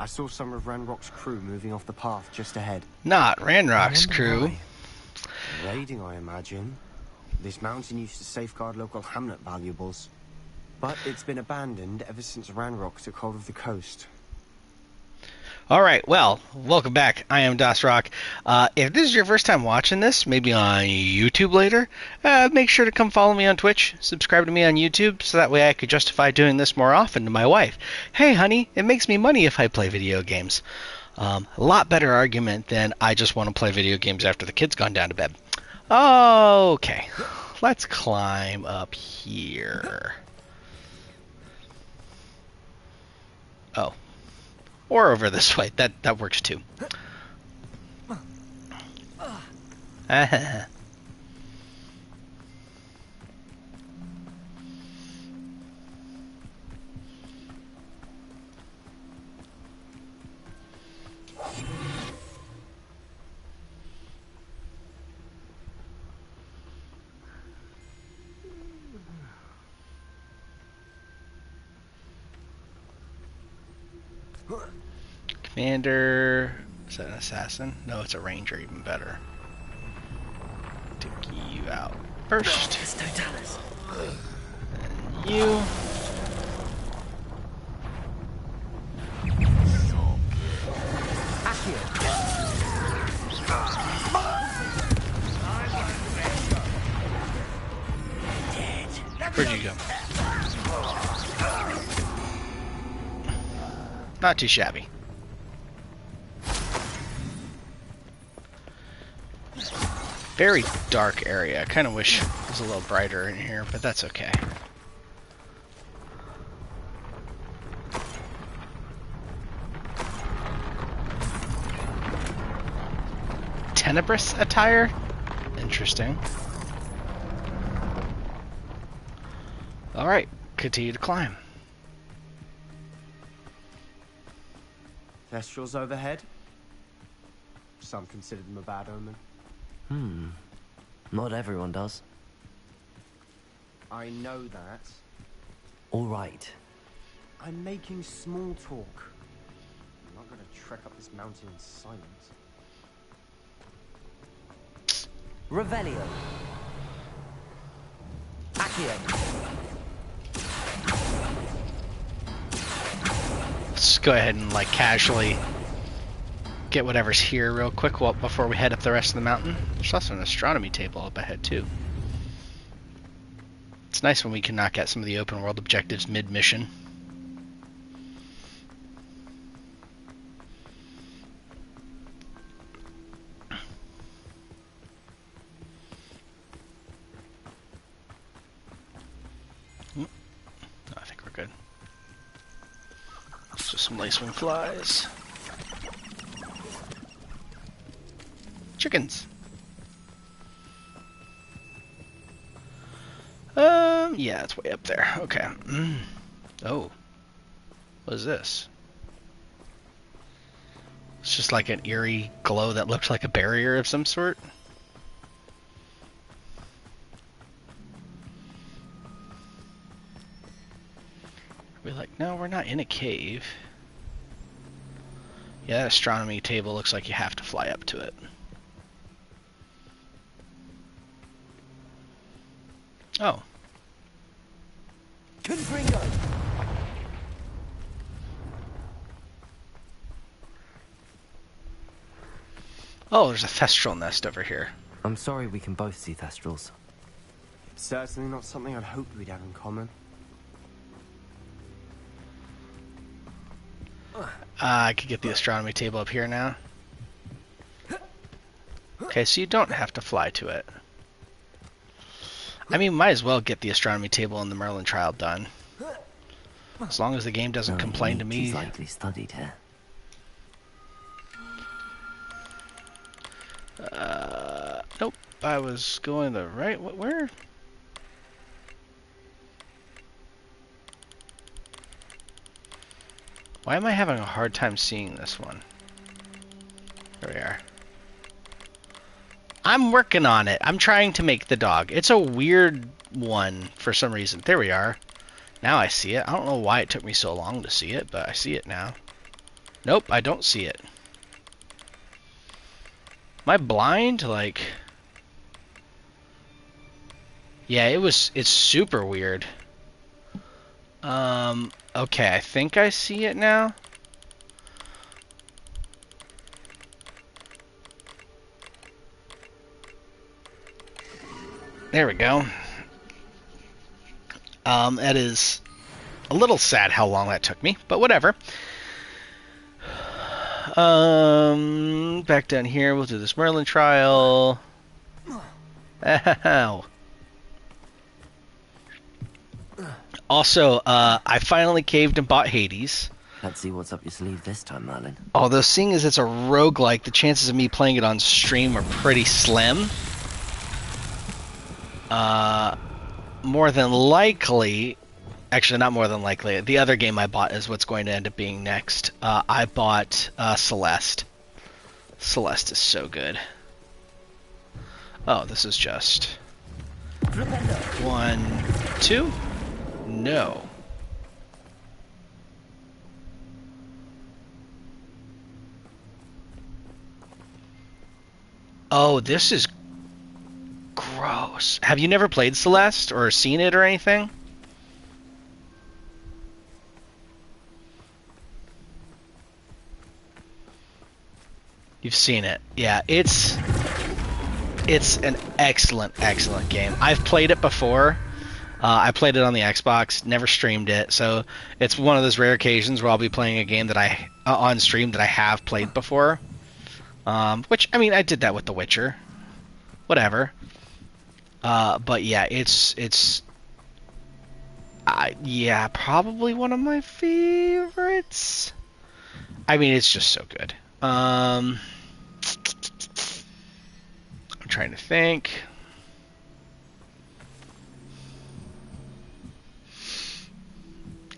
I saw some of Ranrock's crew moving off the path just ahead. Not Ranrock's crew. Raiding, I imagine. This mountain used to safeguard local hamlet valuables. But it's been abandoned ever since Ranrock took hold of the coast. Alright, well, welcome back. I am DasRock. If this is your first time watching this, maybe on YouTube later, make sure to come follow me on Twitch, subscribe to me on YouTube, so that way I could justify doing this more often to my wife. Hey, honey, it makes me money if I play video games. A lot better argument than I just want to play video games after the kid's gone down to bed. Okay, let's climb up here. Oh. Or over this way. That works too. Commander, is that an assassin? No, it's a ranger, even better. Take you out first. And you. Where'd you go? Not too shabby. Very dark area. I kind of wish it was a little brighter in here, but that's okay. Tenebrous attire? Interesting. Alright, continue to climb. Thestrals overhead? Some consider them a bad omen. Not everyone does. I know that. All right. I'm making small talk. I'm not going to trek up this mountain in silence. Revelio. Accio. Let's go ahead and casually get whatever's here real quick before we head up the rest of the mountain. There's also an astronomy table up ahead too. It's nice when we can knock out some of the open world objectives mid-mission. I think we're good. Just some lacewing flies. Chickens. Yeah, it's way up there. Okay. Oh. What is this? It's just like an eerie glow that looks like a barrier of some sort. We're like, no, we're not in a cave. Yeah, that astronomy table looks like you have to fly up to it. Oh. Confringo. Oh, there's a thestral nest over here. I'm sorry we can both see thestrals. It's certainly not something I'd hoped we'd have in common. I could get the astronomy table up here now. Okay, so you don't have to fly to it. I mean, might as well get the astronomy table and the Merlin trial done. As long as the game doesn't complain to me. He's likely studied here. Nope. I was going the right. Where? Why am I having a hard time seeing this one? There we are. I'm working on it. I'm trying to make the dog. It's a weird one for some reason. There we are. Now I see it. I don't know why it took me so long to see it, but I see it now. Nope, I don't see it. Am I blind? Like... Yeah, it's super weird. Okay, I think I see it now. There we go. That is a little sad how long that took me, but whatever. Back down here, we'll do this Merlin trial. Ow. Also, I finally caved and bought Hades. Let's see what's up your sleeve this time, Merlin. Although, seeing as it's a roguelike, the chances of me playing it on stream are pretty slim. More than likely... Actually, not more than likely. The other game I bought is what's going to end up being next. I bought Celeste. Celeste is so good. Oh, this is just... 1, 2... No. Oh, this is gross. Have you never played Celeste or seen it or anything? You've seen it. Yeah, it's an excellent game. I've played it before. I played it on the Xbox, never streamed it, so it's one of those rare occasions where I'll be playing a game that I on stream that I have played before. Which, I mean, I did that with The Witcher. Whatever. But yeah, it's yeah, probably one of my favorites. I mean, it's just so good. I'm trying to think.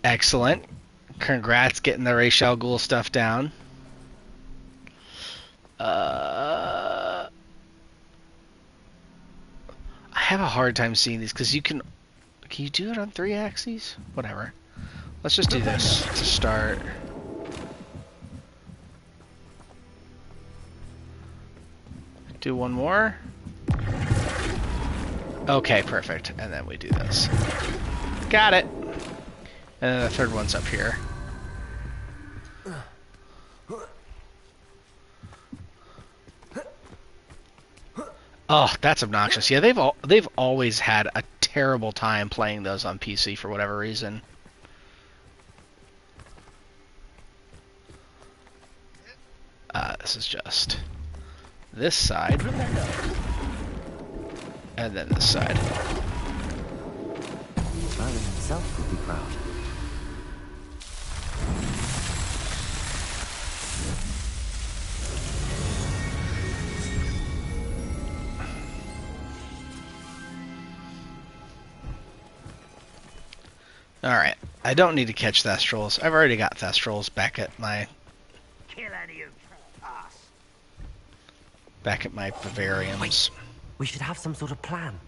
Excellent. Congrats getting the Ra's al Ghul stuff down. I have a hard time seeing these because you can you do it on 3 axes? Whatever. Let's just do this to start. Do one more. Okay, perfect. And then we do this. Got it. And then the third one's up here. Oh, that's obnoxious. Yeah, they've always had a terrible time playing those on PC for whatever reason. This is just this side, and then this side. Merlin himself would be proud. Alright, I don't need to catch Thestrals. I've already got Thestrals back at my... Back at my vivariums. Wait, we should have some sort of plan.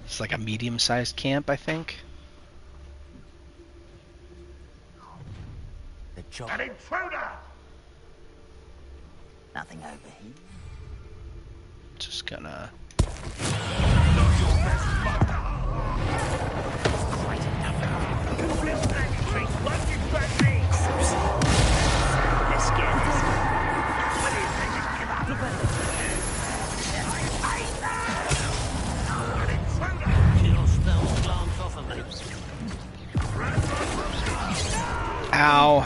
It's like a medium-sized camp, I think. The job. An intruder! Nothing over here. Just gonna... Ow.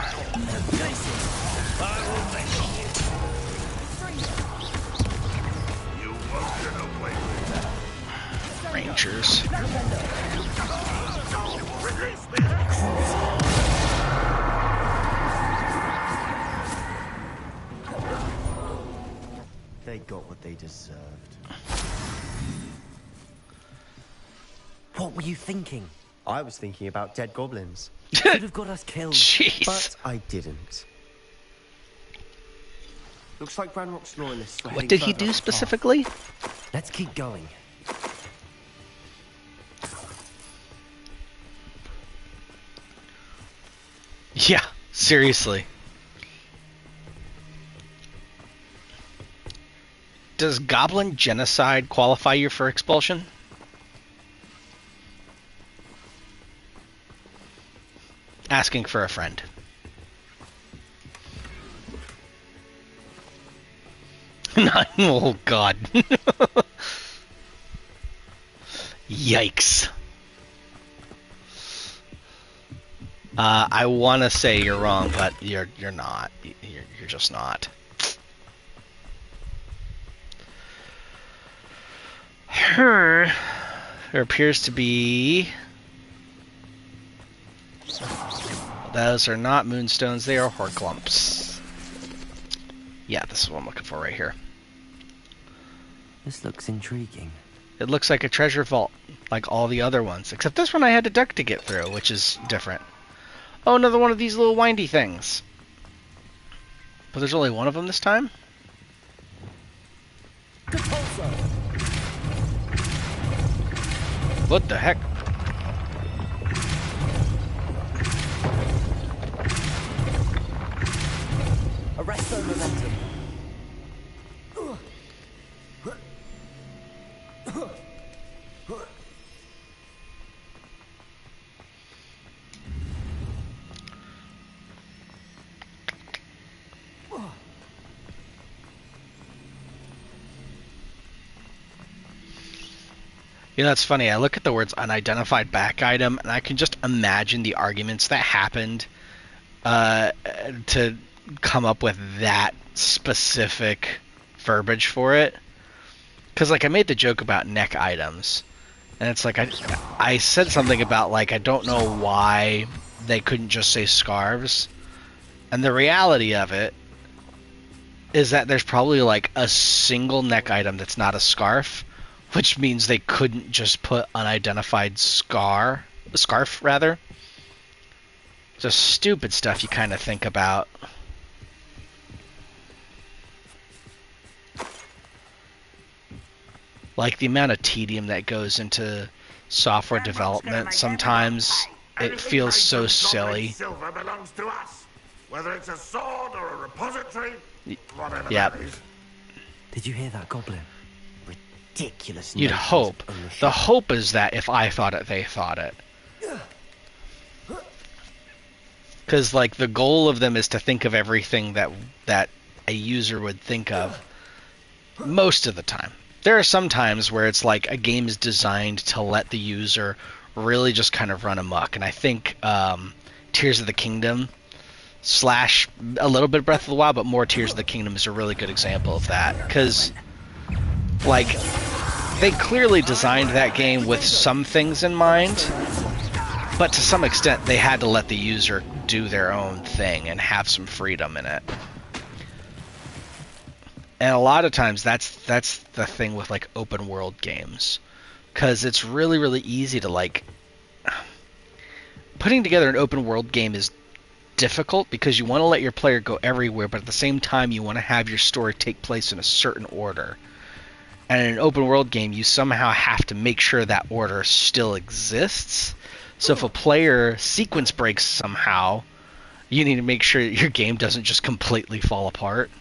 Rangers. They got what they deserved. What were you thinking? I was thinking about dead goblins, Could have got us killed. Jeez. but I didn't. Looks like Ranrock's loyalists were What heading did he further do up the path. specifically? Let's keep going. Yeah, seriously. Does goblin genocide qualify you for expulsion? Asking for a friend. Oh god. Yikes. I want to say you're wrong, but you're not. You're just not. There appears to be. Those are not moonstones. They are horklumps. Yeah, this is what I'm looking for right here. This looks intriguing. It looks like a treasure vault, like all the other ones, except this one I had to duck to get through, which is different. Oh, another one of these little windy things. But there's only one of them this time? What the heck? Arresto momentum. You know, it's funny. I look at the words unidentified back item, and I can just imagine the arguments that happened to come up with that specific verbiage for it. Because, like, I made the joke about neck items, and it's like I said something about, like, I don't know why they couldn't just say scarves. And the reality of it is that there's probably, like, a single neck item that's not a scarf, which means they couldn't just put unidentified scarf rather. Just stupid stuff you kind of think about. Like the amount of tedium that goes into software development, sometimes it feels so silly. Silver belongs to us, whether it's a sword or a repository, whatever Yep. that is. Did you hear that, Goblin? Ridiculous. You'd notions hope. of ownership. The hope is that if I thought it, they thought it. Because, like, the goal of them is to think of everything that a user would think of most of the time. There are some times where it's like a game is designed to let the user really just kind of run amok. And I think Tears of the Kingdom / a little bit Breath of the Wild, but more Tears of the Kingdom is a really good example of that. Because, like, they clearly designed that game with some things in mind, but to some extent they had to let the user do their own thing and have some freedom in it. And a lot of times that's the thing with, like, open world games, because it's really, really easy to, like, putting together an open world game is difficult because you want to let your player go everywhere, but at the same time you want to have your story take place in a certain order. And in an open world game, you somehow have to make sure that order still exists. So if a player sequence breaks somehow, you need to make sure that your game doesn't just completely fall apart.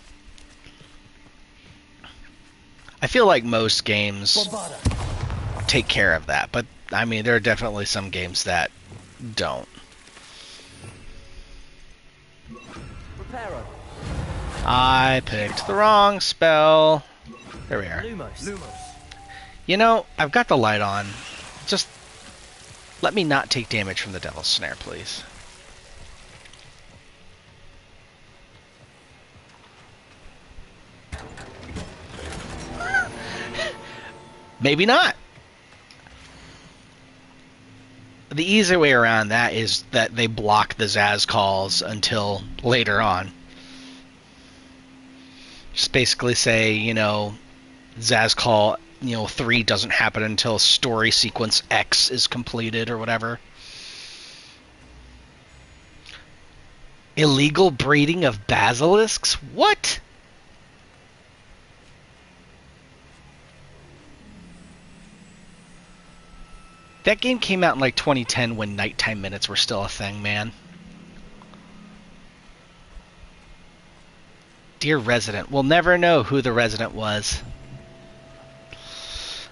I feel like most games take care of that, but I mean, there are definitely some games that don't. Reparo. I picked the wrong spell. There we are. Lumos. You know, I've got the light on. Just let me not take damage from the Devil's Snare, please. Maybe not. The easy way around that is that they block the Zaz calls until later on. Just basically say, you know, Zaz call, 3 doesn't happen until story sequence X is completed or whatever. Illegal breeding of basilisks? What? That game came out in like 2010 when nighttime minutes were still a thing, man. Dear resident. We'll never know who the resident was.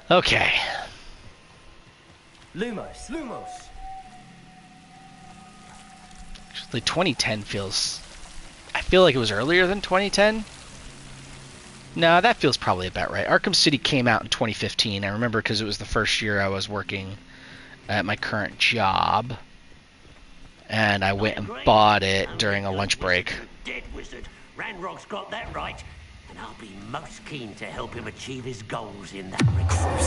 Okay. Lumos. Lumos! Actually, 2010 feels... I feel like it was earlier than 2010. No, that feels probably about right. Arkham City came out in 2015. I remember because it was the first year I was working at my current job. And I went and bought it during a lunch break. Dead wizard. Ranrock's got that right. And I'll be most keen to help him achieve his goals in that regard.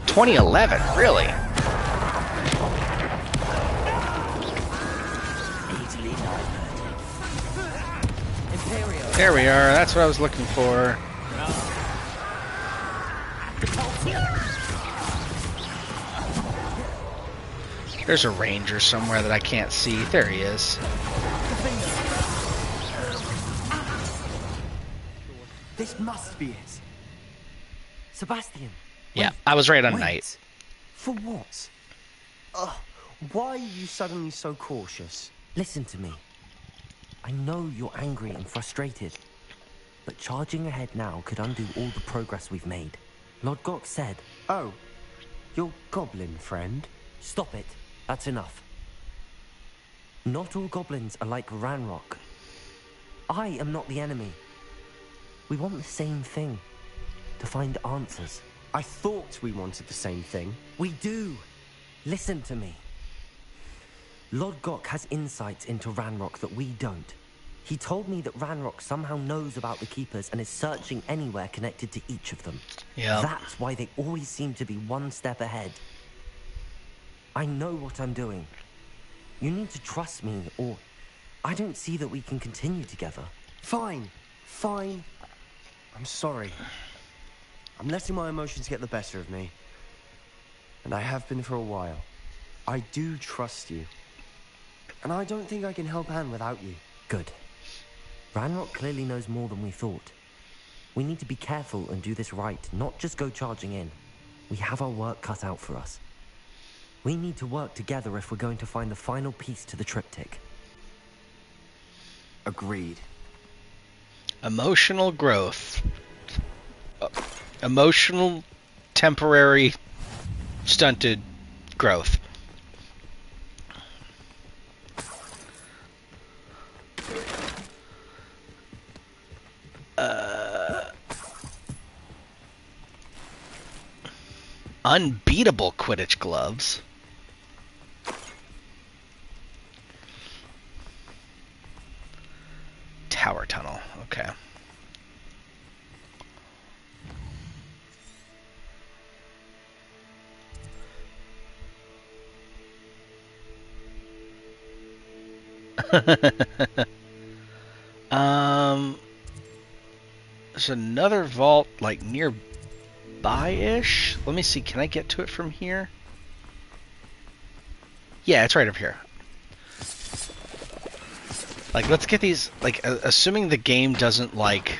2011, really? There we are. That's what I was looking for. There's a ranger somewhere that I can't see. There he is. This must be it. Sebastian. Yeah, wait, I was right on wait. night. For what? Why are you suddenly so cautious? Listen to me. I know you're angry and frustrated, but charging ahead now could undo all the progress we've made. Lord Gok said... Oh, your goblin friend? Stop it. That's enough. Not all goblins are like Ranrock. I am not the enemy. We want the same thing. To find answers. I thought we wanted the same thing. We do. Listen to me. Lord Gok has insights into Ranrock that we don't. He told me that Ranrock somehow knows about the Keepers and is searching anywhere connected to each of them. Yeah. That's why they always seem to be one step ahead. I know what I'm doing. You need to trust me, or I don't see that we can continue together. Fine. Fine. I'm sorry. I'm letting my emotions get the better of me. And I have been for a while. I do trust you. And I don't think I can help Anne without you. Good. Ranrock clearly knows more than we thought. We need to be careful and do this right, not just go charging in. We have our work cut out for us. We need to work together if we're going to find the final piece to the triptych. Agreed. Emotional growth. Emotional, temporary, stunted growth. Unbeatable Quidditch gloves. Tower tunnel. Okay. There's another vault like nearby-ish. Let me see. Can I get to it from here? Yeah, it's right over here. Like, let's get these. Like, assuming the game doesn't like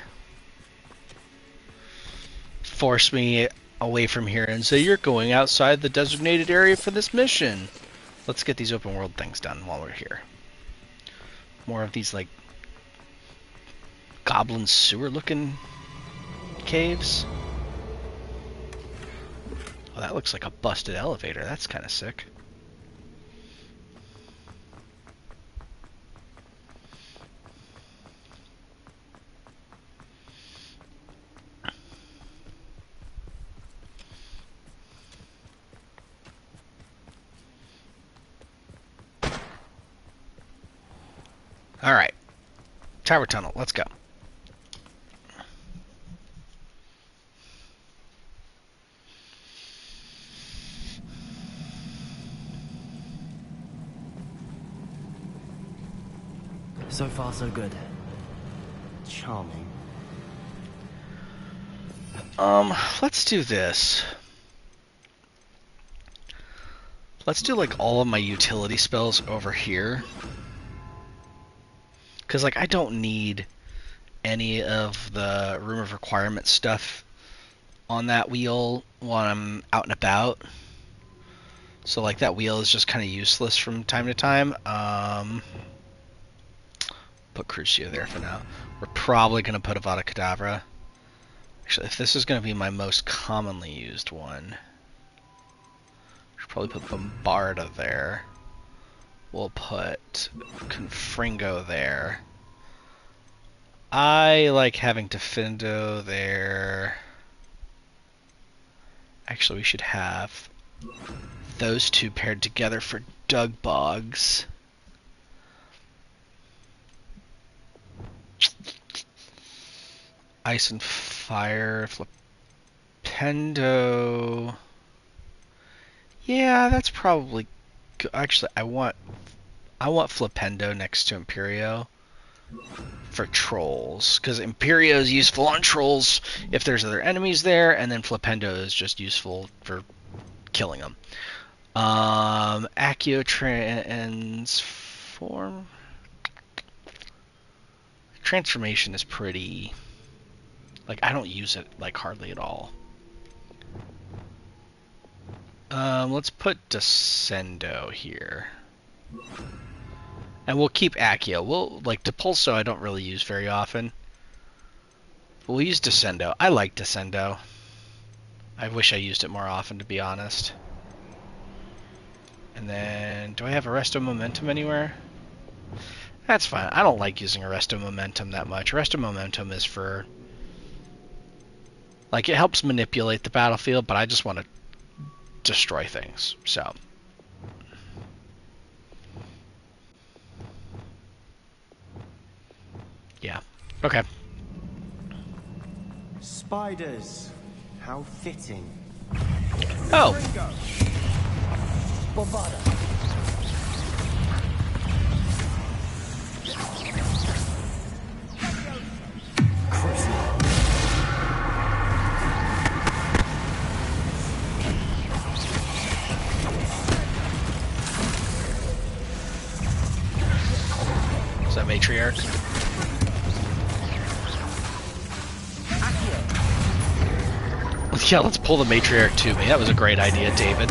force me away from here and say you're going outside the designated area for this mission. Let's get these open world things done while we're here. More of these, like, goblin sewer looking caves. Oh, that looks like a busted elevator. That's kind of sick. All right. Tower tunnel. Let's go. So far, so good. Charming. Let's do this. Let's do, like, all of my utility spells over here. Because, like, I don't need any of the Room of Requirement stuff on that wheel while I'm out and about. So like that wheel is just kind of useless from time to time. Put Crucio there for now. We're probably going to put Avada Kedavra. Actually, if this is going to be my most commonly used one, should probably put Bombarda there. We'll put Confringo there. I like having Defendo there. Actually, we should have those two paired together for Doug Boggs. Ice and Fire, Flipendo. Yeah, that's probably good. Actually, I want Flipendo next to Imperio for trolls, because Imperio is useful on trolls if there's other enemies there, and then Flipendo is just useful for killing them. Accio Transform. Transformation is pretty... like, I don't use it, like, hardly at all. Let's put Descendo here. And we'll keep Accio. We'll, like, Depulso I don't really use very often. But we'll use Descendo. I like Descendo. I wish I used it more often, to be honest. And then, do I have Arresto Momentum anywhere? That's fine. I don't like using Arresto Momentum that much. Arresto Momentum is for... like, it helps manipulate the battlefield, but I just want to destroy things, so... yeah. Okay. Spiders. How fitting. Oh! Bombarda. Is that Matriarch? Yeah, let's pull the Matriarch to me. That was a great idea, David.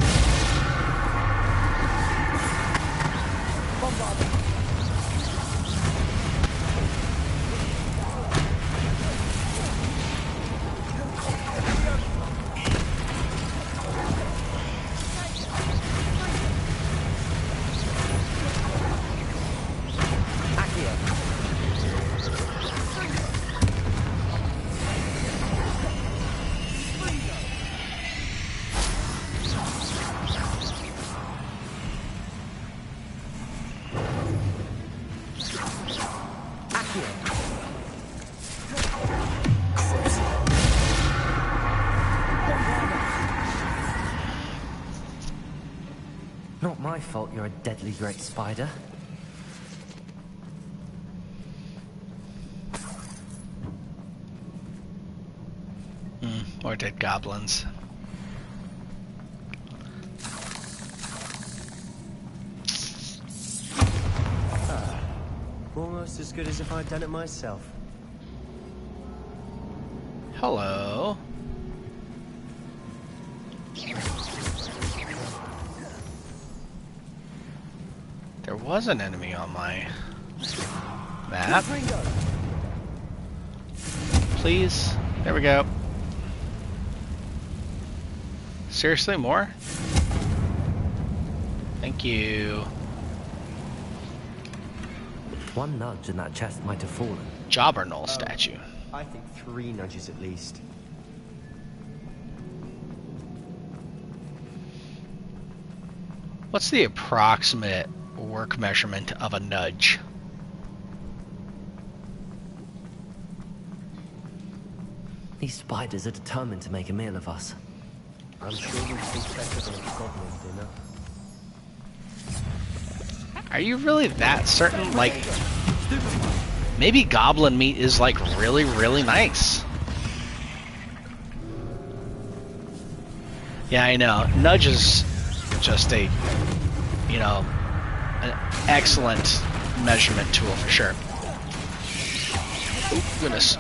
Not my fault you're a deadly great spider. More dead goblins. Almost as good as if I'd done it myself. Hello. There was an enemy on my map. Please. There we go. Seriously, more? Thank you. One nudge and that chest might have fallen. Jobberknoll statue. I think 3 nudges at least. What's the approximate work measurement of a nudge? These spiders are determined to make a meal of us. I'm sure we'd be better than a goblin dinner. Are you really that certain? Like, maybe goblin meat is like really, really nice. Yeah, I know. Nudge is just a, you know, an excellent measurement tool for sure. Oh, goodness.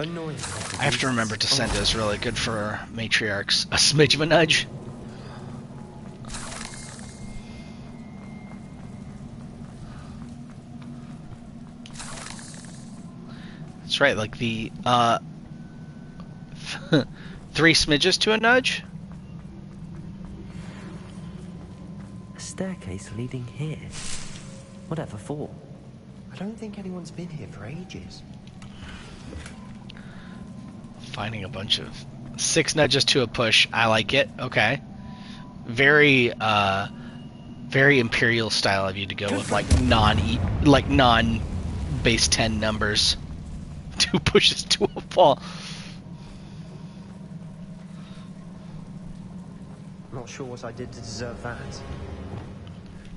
Annoying. I have to remember Descendo is really good for matriarchs. A smidge of a nudge. That's right, like the 3 smidges to a nudge. A staircase leading here. Whatever for? I don't think anyone's been here for ages. Finding a bunch of 6 nudges to a push. I like it. Okay. Very very Imperial style of you to go with like non base 10 numbers. 2 pushes to a fall. Not sure what I did to deserve that.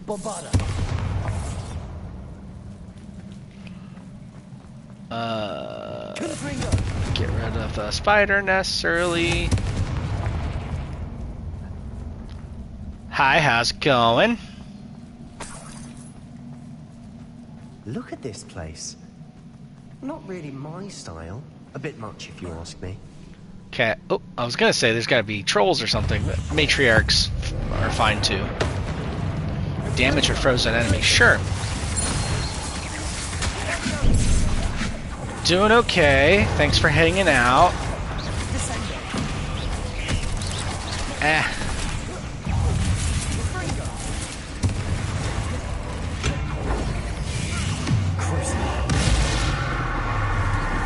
Bombada. Get rid of the spider nests early. Hi, how's it going? Look at this place. Not really my style. A bit much, if you ask me. Okay. Oh, I was gonna say there's gotta be trolls or something, but matriarchs are fine too. Damage a frozen enemy, sure. Doing okay. Thanks for hanging out.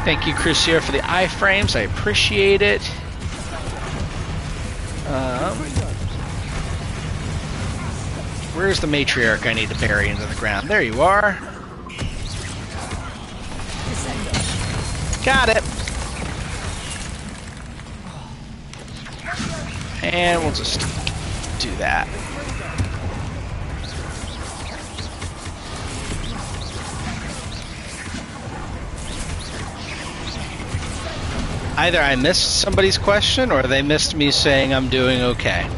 Thank you, Crucier, for the iframes. I appreciate it. Where's the matriarch I need to bury into the ground? There you are. Got it. And we'll just do that. Either I missed somebody's question or they missed me saying I'm doing okay.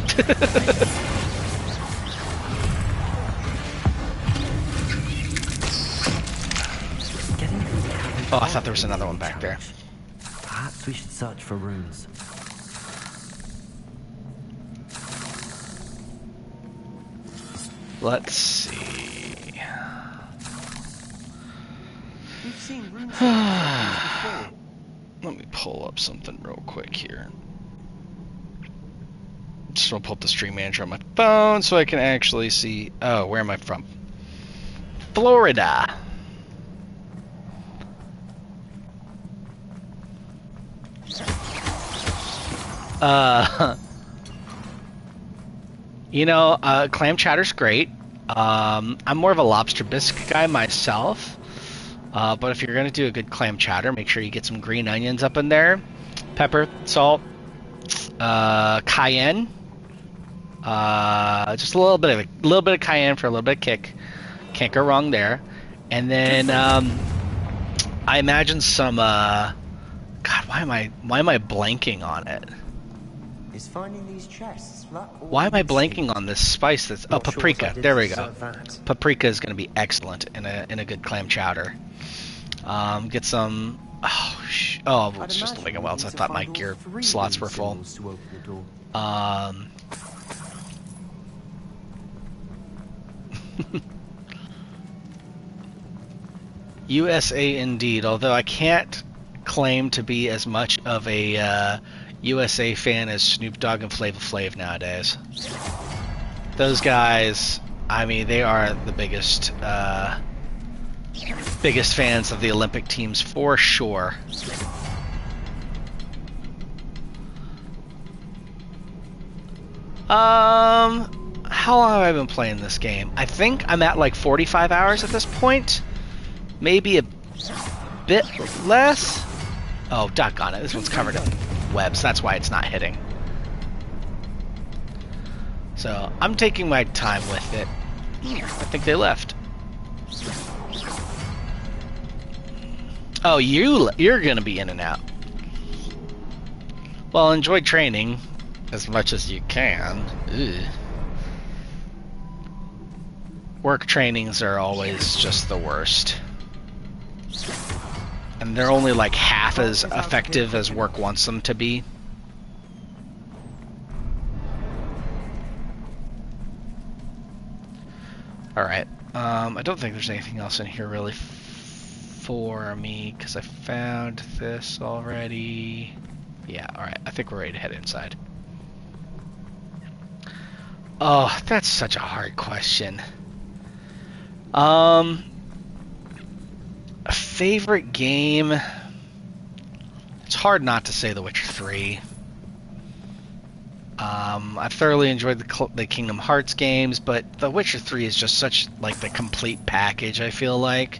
Oh, I thought there was another one back there. Perhaps we should search for runes. Let's see. We've seen runes before. Let me pull up something real quick here. Just want to pull up the stream manager on my phone so I can actually see. Oh, where am I from? Florida. You know, clam chowder's great. I'm more of a lobster bisque guy myself. But if you're going to do a good clam chowder, make sure you get some green onions up in there. Pepper, salt, cayenne. Just a little bit of cayenne for a little bit of kick. Can't go wrong there. And then I imagine some God, why am I blanking on it? Is finding these chests. Why am I blanking on this spice that's paprika. There we go. Paprika is going to be excellent in a good clam chowder. Get some. Oh, it's just the Lego welds. I thought my gear slots were full. USA indeed. Although I can't claim to be as much of a USA fan as Snoop Dogg and Flava Flav nowadays. Those guys, I mean, they are the biggest fans of the Olympic teams for sure. How long have I been playing this game? I think I'm at like 45 hours at this point. Maybe a bit less. Oh, doggone it. This one's covered in webs. That's why it's not hitting. So, I'm taking my time with it. I think they left. Oh, you're gonna be in and out. Well, enjoy training as much as you can. Ugh. Work trainings are always just the worst. and they're only like half as effective as work wants them to be. Alright, I don't think there's anything else in here really for me, because I found this already. Yeah, alright, I think we're ready to head inside. Oh, that's such a hard question. A favorite game? It's hard not to say The Witcher 3. I've thoroughly enjoyed the Kingdom Hearts games, but The Witcher 3 is just such like the complete package, I feel like.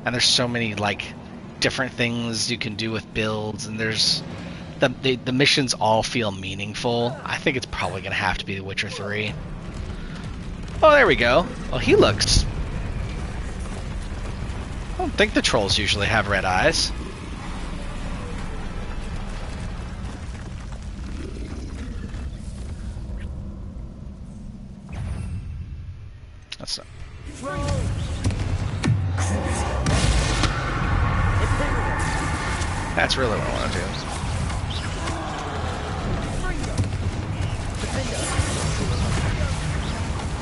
And there's so many like different things you can do with builds, and there's the missions all feel meaningful. I think it's probably gonna have to be The Witcher 3. Oh, there we go. Well, he looks... I don't think the trolls usually have red eyes. That's not... That's really what I want to do.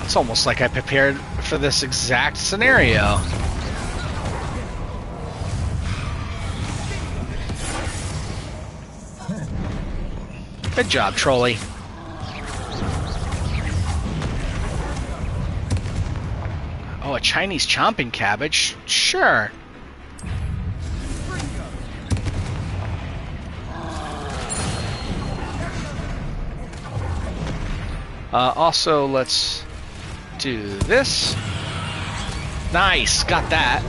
It's almost like I prepared for this exact scenario. Good job, Trolley. Oh, a Chinese chomping cabbage? Sure. Also, let's do this. Nice, got that.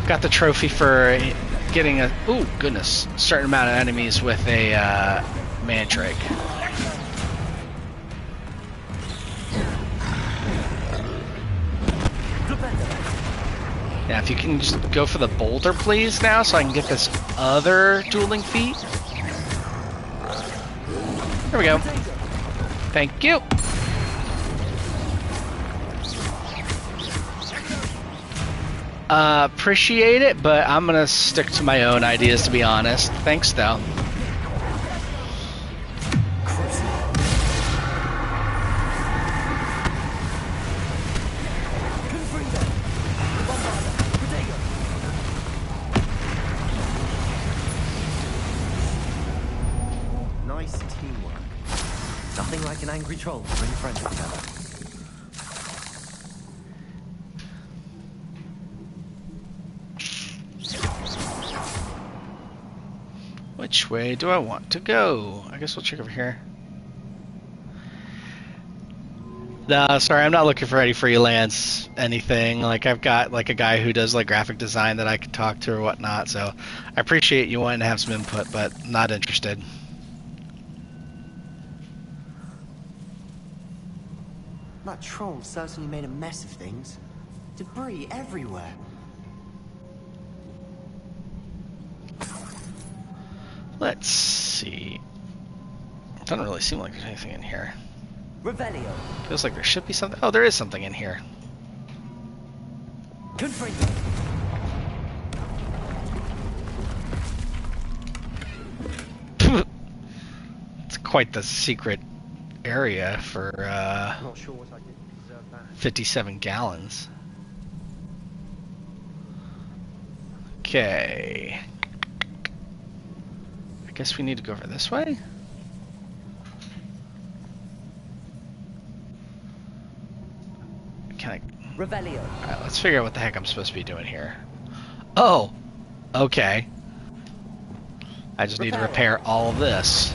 Got the trophy for getting a, ooh, goodness, certain amount of enemies with a mandrake. Yeah, if you can just go for the boulder, please, now, so I can get this other dueling feat. There we go. Thank you. Appreciate it, but I'm gonna stick to my own ideas, to be honest. Thanks, though. Nice teamwork. Nothing like an angry troll to bring friends together. Which way do I want to go? I guess we'll check over here. No, sorry, I'm not looking for any freelance anything. Like, I've got like a guy who does like graphic design that I can talk to or whatnot, so I appreciate you wanting to have some input, but not interested. That troll certainly made a mess of things. Debris everywhere. Let's see. Doesn't really seem like there's anything in here. Revelio. Feels like there should be something. Oh, there is something in here. Confringo. It's quite the secret area for Not sure what I did to deserve that. 57 gallons. Okay. I guess we need to go over this way? Can I... Revelio. Alright, let's figure out what the heck I'm supposed to be doing here. Oh! Okay. I just need to repair all of this.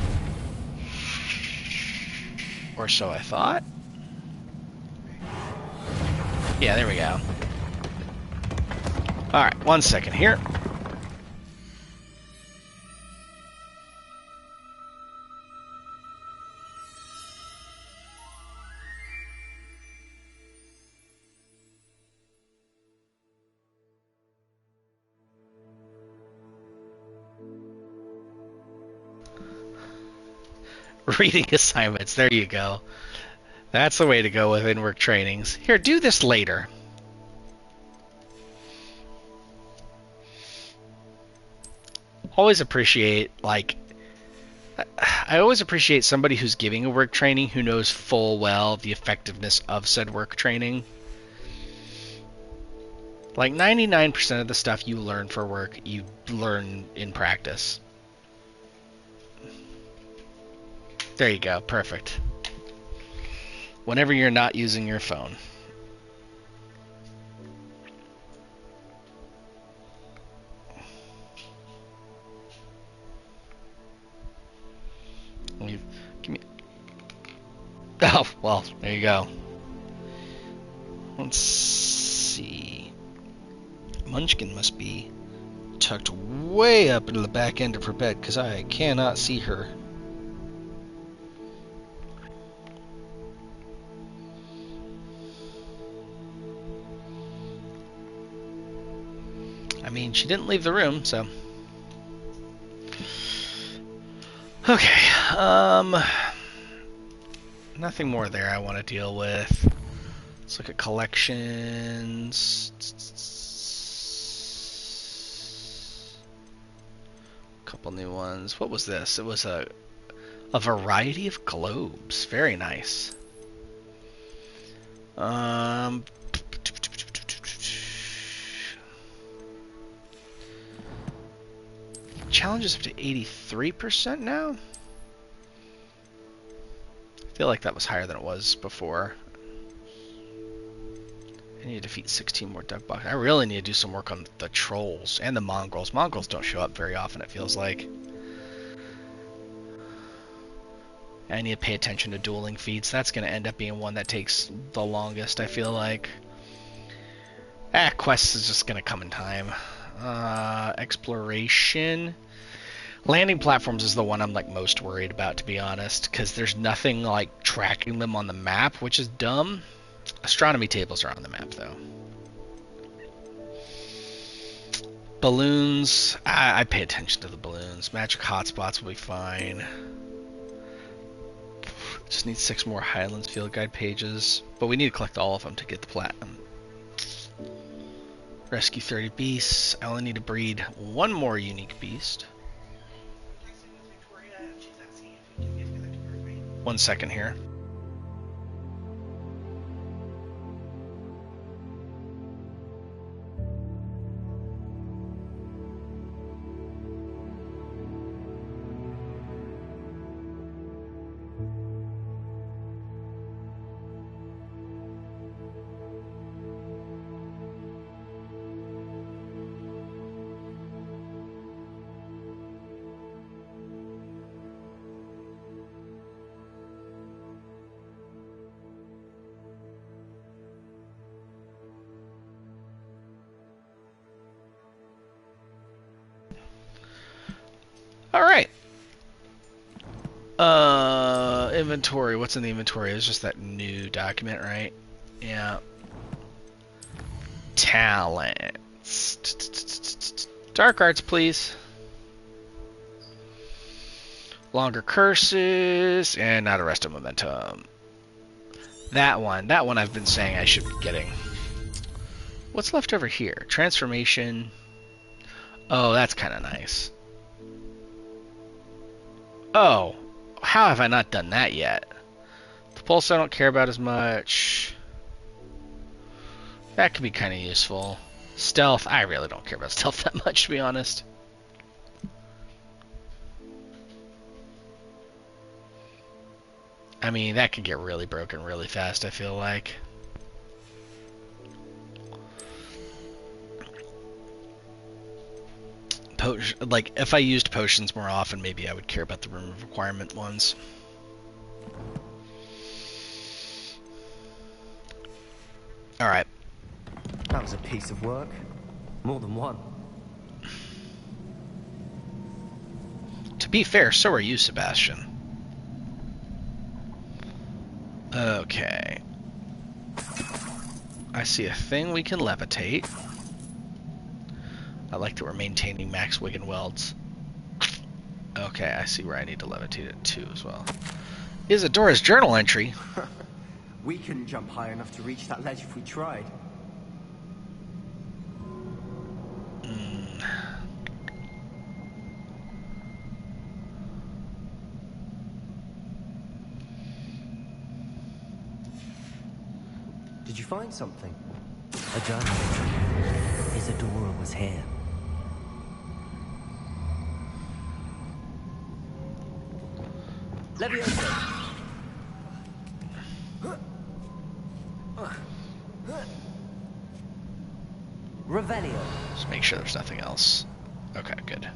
Or so I thought. Yeah, there we go. Alright, 1 second here. Reading assignments, there you go. That's the way to go with in-work trainings. Here, do this later. always appreciate, like, I always appreciate somebody who's giving a work training who knows full well the effectiveness of said work training. Like 99% of the stuff you learn for work, you learn in practice. There you go, perfect. Whenever you're not using your phone. Give me... Oh, well, there you go. Let's see. Munchkin must be tucked way up into the back end of her bed because I cannot see her. I mean, she didn't leave the room, so... Okay, nothing more there I want to deal with. Let's look at collections. A couple new ones. What was this? It was a variety of globes. Very nice. Challenge is up to 83% now. I feel like that was higher than it was before. I need to defeat 16 more duck bugs. I really need to do some work on the trolls and the mongrels. Mongrels don't show up very often, it feels like. I need to pay attention to dueling feats. That's going to end up being one that takes the longest, I feel like. Quests is just going to come in time. Exploration. Landing platforms is the one I'm like most worried about, to be honest, because there's nothing like tracking them on the map, which is dumb. Astronomy tables are on the map, though. Balloons. I pay attention to the balloons. Magic hotspots will be fine. Just need 6 more Highlands field guide pages, but we need to collect all of them to get the platinum. Rescue 30 beasts. I only need to breed 1 more unique beast. 1 second here. Alright. Inventory. What's in the inventory? It's just that new document, right? Yeah. Talents. Dark arts, please. Longer curses, and not arrested momentum. That one I've been saying I should be getting. What's left over here? Transformation. Oh, that's kind of nice. Oh, how have I not done that yet? The pulse I don't care about as much. That could be kind of useful. Stealth, I really don't care about stealth that much, to be honest. I mean, that could get really broken really fast, I feel like. Like, if I used potions more often, maybe I would care about the room of requirement ones. Alright. That was a piece of work. More than one. To be fair, so are you, Sebastian. Okay. I see a thing we can levitate. I like that we're maintaining max Wigan welds. Okay, I see where I need to levitate it too as well. Isadora's journal entry. We couldn't jump high enough to reach that ledge if we tried. Did you find something? A journal. Isadora was here. Leviosa! Revelio. Just make sure there's nothing else. Okay, good.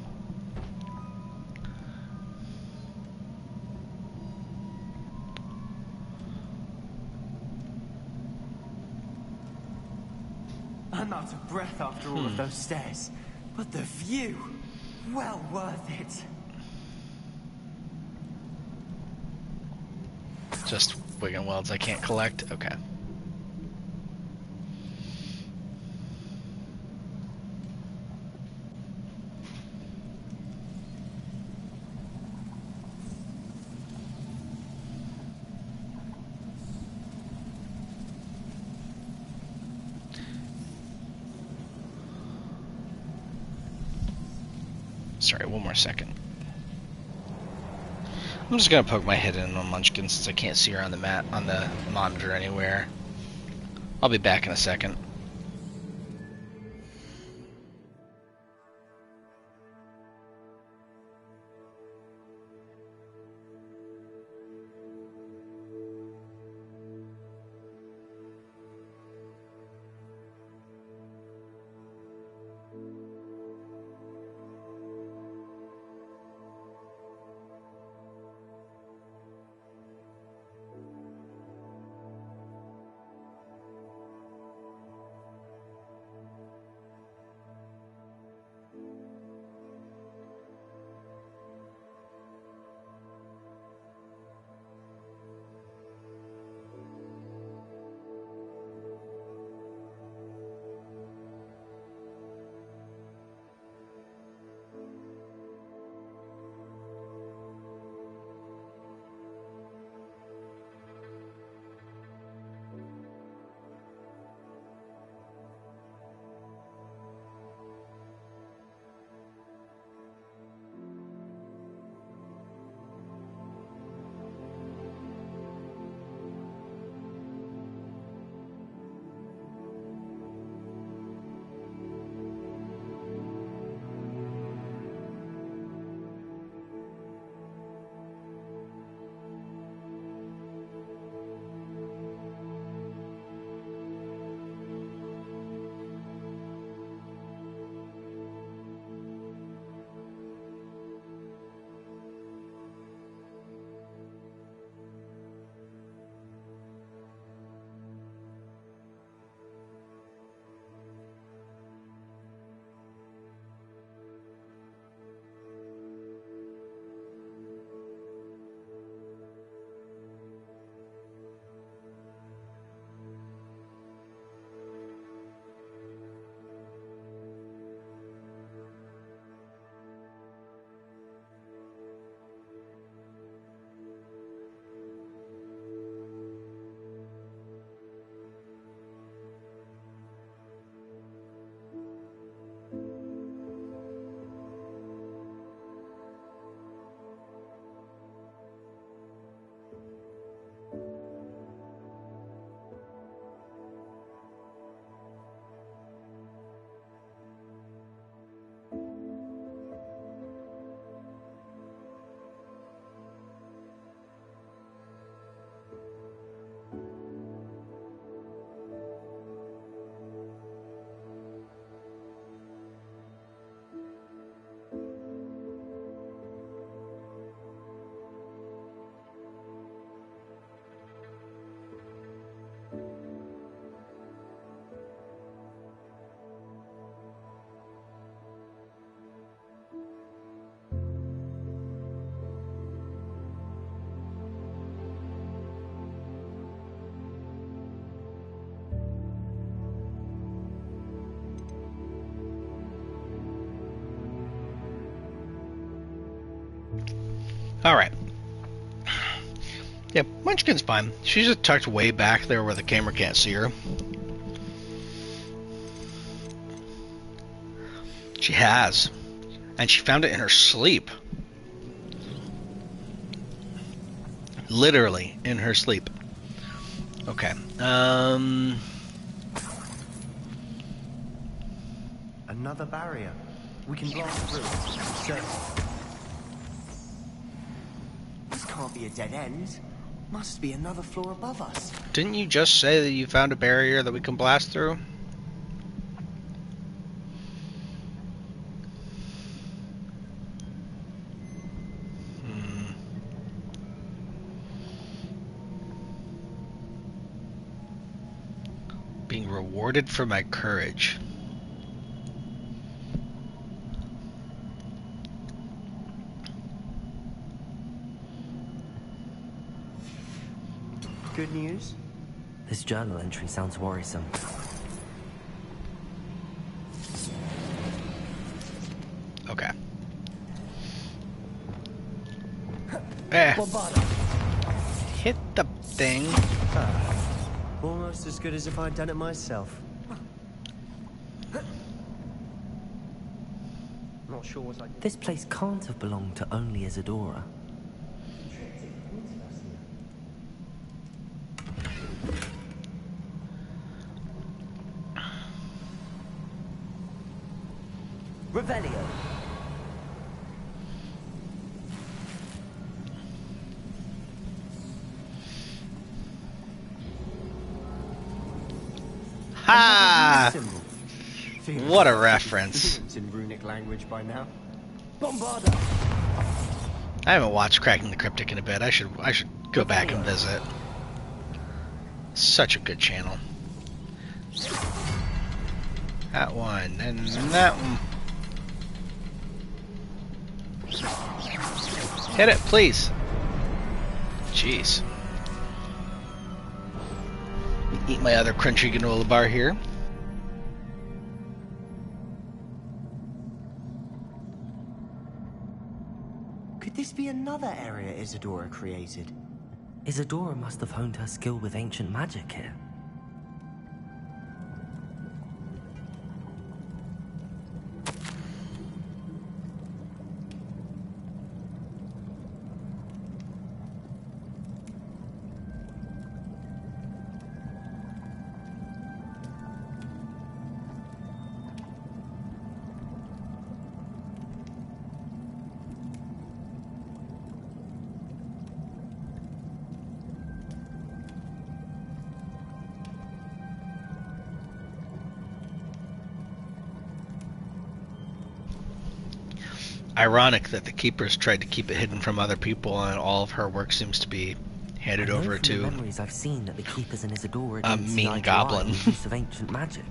I'm out of breath after all of those stairs. But the view, well worth it. Just Wiggenwelds I can't collect? Okay. Sorry, one more second. I'm just gonna poke my head in on Munchkin since I can't see her on the monitor anywhere. I'll be back in a second. Alright. Yeah, Munchkin's fine. She's just tucked way back there where the camera can't see her. She has. And she found it in her sleep. Literally in her sleep. Okay. Another barrier. We can blast through it. Sure. This can't be a dead end. Must be another floor above us. Didn't you just say that you found a barrier that we can blast through? Being rewarded for my courage. Good news? This journal entry sounds worrisome. Okay. Eh. Hit the thing. Almost as good as if I'd done it myself. Not sure what I did. This place can't have belonged to only Isadora. Revelio. Ha! Symbol. What a reference. It's in runic language by now. Bombarda. I haven't watched Cracking the Cryptic in a bit. I should go back and visit. Such a good channel. That one and that one. Hit it, please. Jeez. Eat my other crunchy granola bar here. Could this be another area Isadora created? Isadora must have honed her skill with ancient magic here. Ironic that the Keepers tried to keep it hidden from other people, and all of her work seems to be handed I know over from the to memories I've seen that the Keepers and Isadora a didn't see mean eye to eye goblin. on the use of ancient magic.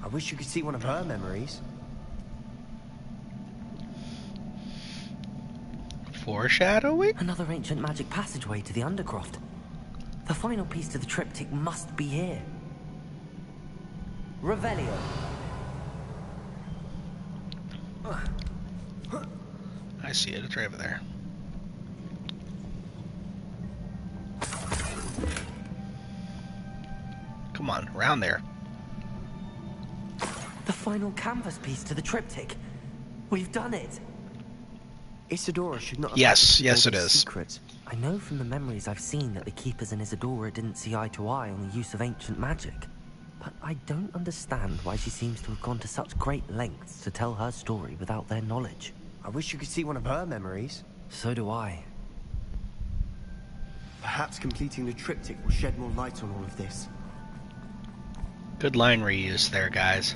I wish you could see one of her memories. Foreshadowing? Another ancient magic passageway to the Undercroft. The final piece to the triptych must be here. Revelio. I see it. It's right over there. Come on, around there. The final canvas piece to the triptych. We've done it. Isadora should not have Yes, had yes all it this is. secret. I know from the memories I've seen that the Keepers and Isadora didn't see eye to eye on the use of ancient magic. But I don't understand why she seems to have gone to such great lengths to tell her story without their knowledge. I wish you could see one of her memories. So do I. Perhaps completing the triptych will shed more light on all of this. Good line reuse there, guys.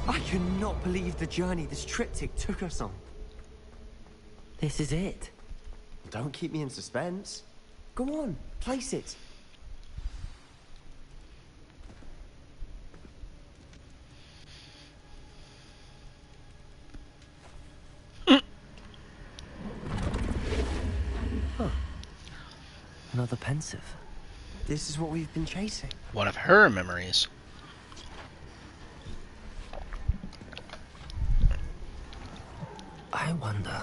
I cannot believe the journey this triptych took us on. This is it. Don't keep me in suspense. Go on, place it. Huh. Another pensive. This is what we've been chasing. One of her memories. I wonder.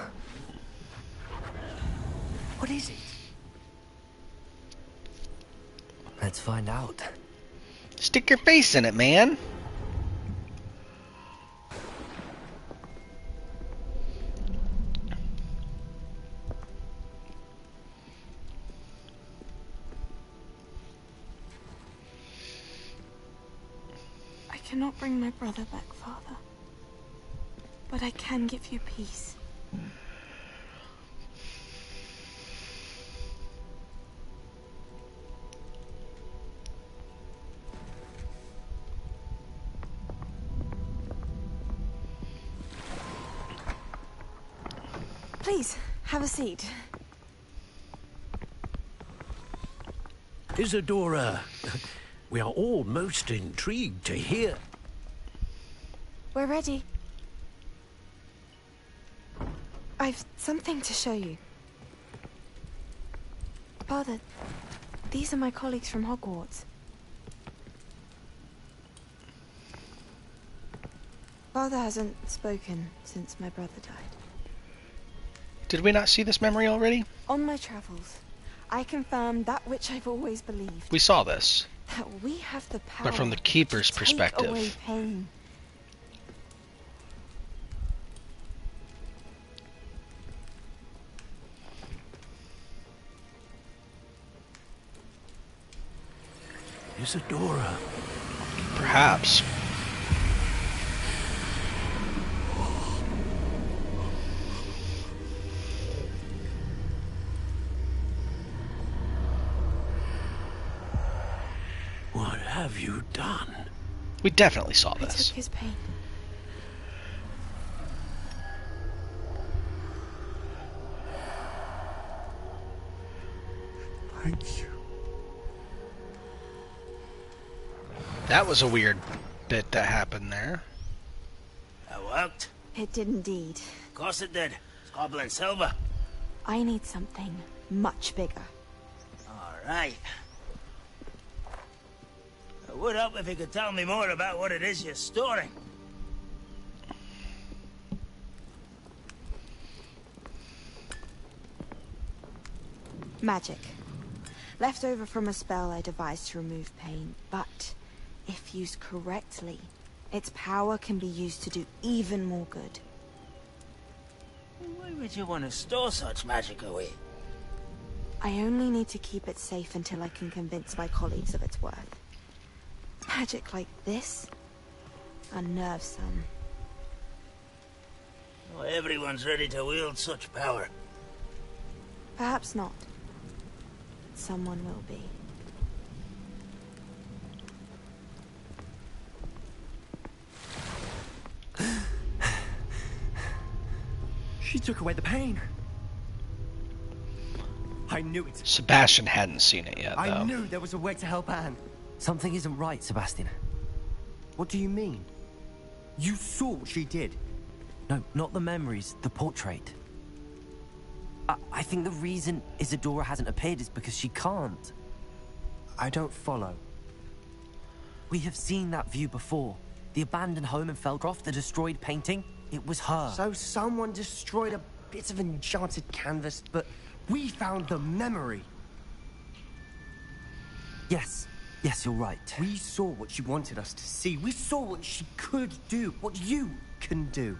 What is it? Let's find out. Stick your face in it, man. cannot bring my brother back, Father. But I can give you peace. Please, have a seat. Isadora, we are all most intrigued to hear. We're ready. I've something to show you. Father, these are my colleagues from Hogwarts. Father hasn't spoken since my brother died. Did we not see this memory already? On my travels, I confirmed that which I've always believed. We saw this. That we have the power But from the Keeper's to perspective. take away pain. Isadora. Perhaps. What have you done? We definitely saw I this. took his pain. Thank you. That was a weird bit that happened there. That worked. It did indeed. Of course it did. It's goblin silver. I need something much bigger. All right. It would help if you could tell me more about what it is you're storing. Magic. Left over from a spell I devised to remove pain, but if used correctly, its power can be used to do even more good. Why would you want to store such magic away? I only need to keep it safe until I can convince my colleagues of its worth. Magic like this unnerves some. Not everyone's ready to wield such power. Perhaps not. Someone will be. She took away the pain. I knew it. Sebastian hadn't seen it yet, though. I knew there was a way to help Anne. Something isn't right, Sebastian. What do you mean? You saw what she did. No, not the memories, the portrait. I think the reason Isadora hasn't appeared is because she can't. I don't follow. We have seen that view before. The abandoned home in Feldcroft, the destroyed painting, it was her. So someone destroyed a bit of enchanted canvas, but we found the memory. Yes, you're right. We saw what she wanted us to see. We saw what she could do, what you can do.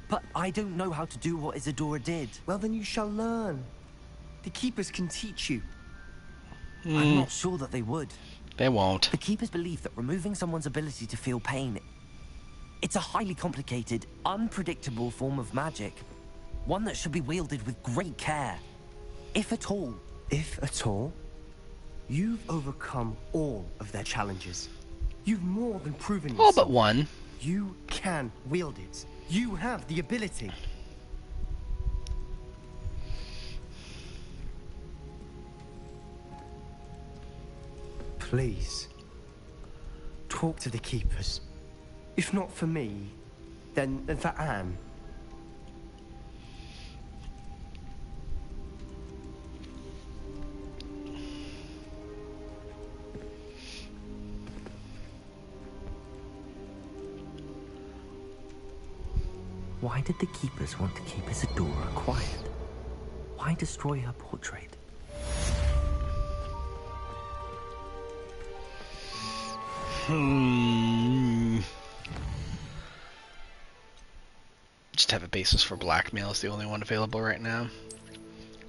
But I don't know how to do what Isadora did. Well, then you shall learn. The Keepers can teach you. I'm not sure that they would. They won't. The Keepers believe that removing someone's ability to feel pain, it's a highly complicated, unpredictable form of magic. One that should be wielded with great care. If at all. If at all, you've overcome all of their challenges. You've more than proven yourself. All but one. You can wield it. You have the ability. Please, talk to the Keepers. If not for me, then for Anne. Why did the Keepers want to keep Isadora quiet? Why destroy her portrait? Just have a basis for blackmail is the only one available right now.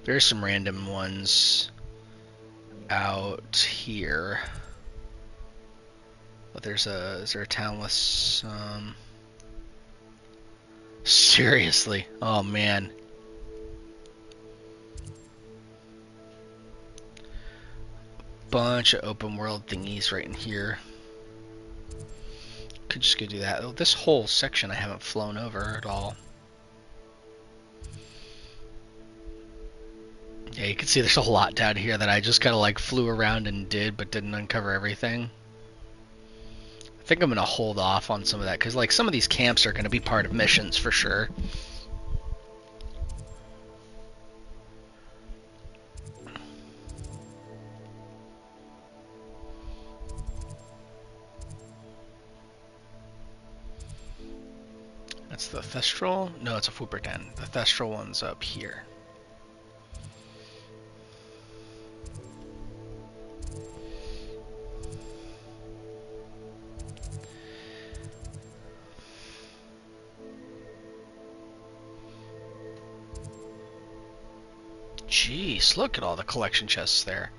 There's some random ones out here. But is there a town with seriously? Oh man. Bunch of open world thingies right in here. Could just go do that. Oh, this whole section I haven't flown over at all. Yeah, you can see there's a lot down here that I just kind of like flew around and did, but didn't uncover everything. I think I'm going to hold off on some of that, because like some of these camps are going to be part of missions for sure. That's the Thestral? No, it's a Fooperton. The Thestral one's up here. Jeez, look at all the collection chests there.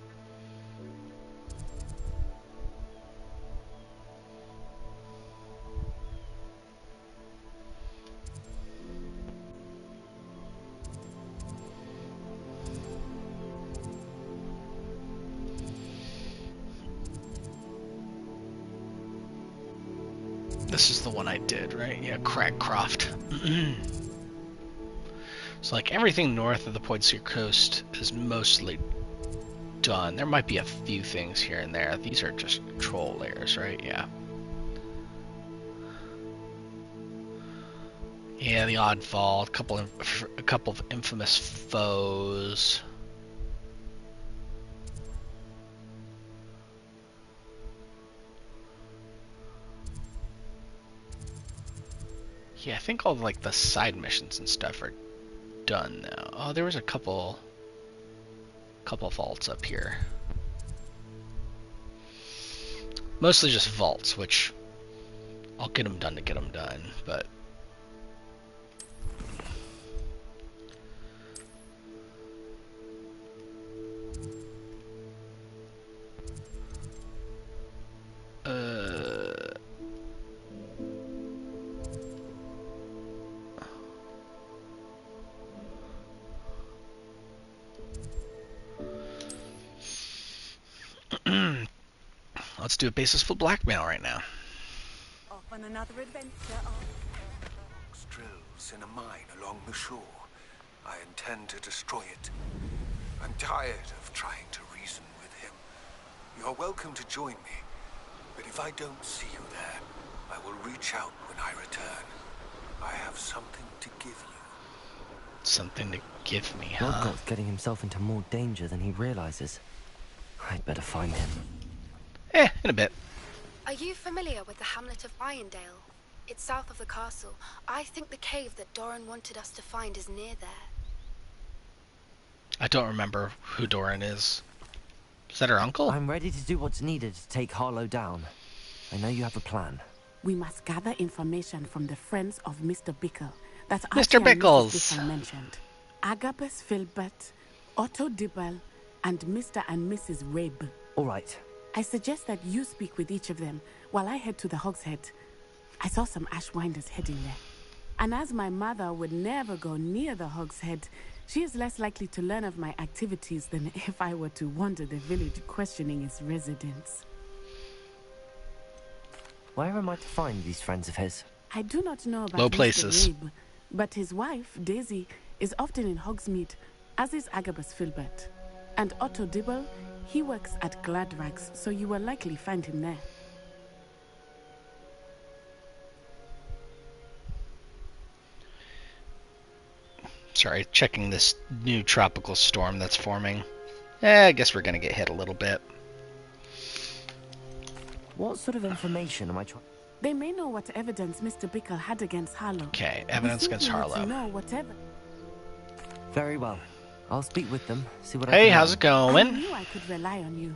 This is the one I did, right? Yeah, Cragcroft. So like everything north of the Poidsir Coast is mostly done. There might be a few things here and there. These are just troll layers, right? Yeah. Yeah, the odd fall, a couple of infamous foes. Yeah, I think all like the side missions and stuff are done now. Oh, there was a couple vaults up here. Mostly just vaults, which I'll get them done to get them done, but let's do a basis for blackmail right now. Off on another adventure. Drills in a mine along the shore. I intend to destroy it. I'm tired of trying to reason with him. You're welcome to join me, but if I don't see you there, I will reach out when I return. I have something to give you. Something to give me, huh? Rodgott's getting himself into more danger than he realizes. I'd better find him. In a bit. Are you familiar with the hamlet of Irondale? It's south of the castle. I think the cave that Doran wanted us to find is near there. I don't remember who Doran is. Is that her uncle? I'm ready to do what's needed to take Harlow down. I know you have a plan. We must gather information from the friends of Mr. Bickle that Mr. Bickles mentioned. Agabus Filbert, Otto Dibble, and Mr. and Mrs. Rabe. All right. I suggest that you speak with each of them while I head to the Hogshead. I saw some Ashwinders heading there. And as my mother would never go near the Hogshead, she is less likely to learn of my activities than if I were to wander the village questioning its residents. Where am I to find these friends of his? I do not know about low Mr. places. Rabe, but his wife, Daisy, is often in Hogsmeade, as is Agabus Filbert. And Otto Dibble, he works at Gladrags, so you will likely find him there. Sorry, checking this new tropical storm that's forming. I guess we're gonna get hit a little bit. What sort of information am I trying? They may know what evidence Mr. Bickle had against Harlow. Okay, evidence against Harlow. Know whatever. Very well. I'll speak with them, see what I Hey, can how's learn. it going? I knew I could rely on you.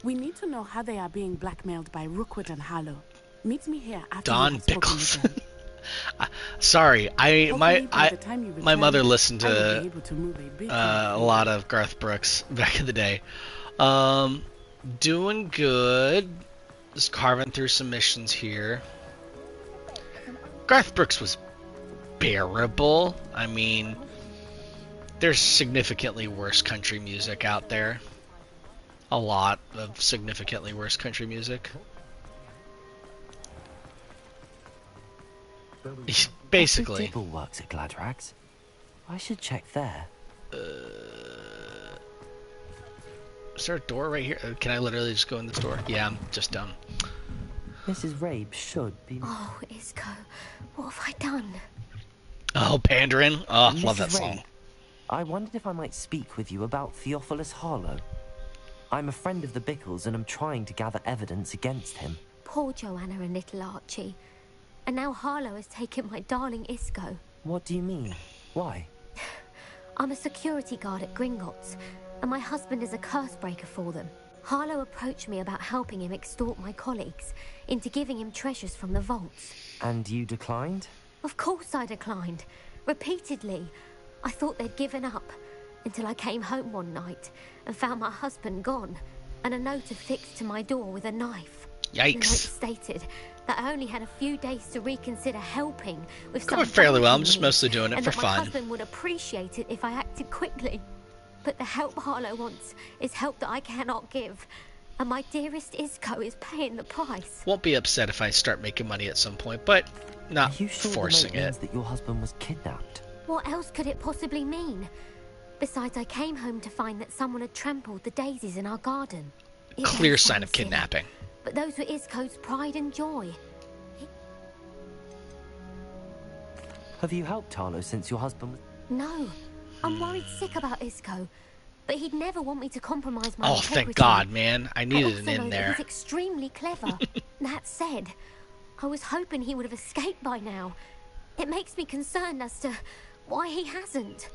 We need to know how they are being blackmailed by Rookwood and Harlow. Meet me here after Don you have spoken with Pickles. them. Sorry, my mother listened I will to be able to move a bit a lot of Garth Brooks back in the day. Doing good. Just carving through some missions here. Garth Brooks was bearable. I mean, there's significantly worse country music out there. A lot of significantly worse country music. Basically. Dibble works at Gladrags. I should check there. Is there a door right here? Can I literally just go in this door? Yeah, I'm just dumb. Mrs. Rabe should be... Oh, Isco, what have I done? Oh, pandering. Oh, Mrs. love that Rabe, song. I wondered if I might speak with you about Theophilus Harlow. I'm a friend of the Bickles and I'm trying to gather evidence against him. Poor Joanna and little Archie. And now Harlow has taken my darling Isco. What do you mean? Why? I'm a security guard at Gringotts, and my husband is a curse breaker for them. Harlow approached me about helping him extort my colleagues into giving him treasures from the vaults. And you declined? Of course I declined. Repeatedly. I thought they'd given up, until I came home one night and found my husband gone, and a note affixed to my door with a knife. Yikes. The note stated that I only had a few days to reconsider helping with Going some fairly well. I'm banking just mostly doing it and for that my fun. husband would appreciate it if I acted quickly. But the help Harlow wants is help that I cannot give, and my dearest Isco is paying the price. Won't be upset if I start making money at some point, but not Are you sure forcing the note it. means that your husband was kidnapped? What else could it possibly mean? Besides, I came home to find that someone had trampled the daisies in our garden. It Clear may sign sound of silly, kidnapping. but those were Isco's pride and joy. Have you helped Harlow since your husband was... No, I'm worried sick about Isco, but he'd never want me to compromise my Oh, integrity. thank God, man. I I needed also an know in that there. he's extremely clever. That said, I was hoping he would have escaped by now. It makes me concerned as to why he hasn't.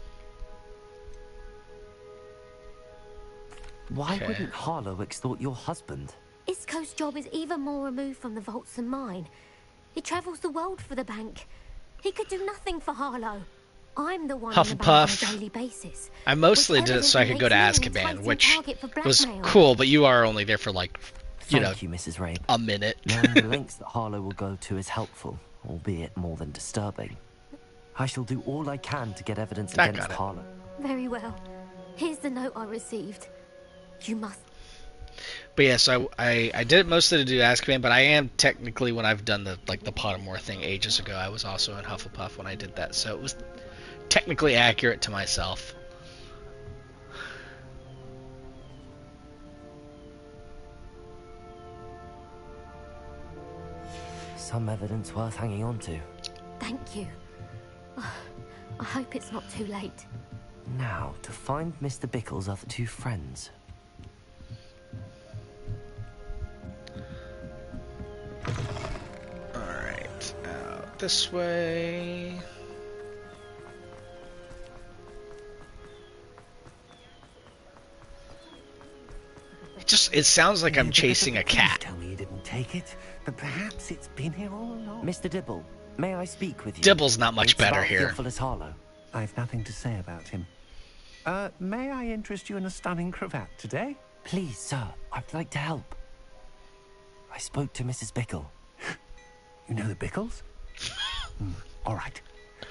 Why Okay. wouldn't Harlow extort your husband? Isco's job is even more removed from the vaults than mine. He travels the world for the bank. He could do nothing for Harlow. I'm the one in the bank on Hufflepuff. a daily basis. I mostly which did it so I could go to evidently makes me an Azkaban, enticing which target for was blackmail. cool, but you are only there for like, Thank you, Mrs. Rabe. a minute. Knowing the lengths that Harlow will go to is helpful, albeit more than disturbing. I shall do all I can to get evidence I against got it. Harlow. Very well. Here's the note I received. You must... But yeah, so I did it mostly to do Azkaban, but I am technically, when I've done the Pottermore thing ages ago, I was also in Hufflepuff when I did that, so it was technically accurate to myself. Some evidence worth hanging on to. Thank you. I hope it's not too late. Now, to find Mr. Bickle's other two friends. Alright, out this way. It sounds like I'm chasing a cat. Tell me you didn't take it, but perhaps it's been here all along. Mr. Dibble, may I speak with you? Dibble's not much It's better about here. Theophilus Harlow. I've nothing to say about him. May I interest you in a stunning cravat today? Please, sir, I'd like to help. I spoke to Mrs. Bickle. You know the Bickles? All right,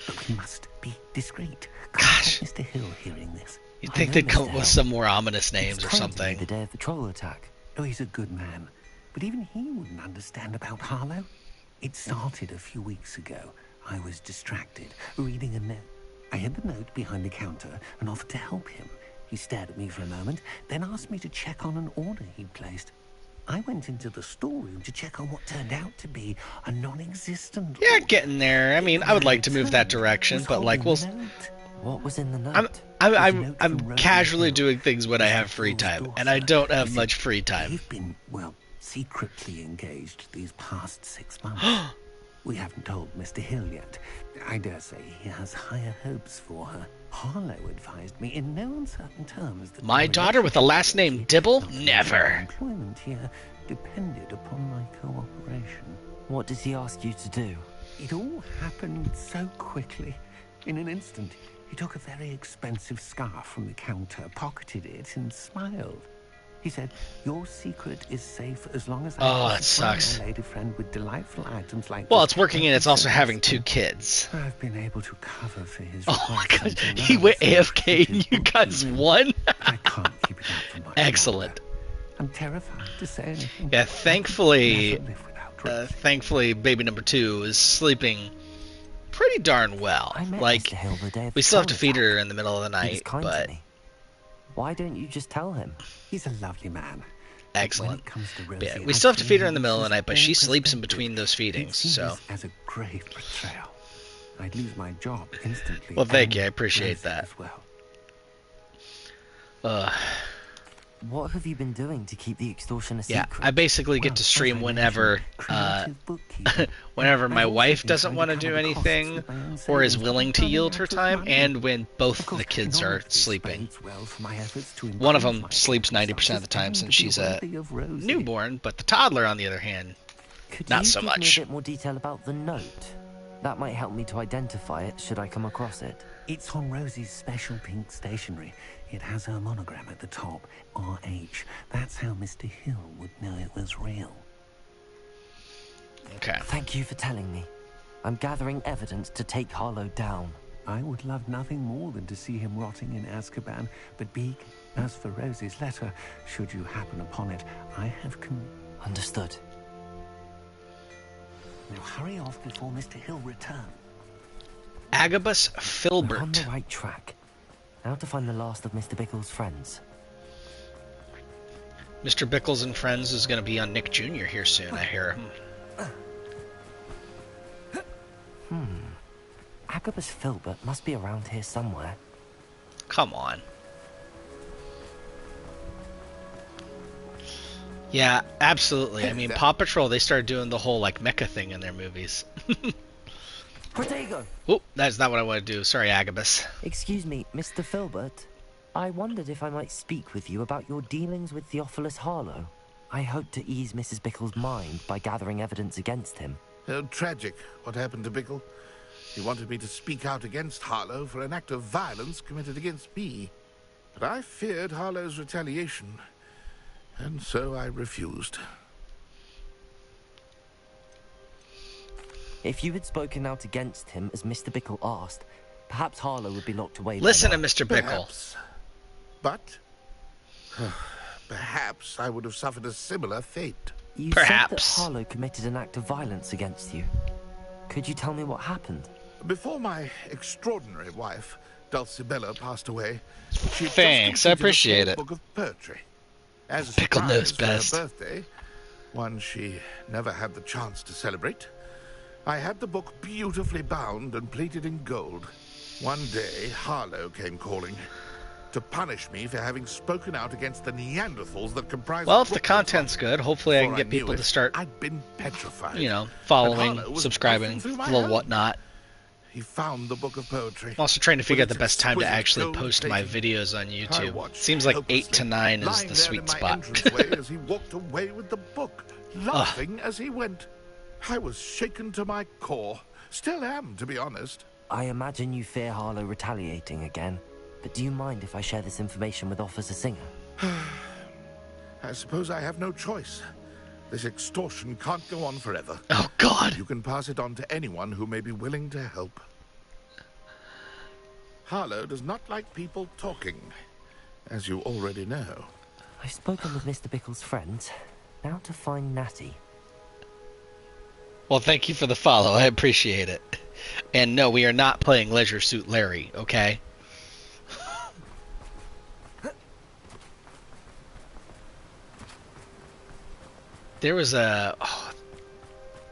but we must be discreet. Gosh. Mr. Hill hearing this. You'd I think know they'd come Mr. up with Hill. some more ominous names He or came to me something. the day of the troll attack. Oh, he's a good man. But even he wouldn't understand about Harlow. It started a few weeks ago. I was distracted, reading a note. I hid the note behind the counter and offered to help him. He stared at me for a moment, then asked me to check on an order he'd placed. I went into the storeroom to check on what turned out to be a non-existent Yeah, order. getting there. I mean, I would like to move that direction, but like, we'll. What was in the note? I'm casually doing things when I have free time, and I don't have much free time. They've been, well, secretly engaged these past 6 months. We haven't told Mr. Hill yet. I dare say he has higher hopes for her. Harlow advised me in no uncertain terms that My our daughter with the last name relationship, Dibble? not only Never. our employment here depended upon my cooperation. What does he ask you to do? It all happened so quickly. In an instant, he took a very expensive scarf from the counter, pocketed it, and smiled. He said, your secret is safe as long as Oh, I that sucks. my lady friend with delightful items like Well, this. it's working and it's also having 2 kids. I've been able to cover for his Oh my request god, until he now, went so AFK it and is you guys won? I can't keep it up for much Excellent. longer. I'm terrified to say anything. Yeah, thankfully, Never live without Rosie. thankfully, baby number 2 is sleeping pretty darn well. I met Like, Mr. Hill the day of we the still have to troll feed attack. her in the middle of the He was night, kind but to me. Why don't you just tell him? He's a lovely man. excellent. When it comes to Rosie, Yeah, we I still have to fear feed her he in the middle of the loses night, but she all sleeps in perspective. between those feedings, He'd see so. this as a grave betrayal. I'd lose my job instantly. Well, thank and you, I appreciate Rosie that. as well. What have you been doing to keep the extortion a Yeah, secret? I basically get to stream whenever, whenever my wife doesn't want to do anything or is willing to yield her time, and when both the kids are sleeping. One of them sleeps 90% of the time since she's a newborn, but the toddler, on the other hand, Could not you so give much. me a bit more detail about the note? That might help me to identify it should I come across it. It's on Rosie's special pink stationery. It has her monogram at the top, RH. That's how Mr. Hill would know it was real. Okay. Thank you for telling me. I'm gathering evidence to take Harlow down. I would love nothing more than to see him rotting in Azkaban. But Beak, as for Rosie's letter, should you happen upon it, I have Understood. Now hurry off before Mr. Hill returns. Agabus We're on Filbert. the right track. Now to find the last of Mr. Bickle's friends. Mr. Bickles and Friends is going to be on Nick Jr. here soon, I hear. Agabus Filbert must be around here somewhere. Come on. Yeah, absolutely. I mean, Paw Patrol, they started doing the whole, like, mecha thing in their movies. Protego! Oh, that's not what I want to do. Sorry, Agabus. Excuse me, Mr. Filbert. I wondered if I might speak with you about your dealings with Theophilus Harlow. I hope to ease Mrs. Bickle's mind by gathering evidence against him. Tragic, what happened to Bickle. He wanted me to speak out against Harlow for an act of violence committed against me. But I feared Harlow's retaliation, and so I refused. If you had spoken out against him, as Mr. Bickle asked, perhaps Harlow would be locked away. Listen by to now. Mr. Bickle. Perhaps. But perhaps I would have suffered a similar fate. You Perhaps. said that Harlow committed an act of violence against you. Could you tell me what happened? Before my extraordinary wife, Dulcibella, passed away, she had Thanks, just I completed a appreciate small it. book of poetry. As a Pickle knows surprise for her best. birthday, one she never had the chance to celebrate, I had the book beautifully bound and plated in gold. One day, Harlow came calling to punish me for having spoken out against the Neanderthals that comprise. Well, if the content's good, hopefully I can get people to start, I'd been petrified. you know, And following, Harlow was subscribing, bursting through my little home. whatnot. He found the book of poetry. I'm also trying to figure out With the its best time to exquisite actually gold post my plating. videos on I YouTube. watched Seems like 8 to helplessly, 9 is lying the there sweet in my spot. entranceway as he walked away with the book, laughing as he went. I was shaken to my core. Still am, to be honest. I imagine you fear Harlow retaliating again, but do you mind if I share this information with Officer Singer? I suppose I have no choice. This extortion can't go on forever. Oh, God. You can pass it on to anyone who may be willing to help. Harlow does not like people talking, as you already know. I've spoken with Mr. Bickle's friends. Now to find Natty. Well, thank you for the follow. I appreciate it. And no, we are not playing Leisure Suit Larry, okay? There was a... Oh,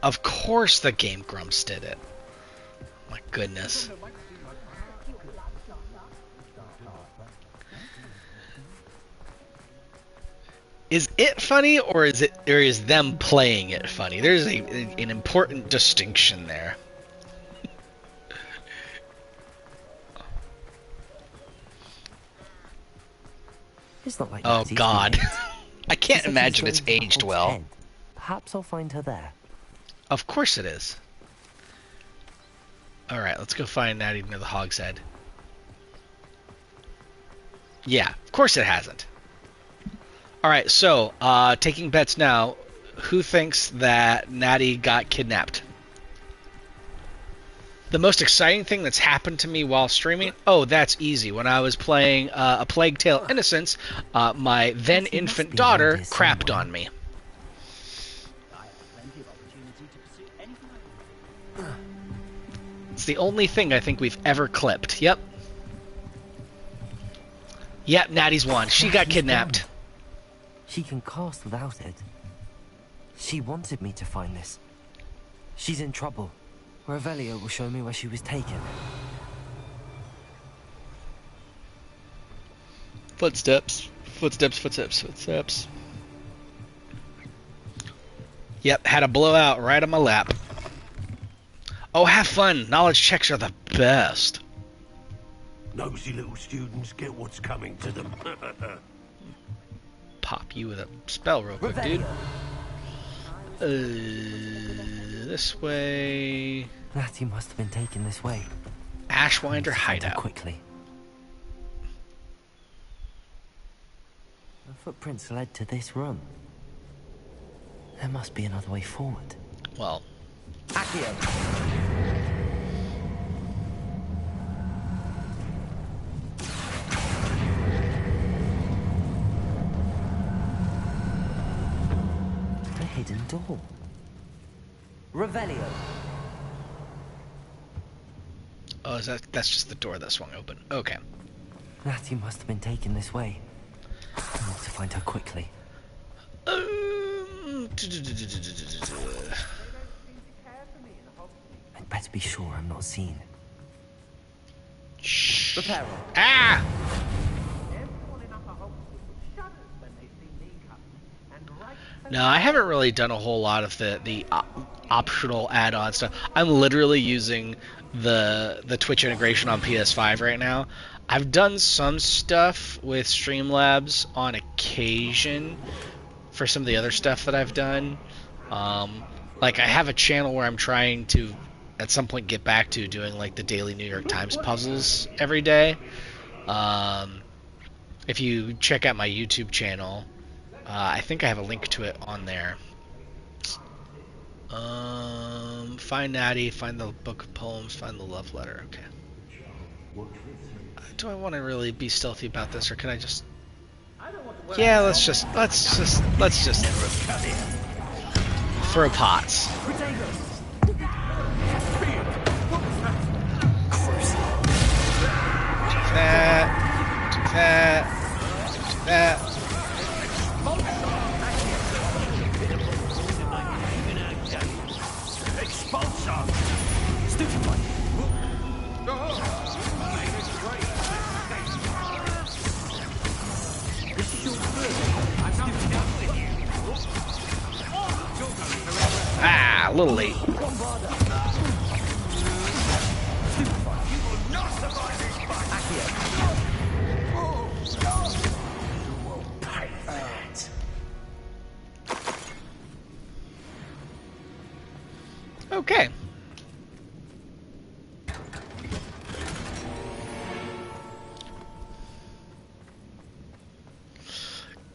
of course the Game Grumps did it. My goodness. Is it funny, or is them playing it funny? There's an important distinction there. It's not like Oh, Natty's God. been hit. I She can't said imagine she's it's going to aged Hog's well. Head. Perhaps I'll find her there. Of course it is. Alright, let's go find Natty near the Hog's Head. Yeah, of course it hasn't. All right, so taking bets now. Who thinks that Natty got kidnapped? The most exciting thing that's happened to me while streaming? Oh, that's easy. When I was playing A Plague Tale: Innocence, my then infant daughter crapped on me. It's the only thing I think we've ever clipped. Yep. Yep, Natty's won. She got kidnapped. She can cast without it. She wanted me to find this. She's in trouble. Revelio will show me where she was taken. Footsteps. Footsteps, footsteps, footsteps. Yep, had a blowout right on my lap. Oh, have fun. Knowledge checks are the best. Nosy little students get what's coming to them. Pop you with a spell real quick, dude. This way. Natty must have been taken this way. Ashwinder hideout. Quickly. The footprints led to this room. There must be another way forward. Well. Accio. A hidden door. Revelio. Oh, that's just the door that swung open. Okay. Natty must have been taken this way. I need to find her quickly. I'd better be sure I'm not seen. Shh. Repair. Ah! No, I haven't really done a whole lot of the optional add-on stuff. I'm literally using the Twitch integration on PS5 right now. I've done some stuff with Streamlabs on occasion for some of the other stuff that I've done. Like I have a channel where I'm trying to at some point get back to doing like the daily New York Times puzzles every day. If you check out my YouTube channel, I think I have a link to it on there. Find Natty, find the book of poems, find the love letter. Okay. Do I want to really be stealthy about this, or can I just? Yeah, let's just throw pots. That. Ah, a little late. Okay.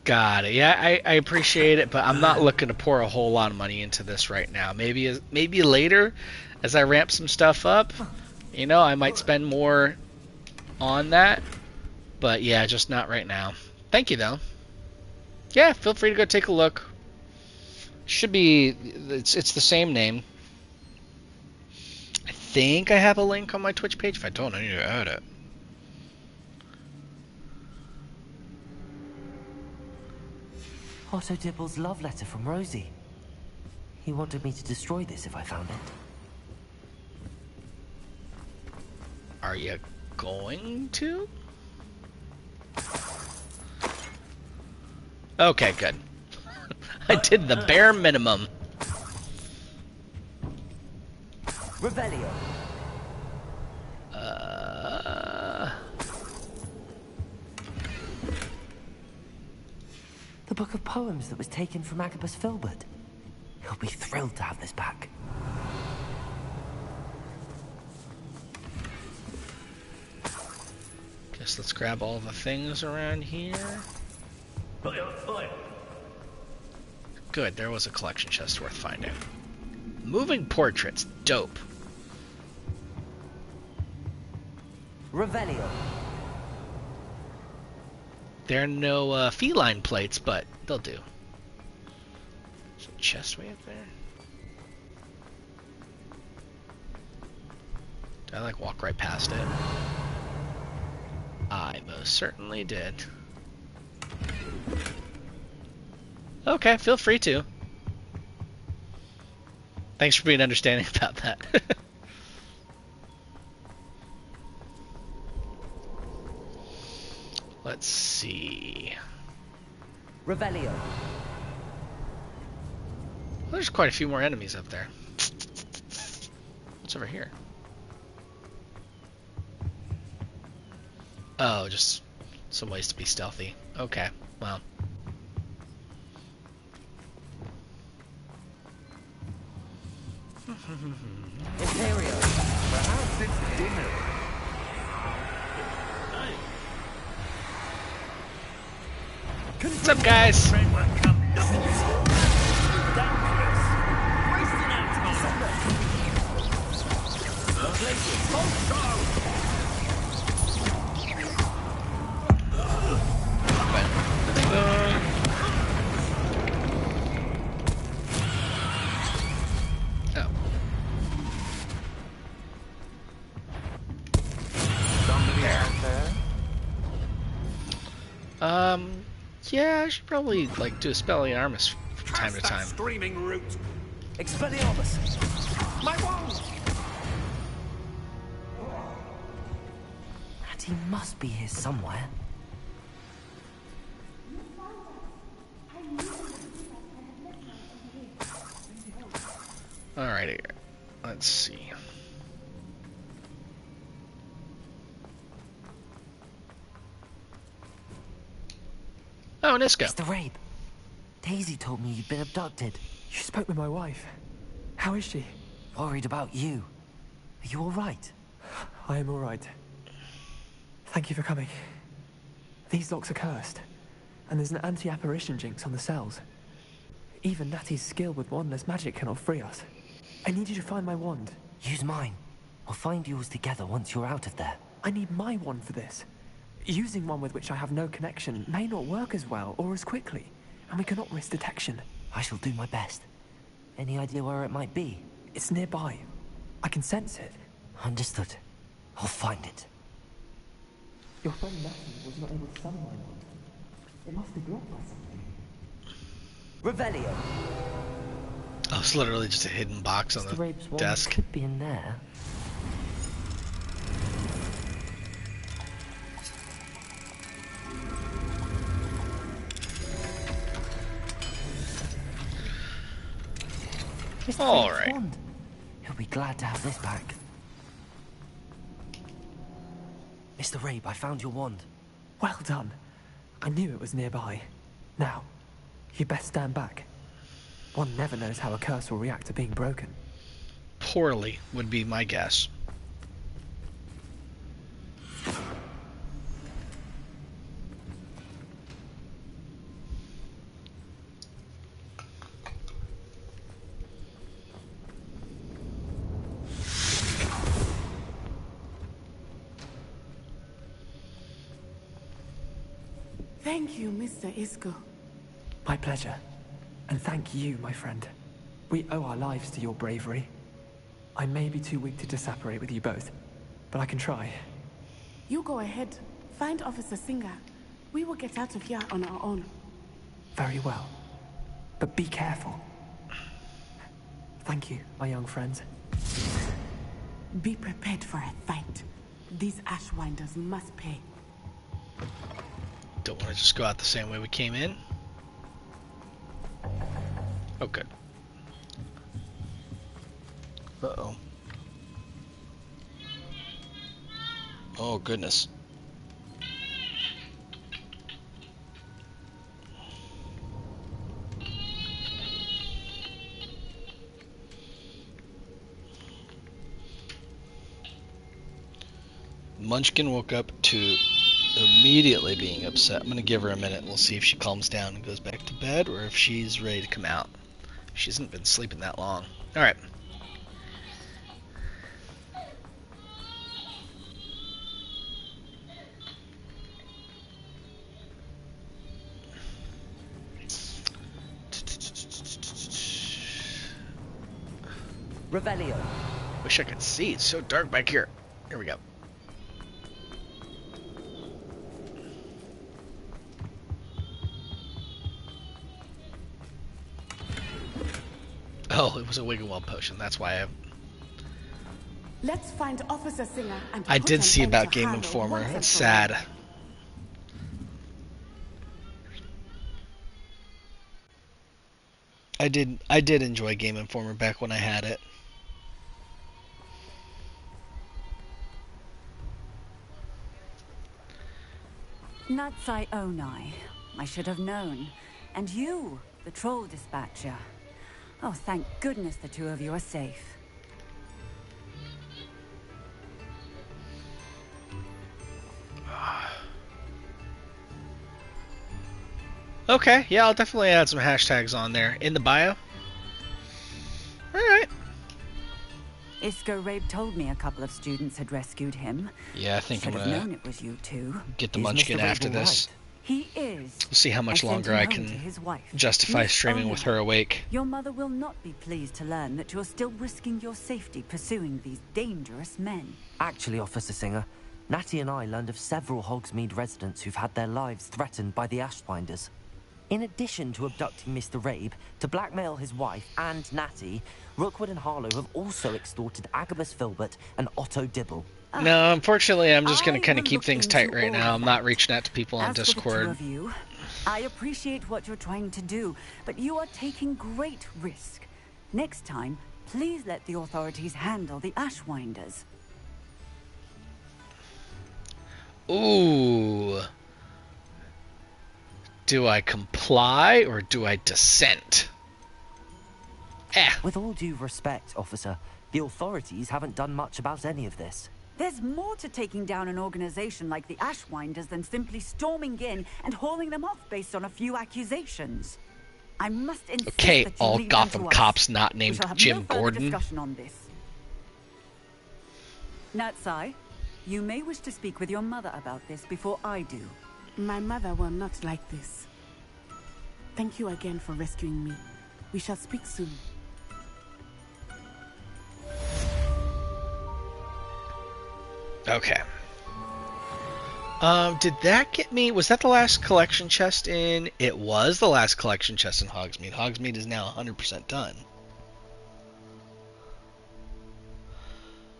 Got it. Yeah, I appreciate it, but I'm not looking to pour a whole lot of money into this right now. Maybe later, as I ramp some stuff up, you know, I might spend more on that. But yeah, just not right now. Thank you, though. Yeah, feel free to go take a look. Should be, it's the same name. I think I have a link on my Twitch page. If I don't, I need to add it. Otto Dibble's love letter from Rosie. He wanted me to destroy this if I found it. Are you going to? Okay, good. I did the bare minimum. Revelio. The book of poems that was taken from Agabus Filbert. He'll be thrilled to have this back. Guess let's grab all the things around here. Good, there was a collection chest worth finding. Moving portraits, dope. Revelio. There are no feline plates, but they'll do. There's a chest way up there. Did I like walk right past it? I most certainly did. Okay, feel free to. Thanks for being understanding about that. Let's see. Revelio. Well, there's quite a few more enemies up there. What's over here? Oh, just some ways to be stealthy. Okay, well. Imperio. Perhaps it's dinner. What's up, guys? Yeah, I should probably like do a Expelliarmus from time to time. Screaming root. Expelliarmus. My wand. And he must be here somewhere. Alright, here. Let's see. Oh, Nisko. Mr. Rabe, Daisy told me you'd been abducted. You spoke with my wife. How is she? Worried about you. Are you all right? I am all right. Thank you for coming. These locks are cursed, and there's an anti-apparition jinx on the cells. Even Natty's skill with wandless magic cannot free us. I need you to find my wand. Use mine. We'll find yours together once you're out of there. I need my wand for this. Using one with which I have no connection may not work as well or as quickly, and we cannot risk detection. I shall do my best. Any idea where it might be? It's nearby. I can sense it. Understood. I'll find it. Your friend Natty was not able to summon my wand. It must be blocked by something. Revelio. Oh, it's literally just a hidden box on Mr. the Rabe's wand desk. could be in there. All right. Wand. He'll be glad to have this back. Mr. Rabe, I found your wand. Well done. I knew it was nearby. Now, you best stand back. One never knows how a curse will react to being broken. Poorly would be my guess. Thank you, Mr. Isco. My pleasure. And thank you, my friend. We owe our lives to your bravery. I may be too weak to disapparate with you both, but I can try. You go ahead. Find Officer Singer. We will get out of here on our own. Very well. But be careful. Thank you, my young friends. Be prepared for a fight. These Ashwinders must pay. Don't want to just go out the same way we came in. Oh, good. Uh-oh. Oh, goodness. Munchkin woke up to immediately being upset. I'm going to give her a minute. We'll see if she calms down and goes back to bed, or if she's ready to come out. She hasn't been sleeping that long. Alright. Revelio. Wish I could see. It's so dark back here. Here we go. Oh, it was a Wiggle potion. That's why Let's find Officer Singer and I put did an see end about to Game Harlow Informer. once and It's for all. sad. I did enjoy Game Informer back when I had it. Natsai Onai. I should have known. And you, the troll dispatcher. Oh, thank goodness the two of you are safe. Okay, yeah, I'll definitely add some hashtags on there. In the bio? Alright. Isco Rabe told me a couple of students had rescued him. Yeah, I think Should I'm have known gonna it was you two. get the Munchkin after this. He is. We'll see how much I sent longer him I home can to his wife. justify Miss streaming with her awake. Your mother will not be pleased to learn that you're still risking your safety pursuing these dangerous men. Actually, Officer Singer, Natty and I learned of several Hogsmeade residents who've had their lives threatened by the Ashbinders. In addition to abducting Mr. Rabe to blackmail his wife and Natty, Rookwood and Harlow have also extorted Agabus Filbert and Otto Dibble. No, unfortunately, I'm just going to kind of keep things tight right now. I'm not reaching out to people on As for the Discord. two of you, I appreciate what you're trying to do, but you are taking great risk. Next time, please let the authorities handle the Ashwinders. Ooh. Do I comply or do I dissent? With all due respect, officer, the authorities haven't done much about any of this. There's more to taking down an organization like the Ashwinders than simply storming in and hauling them off based on a few accusations. I must insist Okay, that you all leave them Gotham to us. cops not We named shall have Jim no further Gordon. discussion on this. Natsai, you may wish to speak with your mother about this before I do. My mother will not like this. Thank you again for rescuing me. We shall speak soon. Okay. Did that get me? Was that the last collection chest in? It was the last collection chest in Hogsmeade. Hogsmeade is now 100% done.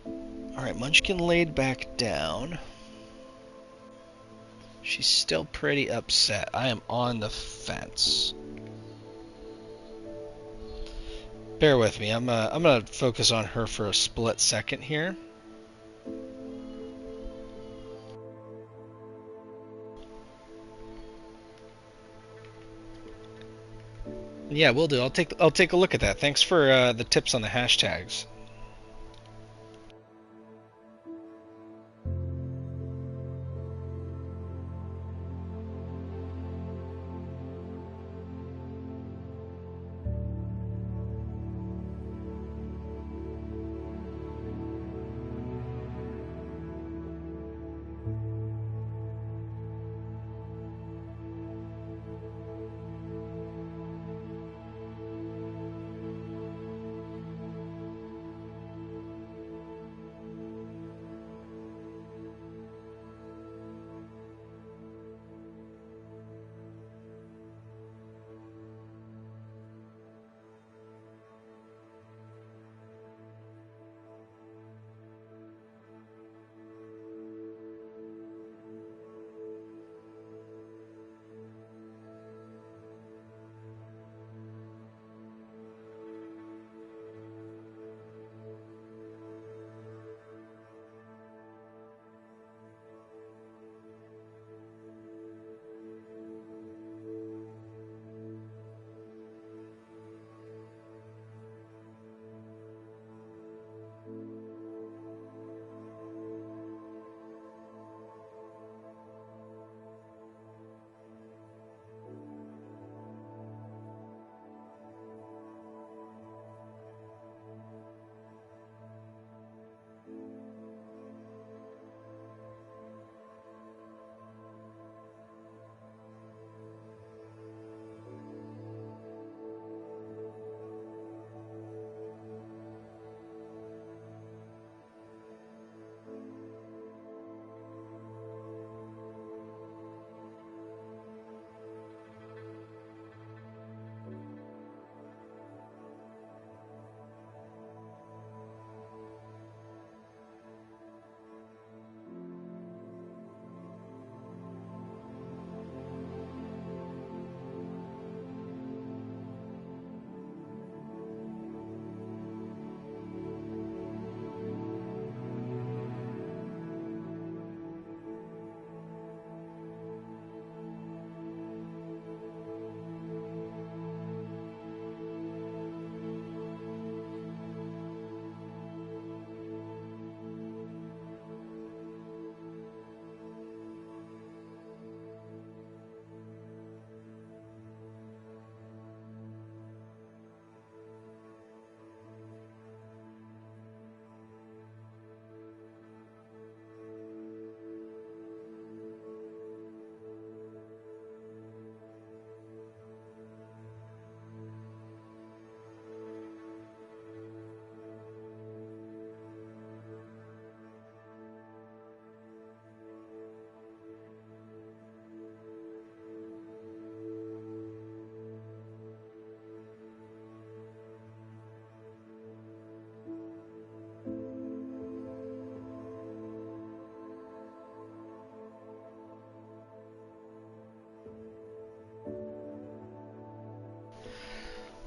Alright, Munchkin laid back down. She's still pretty upset. I am on the fence. Bear with me. I'm gonna focus on her for a split second here. Yeah, we'll do. I'll take a look at that. Thanks for the tips on the hashtags.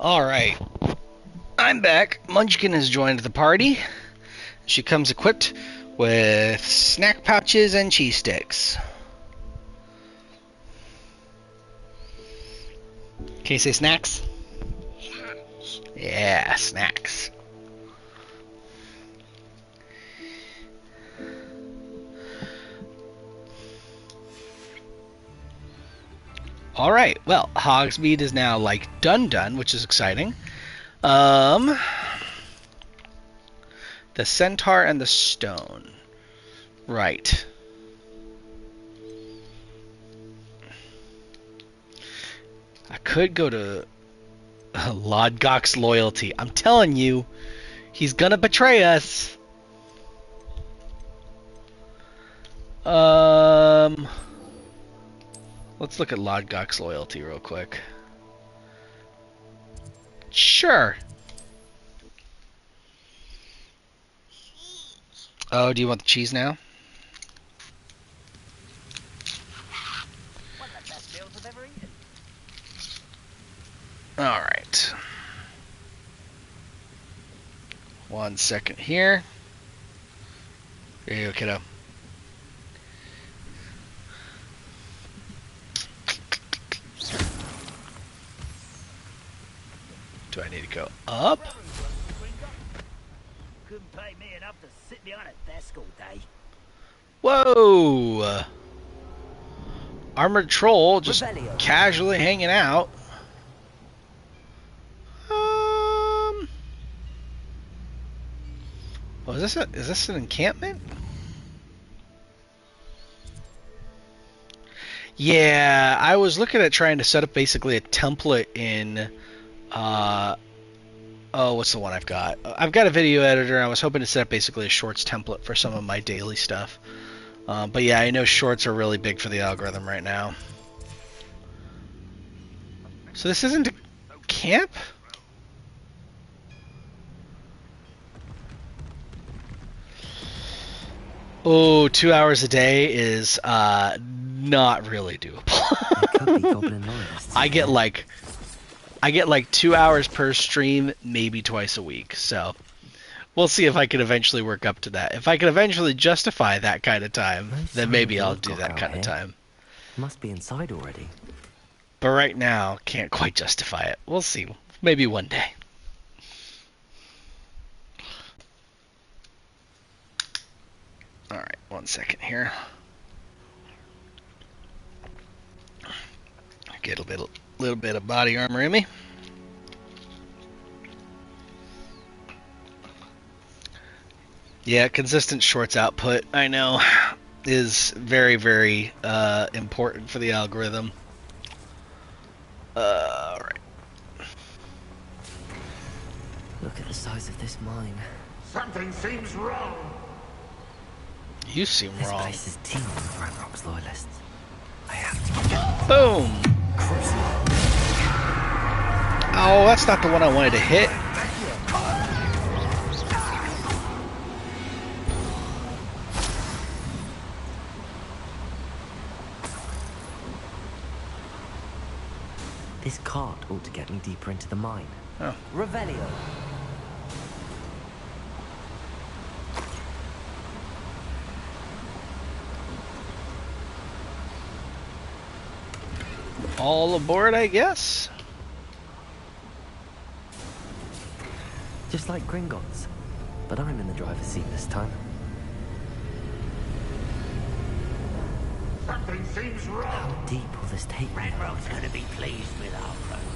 Alright. I'm back. Munchkin has joined the party. She comes equipped with snack pouches and cheese sticks. Can you say snacks? Yeah, snacks. Alright, well, Hogsmeade is now, like, done, which is exciting. The centaur and the stone. Right. I could go to Lodgok's loyalty. I'm telling you, he's gonna betray us. Let's look at Lodgok's loyalty real quick. Sure. Oh, do you want the cheese now? Alright. 1 second here. There you go, kiddo. Do I need to go up? Couldn't pay me enough to sit behind a desk all day. Whoa! Armored troll just casually hanging out. Oh, is this an encampment? Yeah, I was looking at trying to set up basically a template in oh, what's the one I've got? I've got a video editor. I was hoping to set up basically a shorts template for some of my daily stuff. But yeah, I know shorts are really big for the algorithm right now. So this isn't a camp? Oh, 2 hours a day is not really doable. I get like 2 hours per stream, maybe twice a week. So we'll see if I can eventually work up to that. If I can eventually justify that kind of time, then maybe I'll do that kind of time. Must be inside already. But right now, can't quite justify it. We'll see. Maybe one day. Alright, 1 second here. Get a little bit of body armor in me. Yeah, consistent shorts output, I know, is very, very important for the algorithm. Alright. Look at the size of this mine. Something seems wrong. You seem this wrong. This place is teeming with Ranrock's loyalists. I have to get boom! Oh, that's not the one I wanted to hit. This cart ought to get me deeper into the mine. Oh. Revelio. All aboard, I guess. Just like Gringotts, but I'm in the driver's seat this time. Something seems wrong. How deep will this take me? Ranrock's going to be pleased with our progress.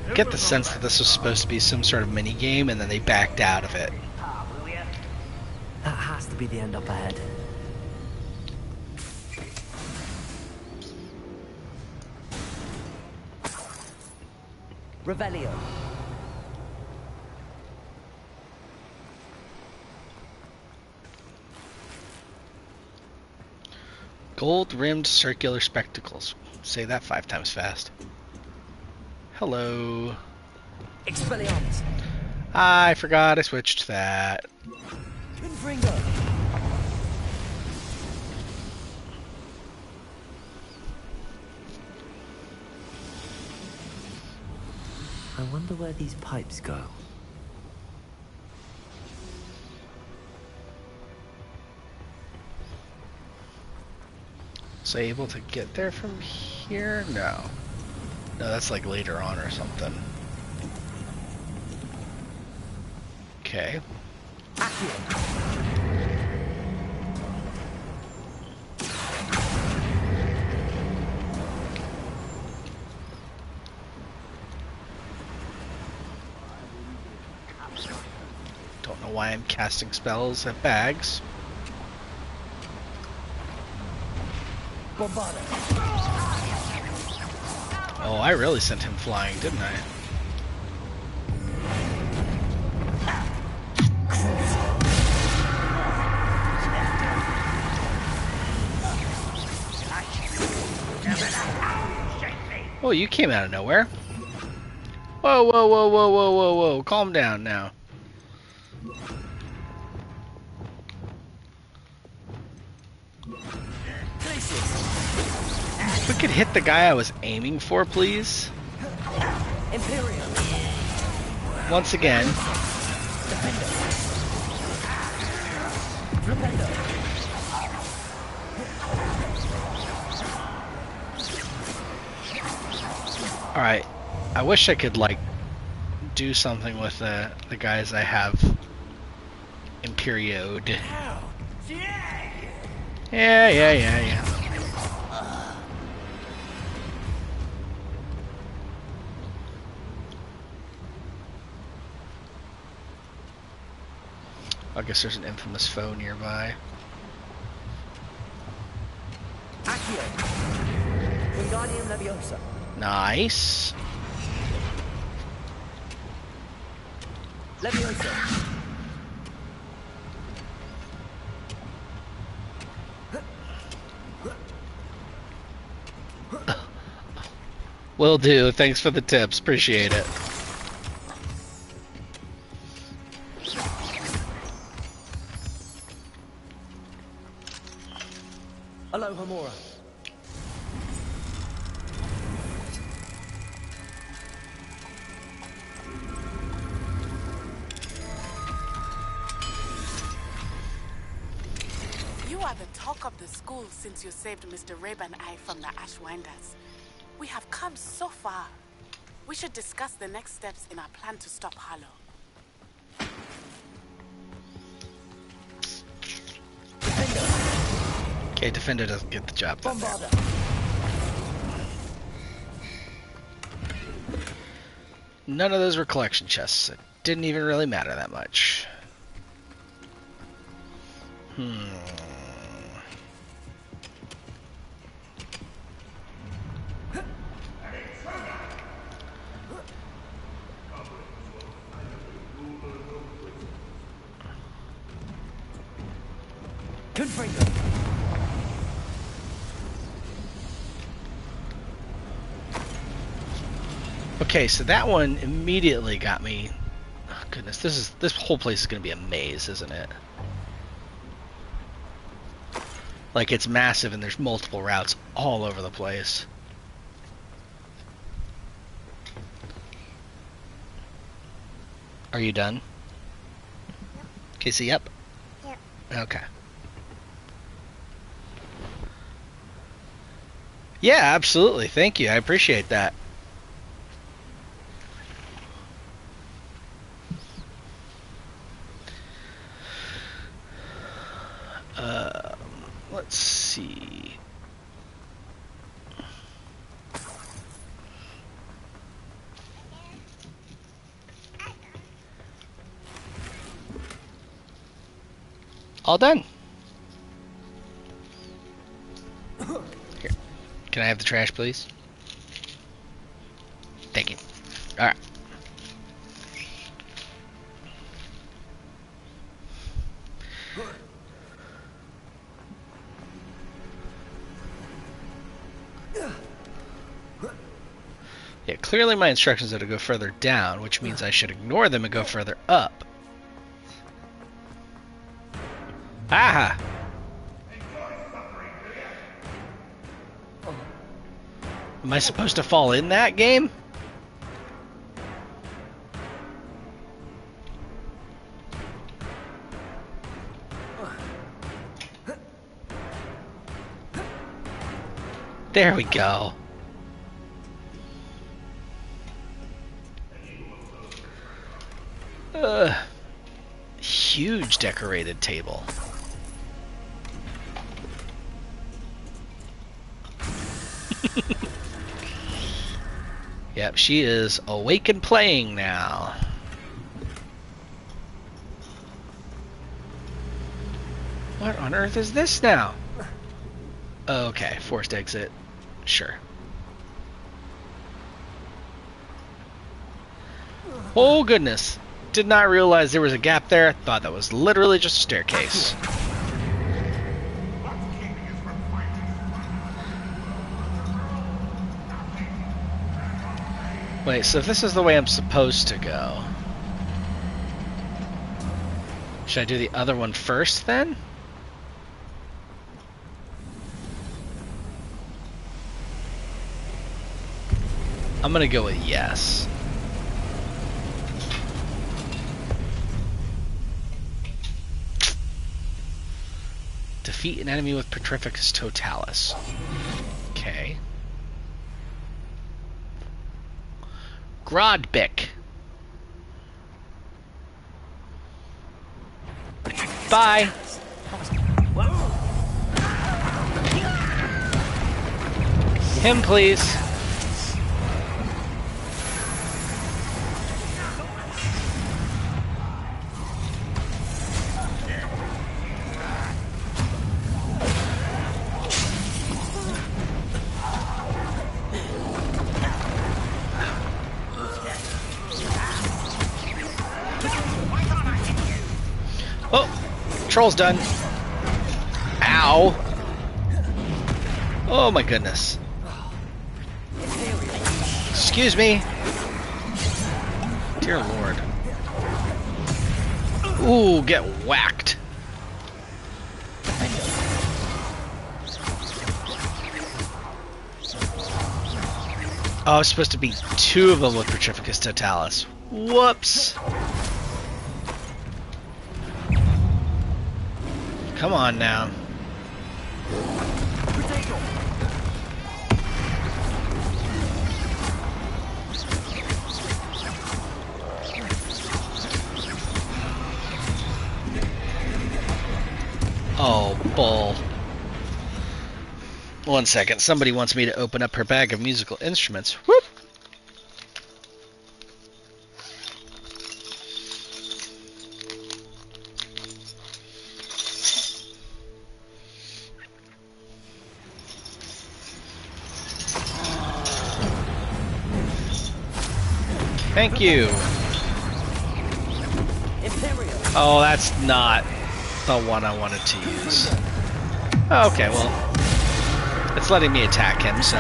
I get the sense that this was supposed to be some sort of mini game, and then they backed out of it. That has to be the end up ahead. Revelio. Gold-rimmed circular spectacles. Say that 5 times fast. Hello. Expelliarmus. I forgot I switched that. Confringo. wonder where these pipes go. So able to get there from here? No. No, that's like later on or something. Okay. Don't know why I'm casting spells at bags. Oh, I really sent him flying, didn't I? Oh, you came out of nowhere. Whoa, whoa, whoa, whoa, whoa, whoa, whoa. Calm down now. If we could hit the guy I was aiming for, please. Once again. Alright. I wish I could, like, do something with the guys I have Imperioed. Yeah. I guess there's an infamous foe nearby. Nice. Will do. Thanks for the tips. Appreciate it. Aloha, Mora. You are the talk of the school since you saved Mr. Rabe and I from the Ashwinders. We have come so far. We should discuss the next steps in our plan to stop Harlow. Okay, Defender doesn't get the job done there. None of those were collection chests. It didn't even really matter that much. Okay, so that one immediately got me. Oh, goodness, this whole place is gonna be a maze, isn't it? Like, it's massive and there's multiple routes all over the place. Are you done? Casey, yep. Yep. Okay. Yeah, absolutely. Thank you. I appreciate that. Let's see. All done. Here. Can I have the trash, please? Thank you. All right. Yeah, clearly my instructions are to go further down, which means I should ignore them and go further up. Aha! Am I supposed to fall in that game? There we go. Huge decorated table. Yep, she is awake and playing now. What on earth is this now? Okay, forced exit. Sure. Oh goodness. Did not realize there was a gap there. Thought that was literally just a staircase. Wait, so if this is the way I'm supposed to go, should I do the other one first then? I'm gonna go with yes. Defeat an enemy with Petrificus Totalis. Okay. Grodbick. Bye. Him, please. Troll's done. Ow. Oh my goodness. Excuse me. Dear Lord. Ooh, get whacked. Oh, it's supposed to be two of them with Petrificus Totalis. Whoops. Come on now. Oh, bull. 1 second. Somebody wants me to open up her bag of musical instruments. Whoop! Thank you. Oh, that's not the one I wanted to use. Okay, well, it's letting me attack him, so.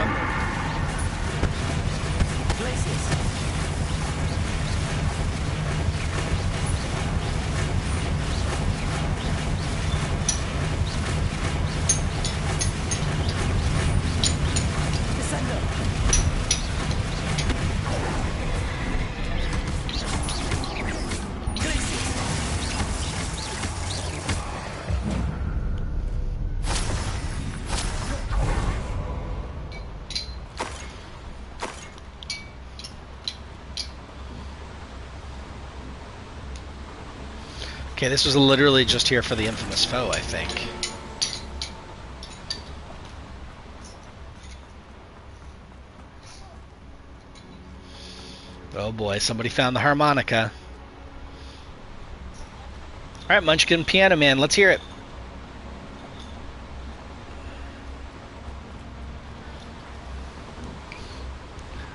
Okay, this was literally just here for the infamous foe, I think. Oh boy, somebody found the harmonica. Alright, Munchkin Piano Man, let's hear it.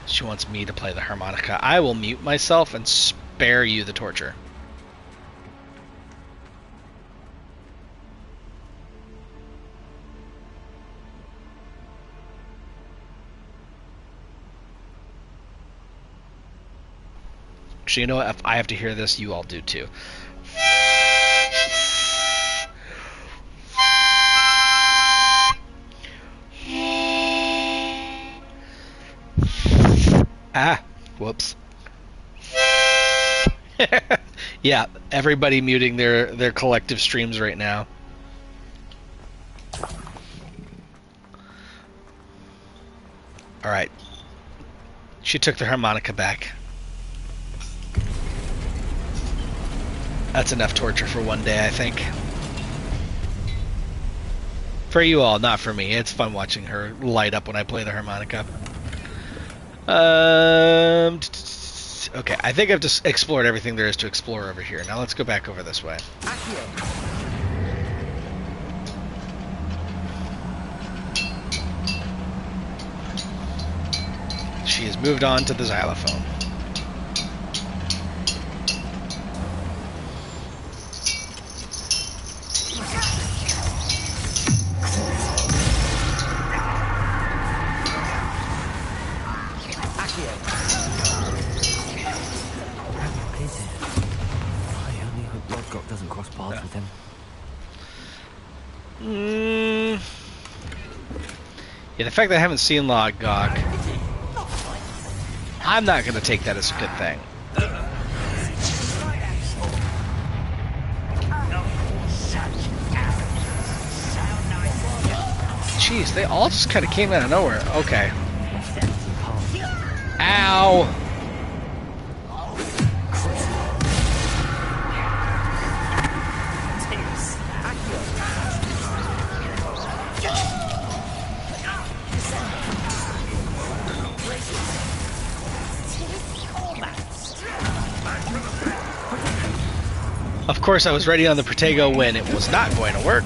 She wants me to play the harmonica. I will mute myself and spare you the torture. So you know what? If I have to hear this, you all do too. Ah, whoops. Yeah, everybody muting their collective streams right now. Alright. She took the harmonica back. That's enough torture for one day, I think. For you all, not for me. It's fun watching her light up when I play the harmonica. Okay, I think I've just explored everything there is to explore over here. Now let's go back over this way. She has moved on to the xylophone. Doesn't cross paths with him. Yeah, the fact that I haven't seen Logok, I'm not going to take that as a good thing. Jeez, they all just kind of came out of nowhere. Okay. Ow! Of course, I was ready on the Protego when it was not going to work.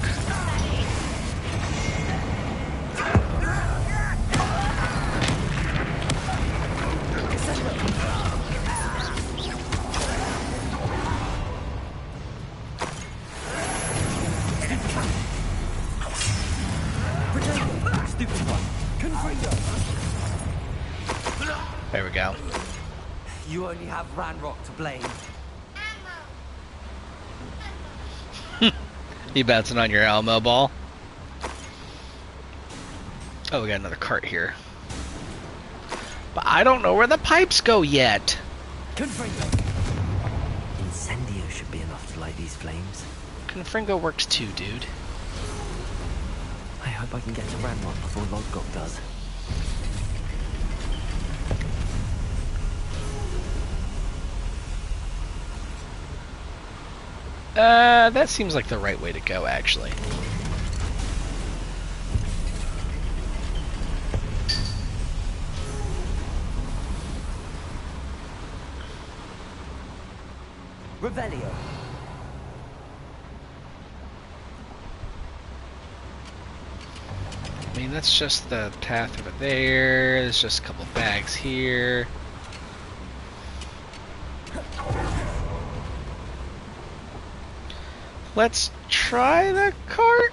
There we go. You only have Ranrock to blame. You bouncing on your Elmo ball? Oh, we got another cart here. But I don't know where the pipes go yet. Incendio should be enough to light these flames. Confringo works too, dude. I hope I can get to Ranrock before Lodgok does. That seems like the right way to go, actually. Revelio. I mean, that's just the path over there. There's just a couple bags here. Let's try the cart.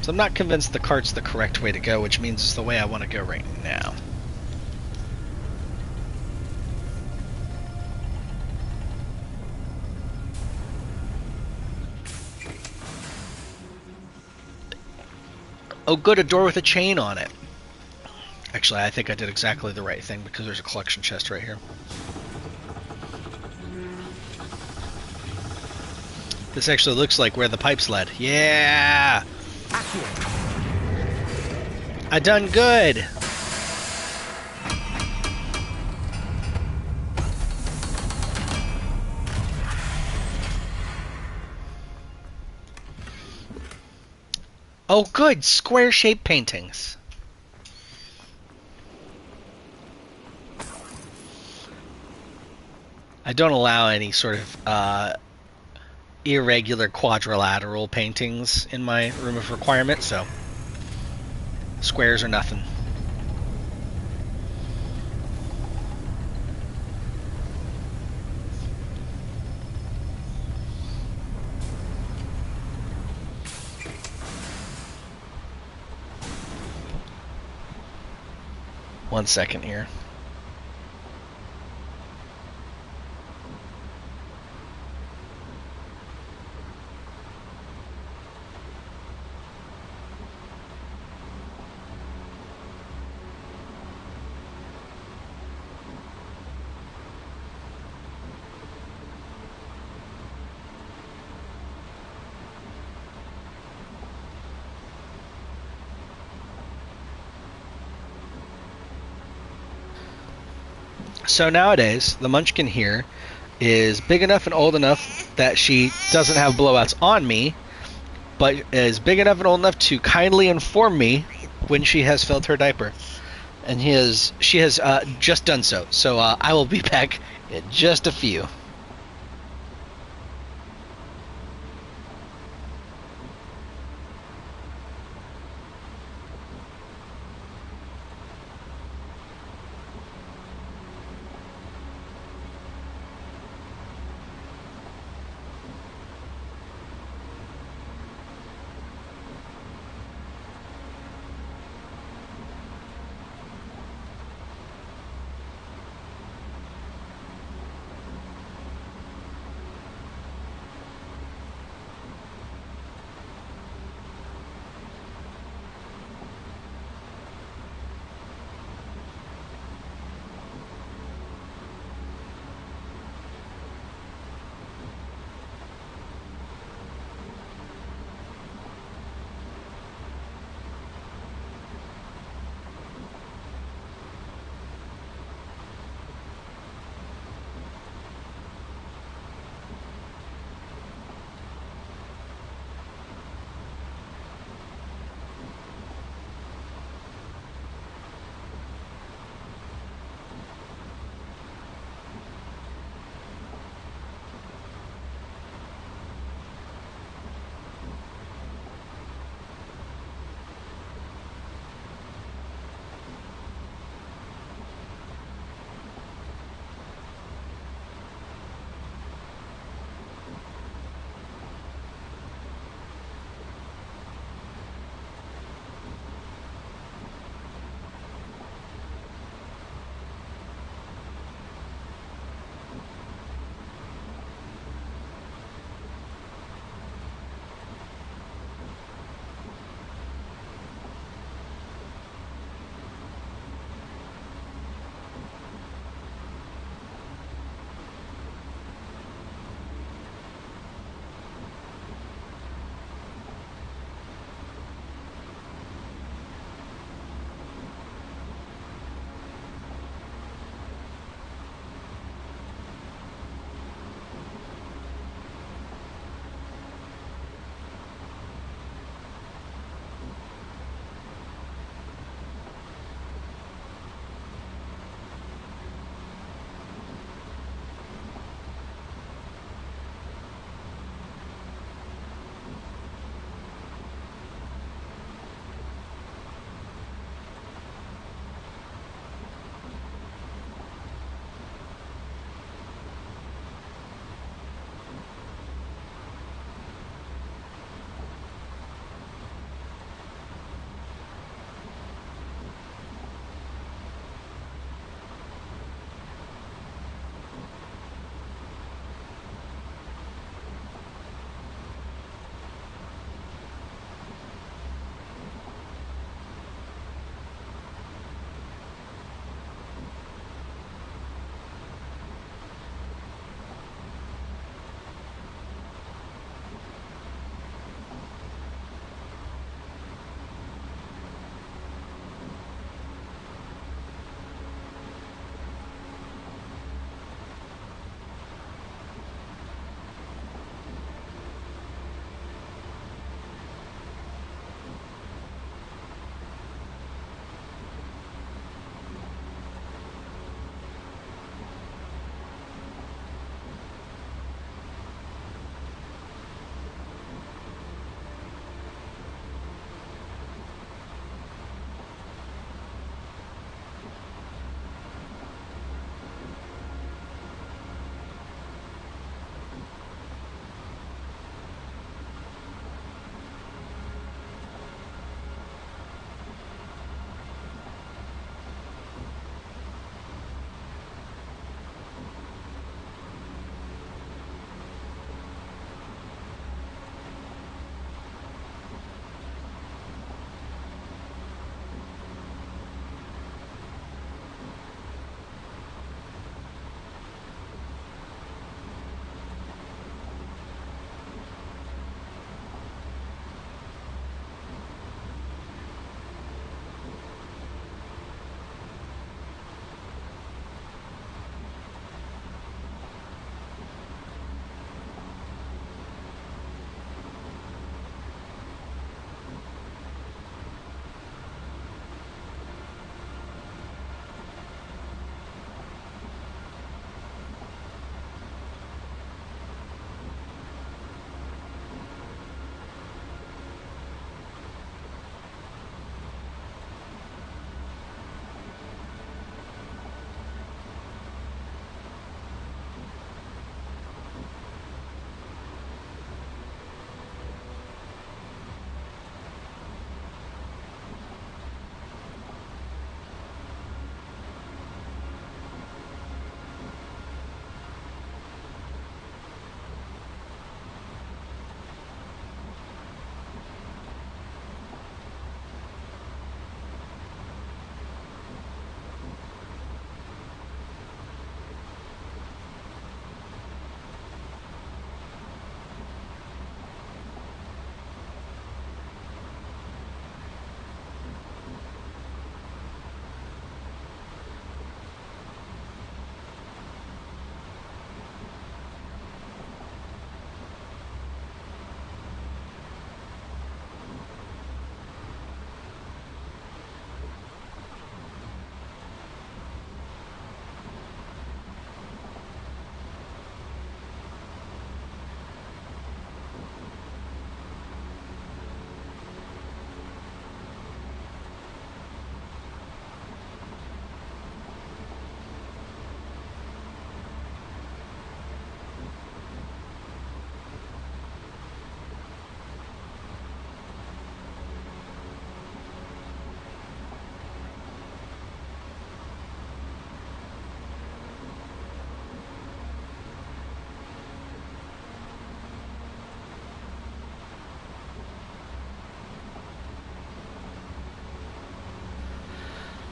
So I'm not convinced the cart's the correct way to go, which means it's the way I want to go right now. Oh good, a door with a chain on it. Actually, I think I did exactly the right thing because there's a collection chest right here. This actually looks like where the pipes led. Yeah! I done good! Oh good, square-shaped paintings. I don't allow any sort of irregular quadrilateral paintings in my room of requirement, so squares are nothing. One second here. So nowadays, the Munchkin here is big enough and old enough that she doesn't have blowouts on me, but is big enough and old enough to kindly inform me when she has filled her diaper. And she has just done so. So I will be back in just a few.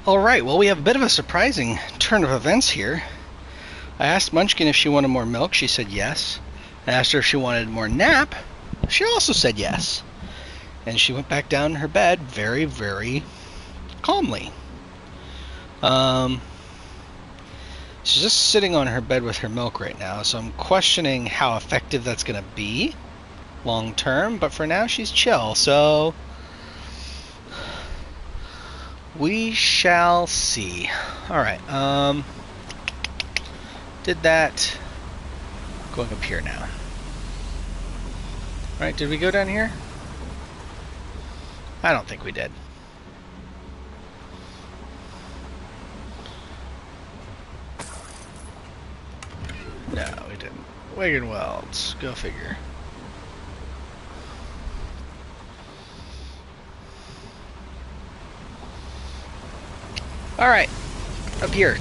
Alright, well, we have a bit of a surprising turn of events here. I asked Munchkin if she wanted more milk. She said yes. I asked her if she wanted more nap. She also said yes. And she went back down in her bed very, very calmly. She's just sitting on her bed with her milk right now, so I'm questioning how effective that's going to be long term, but for now she's chill, so we shall see. Alright, did that. Going up here now. Alright, did we go down here? I don't think we did. No, we didn't. Wagon Welds. Go figure. Alright. Up here.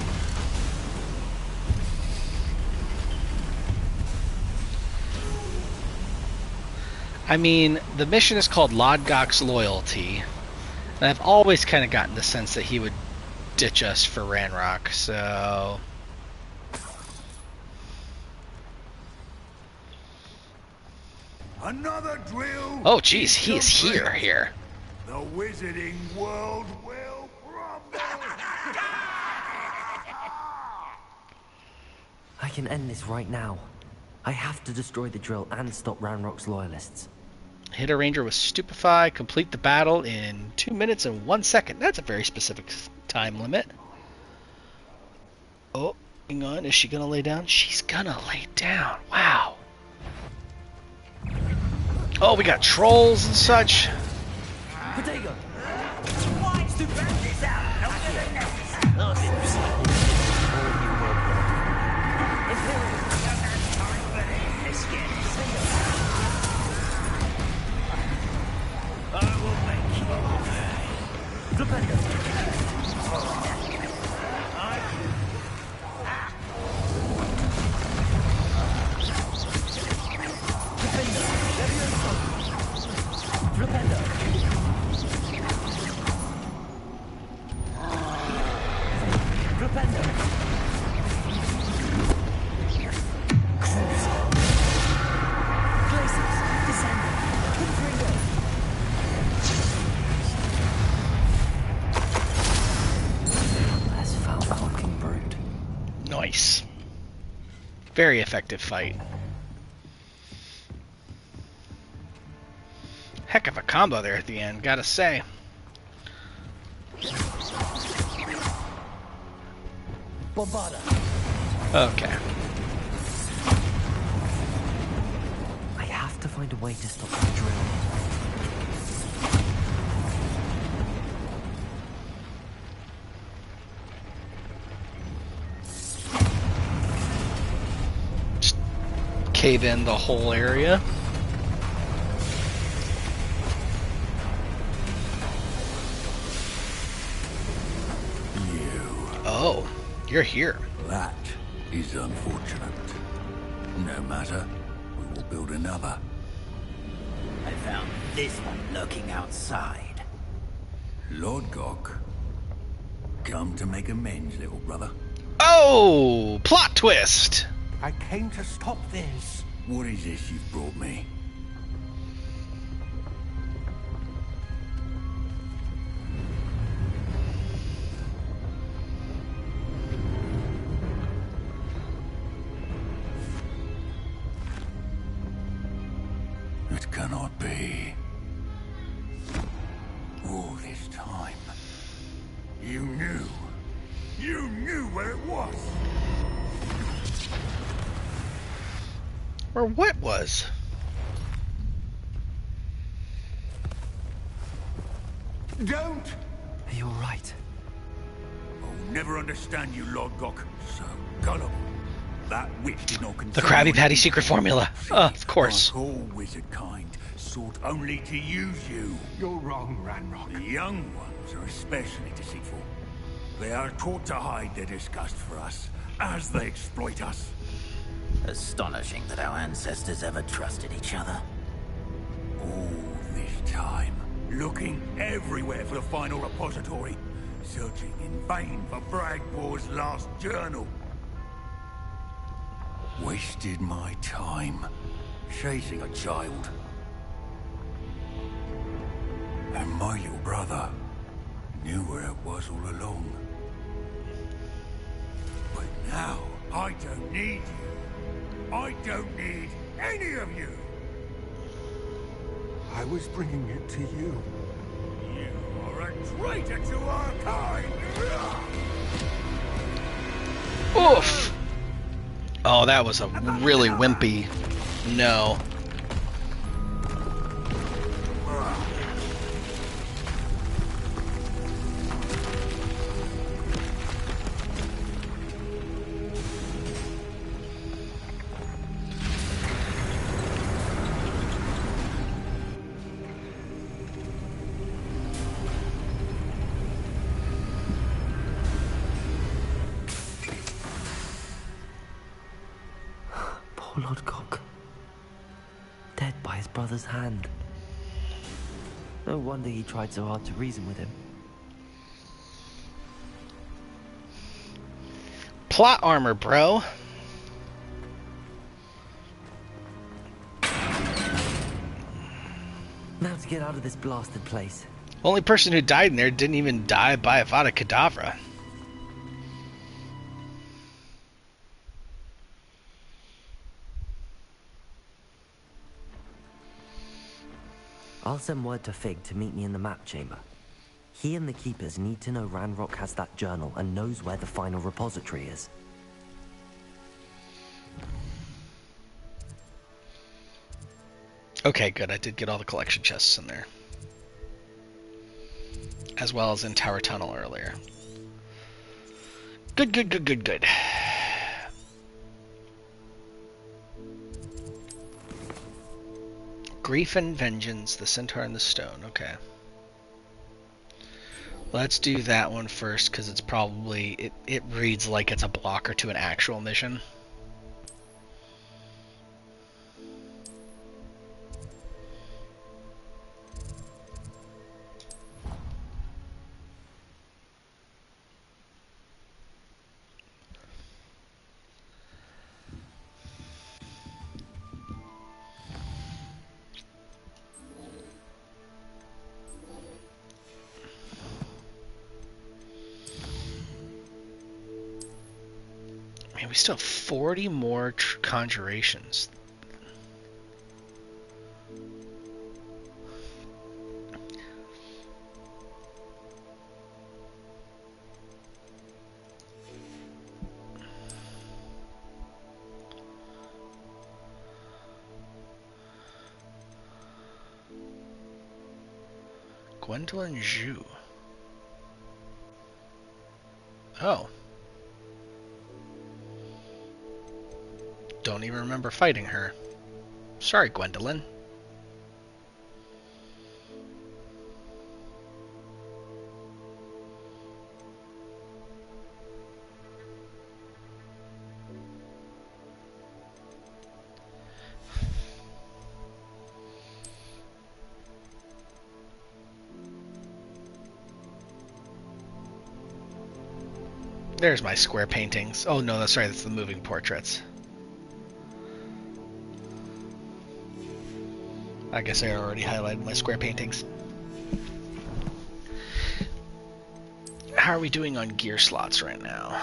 I mean, the mission is called Lodgok's Loyalty. And I've always kind of gotten the sense that he would ditch us for Ranrock, so... Another drill. Oh, geez, he is here. The wizarding world will crumble. I can end this right now. I have to destroy the drill and stop Ranrock's loyalists. Hit a ranger with Stupefy, complete the battle in 2 minutes and 1 second. That's a very specific time limit. Oh, hang on, is she gonna lay down? She's gonna lay down, wow. Oh, we got trolls and such. Potato! Nice. Very effective fight. Heck of a combo there at the end, gotta say. Okay. I have to find a way to stop the drill. Just cave in the whole area. Oh, you're here. That is unfortunate. No matter, we will build another. I found this one lurking outside. Lodgok, come to make amends, little brother. Oh, plot twist. I came to stop this. What is this you've brought me? It cannot be. All this time, you knew where it was. Or what was? Don't! You're right. I'll never understand you, Lodgok. So gullible. That witch did not The Krabby Patty secret formula. Of course. Like all wizard kind, sought only to use you. You're wrong, Ranrock. The young ones are especially deceitful. They are taught to hide their disgust for us, as they exploit us. Astonishing that our ancestors ever trusted each other. All this time, looking everywhere for the final repository, searching in vain for Bragbor's last journal. Wasted my time chasing a child. And my little brother knew where it was all along. But now, I don't need you. I don't need any of you. I was bringing it to you. You are a traitor to our kind. Oof! Oh, that was a really wimpy no. Poor Lodgok. Dead by his brother's hand. No wonder he tried so hard to reason with him. Plot armor, bro. Now to get out of this blasted place. Only person who died in there didn't even die by Avada Kedavra. I'll send word to Fig to meet me in the map chamber. He and the Keepers need to know Ranrock has that journal and knows where the final repository is. Okay, good. I did get all the collection chests in there. As well as in Tower Tunnel earlier. Good, good, good, good, good. Grief and Vengeance, the Centaur and the Stone. Okay. Let's do that one first, because it's probably... It reads like it's a blocker to an actual mission. Man, we still have 40 more conjurations. Gwendolyn Zhu. Oh. Don't even remember fighting her. Sorry, Gwendolyn. There's my square paintings. Oh no, that's right, that's the moving portraits. I guess I already highlighted my square paintings. How are we doing on gear slots right now?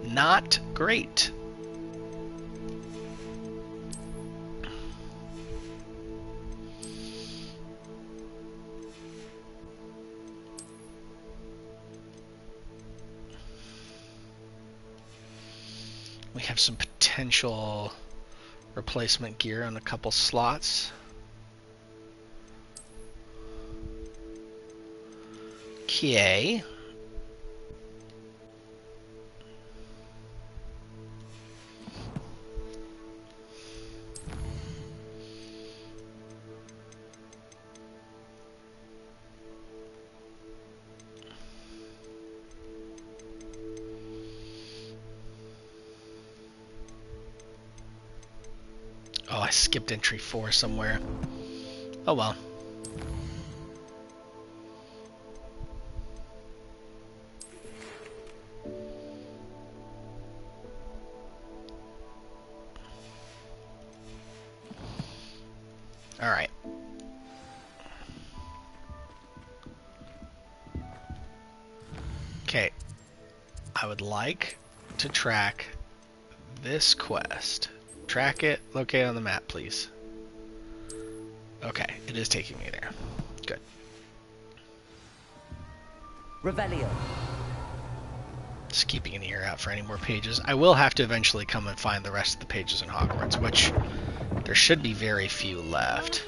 Not great. We have some potential replacement gear on a couple slots. Okay. Oh, I skipped entry 4 somewhere. Oh well. I would like to track this quest. Track it, locate on the map, please. Okay, it is taking me there. Good. Revelio. Just keeping an ear out for any more pages. I will have to eventually come and find the rest of the pages in Hogwarts, which there should be very few left.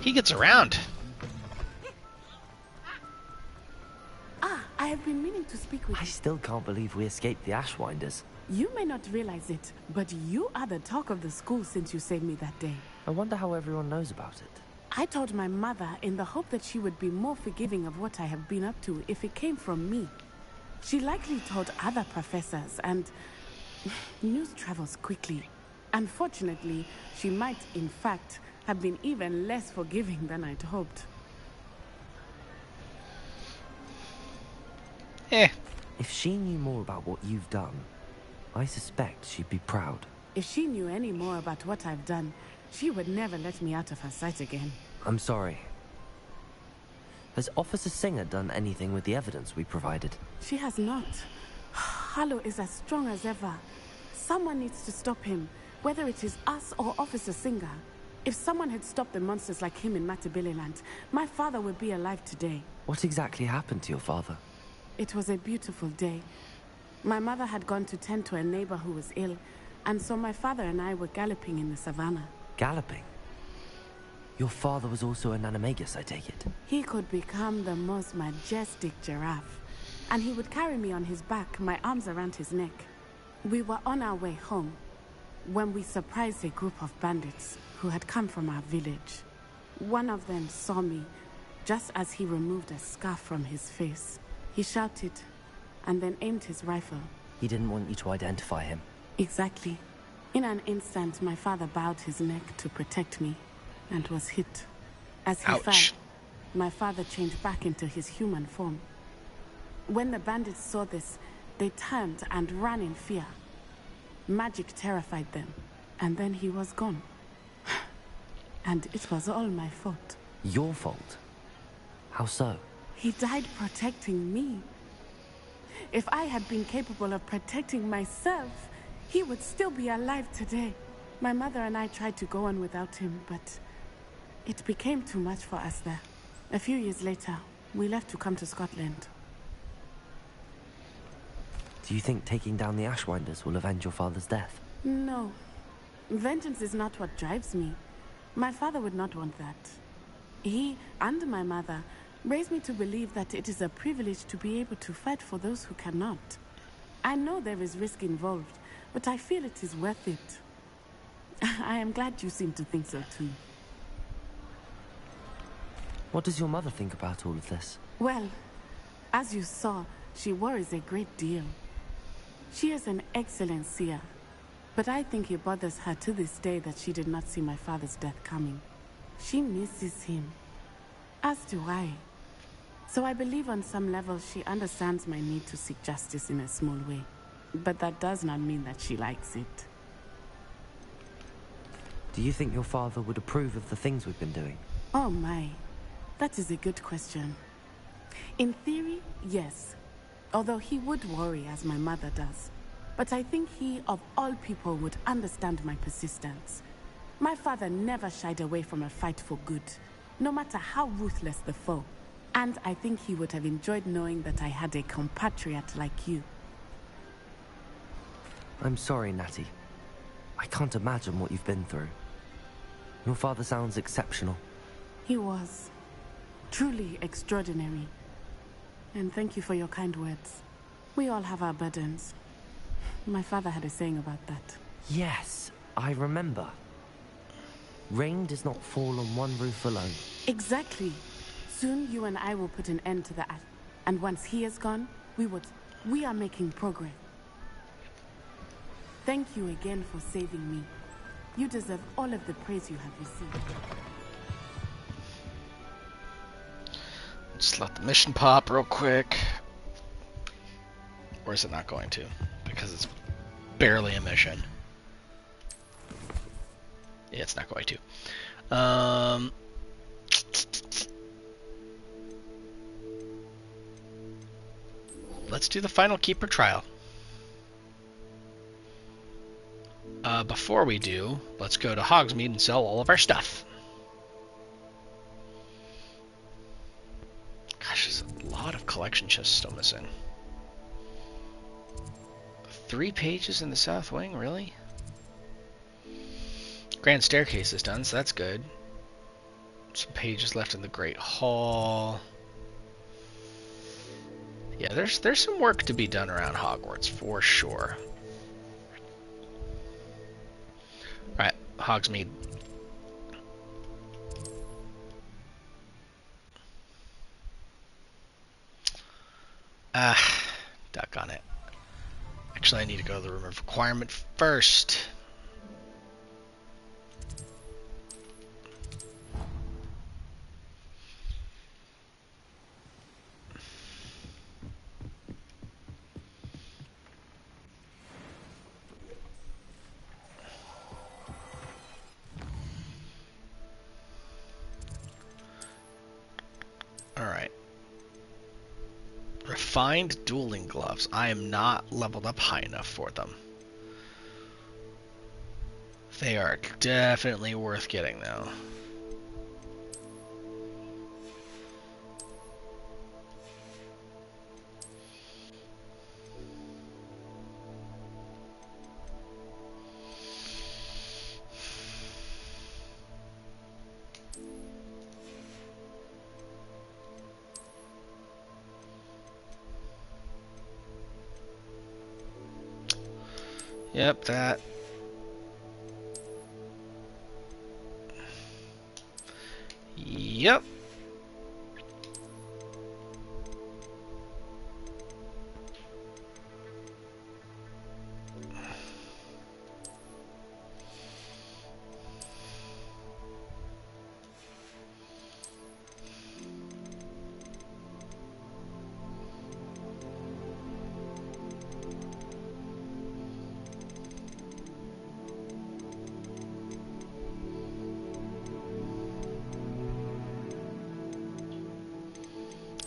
He gets around. I have been meaning to speak with you. I still can't believe we escaped the Ashwinders. You may not realize it, but you are the talk of the school since you saved me that day. I wonder how everyone knows about it. I told my mother in the hope that she would be more forgiving of what I have been up to if it came from me. She likely told other professors, and news travels quickly. Unfortunately, she might, in fact, have been even less forgiving than I'd hoped. If she knew more about what you've done, I suspect she'd be proud. If she knew any more about what I've done, she would never let me out of her sight again. I'm sorry. Has Officer Singer done anything with the evidence we provided? She has not. Harlow is as strong as ever. Someone needs to stop him, whether it is us or Officer Singer. If someone had stopped the monsters like him in Matabeleland, my father would be alive today. What exactly happened to your father? It was a beautiful day. My mother had gone to tend to a neighbor who was ill, and so my father and I were galloping in the savannah. Galloping? Your father was also an animagus, I take it? He could become the most majestic giraffe, and he would carry me on his back, my arms around his neck. We were on our way home when we surprised a group of bandits who had come from our village. One of them saw me just as he removed a scarf from his face. He shouted and then aimed his rifle. He didn't want you to identify him. Exactly. In an instant, my father bowed his neck to protect me and was hit. As he fell, my father changed back into his human form. When the bandits saw this, they turned and ran in fear. Magic terrified them, and then he was gone. And it was all my fault. Your fault? How so? He died protecting me. If I had been capable of protecting myself, he would still be alive today. My mother and I tried to go on without him, but it became too much for us there. A few years later, we left to come to Scotland. Do you think taking down the Ashwinders will avenge your father's death? No. Vengeance is not what drives me. My father would not want that. He and my mother raised me to believe that it is a privilege to be able to fight for those who cannot. I know there is risk involved, but I feel it is worth it. I am glad you seem to think so too. What does your mother think about all of this? Well, as you saw, she worries a great deal. She is an excellent seer, but I think it bothers her to this day that she did not see my father's death coming. She misses him, as do I. So I believe on some level she understands my need to seek justice in a small way. But that does not mean that she likes it. Do you think your father would approve of the things we've been doing? Oh my, that is a good question. In theory, yes. Although he would worry as my mother does. But I think he, of all people, would understand my persistence. My father never shied away from a fight for good, no matter how ruthless the foe. And I think he would have enjoyed knowing that I had a compatriot like you. I'm sorry, Natty. I can't imagine what you've been through. Your father sounds exceptional. He was. Truly extraordinary. And thank you for your kind words. We all have our burdens. My father had a saying about that. Yes, I remember. Rain does not fall on one roof alone. Exactly. Soon you and I will put an end to that. And once he is gone, we are making progress. Thank you again for saving me. You deserve all of the praise you have received. Just let the mission pop real quick. Or is it not going to? Because it's barely a mission. Yeah, it's not going to. Let's do the final keeper trial. Before we do, let's go to Hogsmeade and sell all of our stuff. Gosh, there's a lot of collection chests still missing. 3 pages in the south wing, really? Grand staircase is done, so that's good. Some pages left in the Great Hall. Yeah, there's some work to be done around Hogwarts, for sure. Alright, Hogsmeade. Duck on it. Actually, I need to go to the room of requirement first. Alright. Refined dueling gloves. I am not leveled up high enough for them. They are definitely worth getting, though. Yep, that. Yep.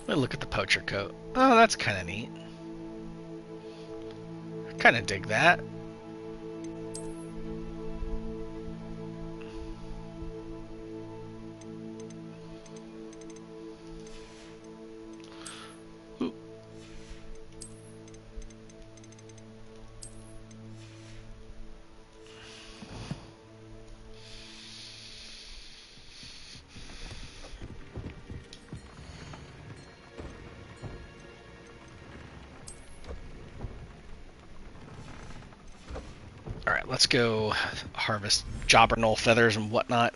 Let me look at the poacher coat. Oh, that's kind of neat. I kind of dig that. Ooh. Alright, let's go harvest jobberknoll feathers and whatnot.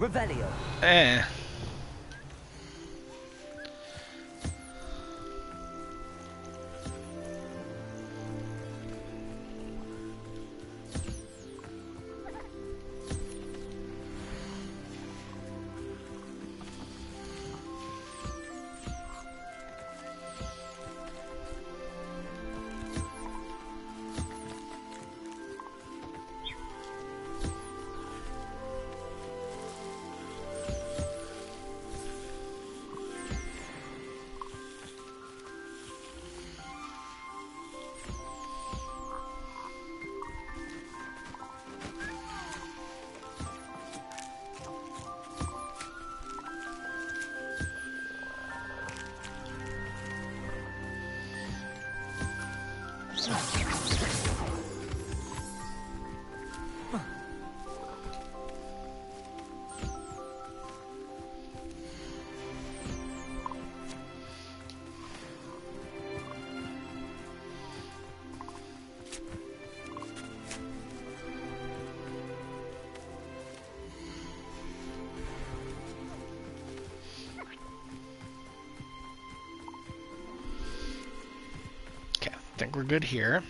Revelio. Eh. we're good here.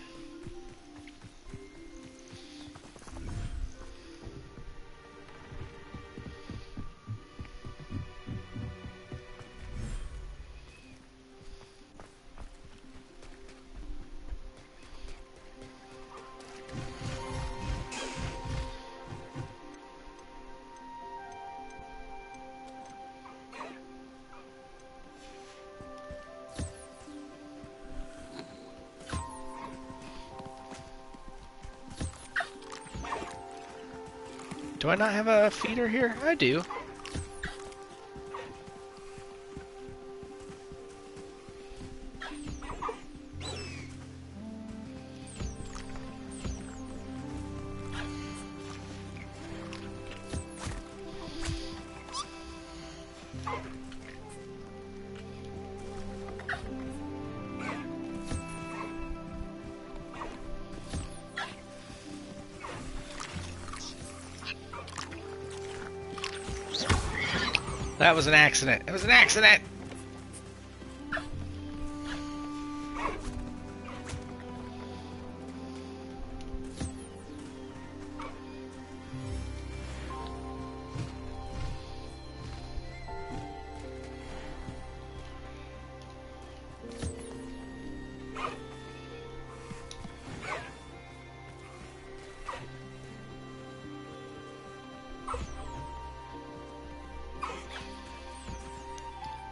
Do I not have a feeder here? I do. That was an accident. It was an accident!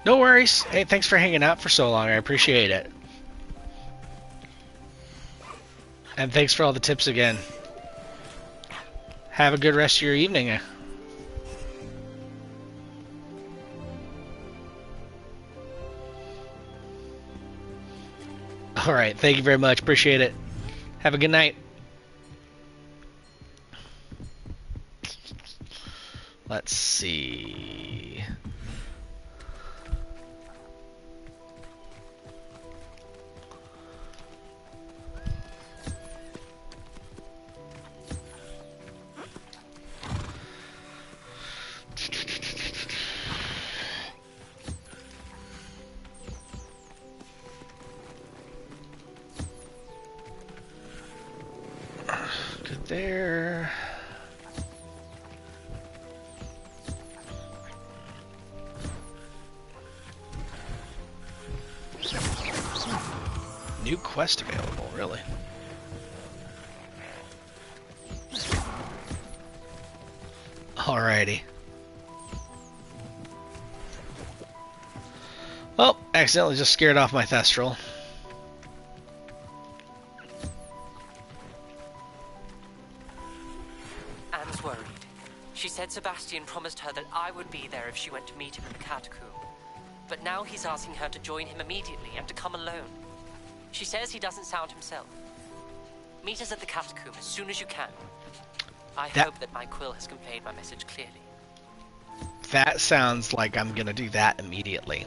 No worries. Hey, thanks for hanging out for so long. I appreciate it. And thanks for all the tips again. Have a good rest of your evening. Alright, thank you very much. Appreciate it. Have a good night. Let's see. Good there. New quest available, really. Alrighty. Oh, accidentally just scared off my Thestral. Anne's worried. She said Sebastian promised her that I would be there if she went to meet him in the catacomb. But now he's asking her to join him immediately and to come alone. She says he doesn't sound himself. Meet us at the catacomb as soon as you can. I hope that my quill has conveyed my message clearly. That sounds like I'm gonna do that immediately.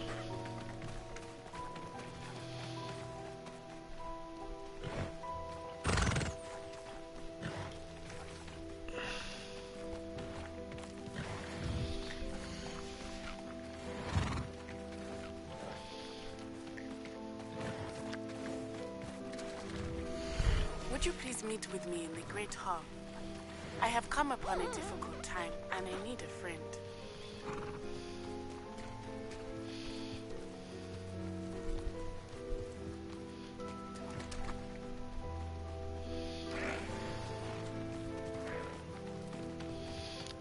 Would you please meet with me in the Great Hall? I have come upon a difficult time, and I need a friend.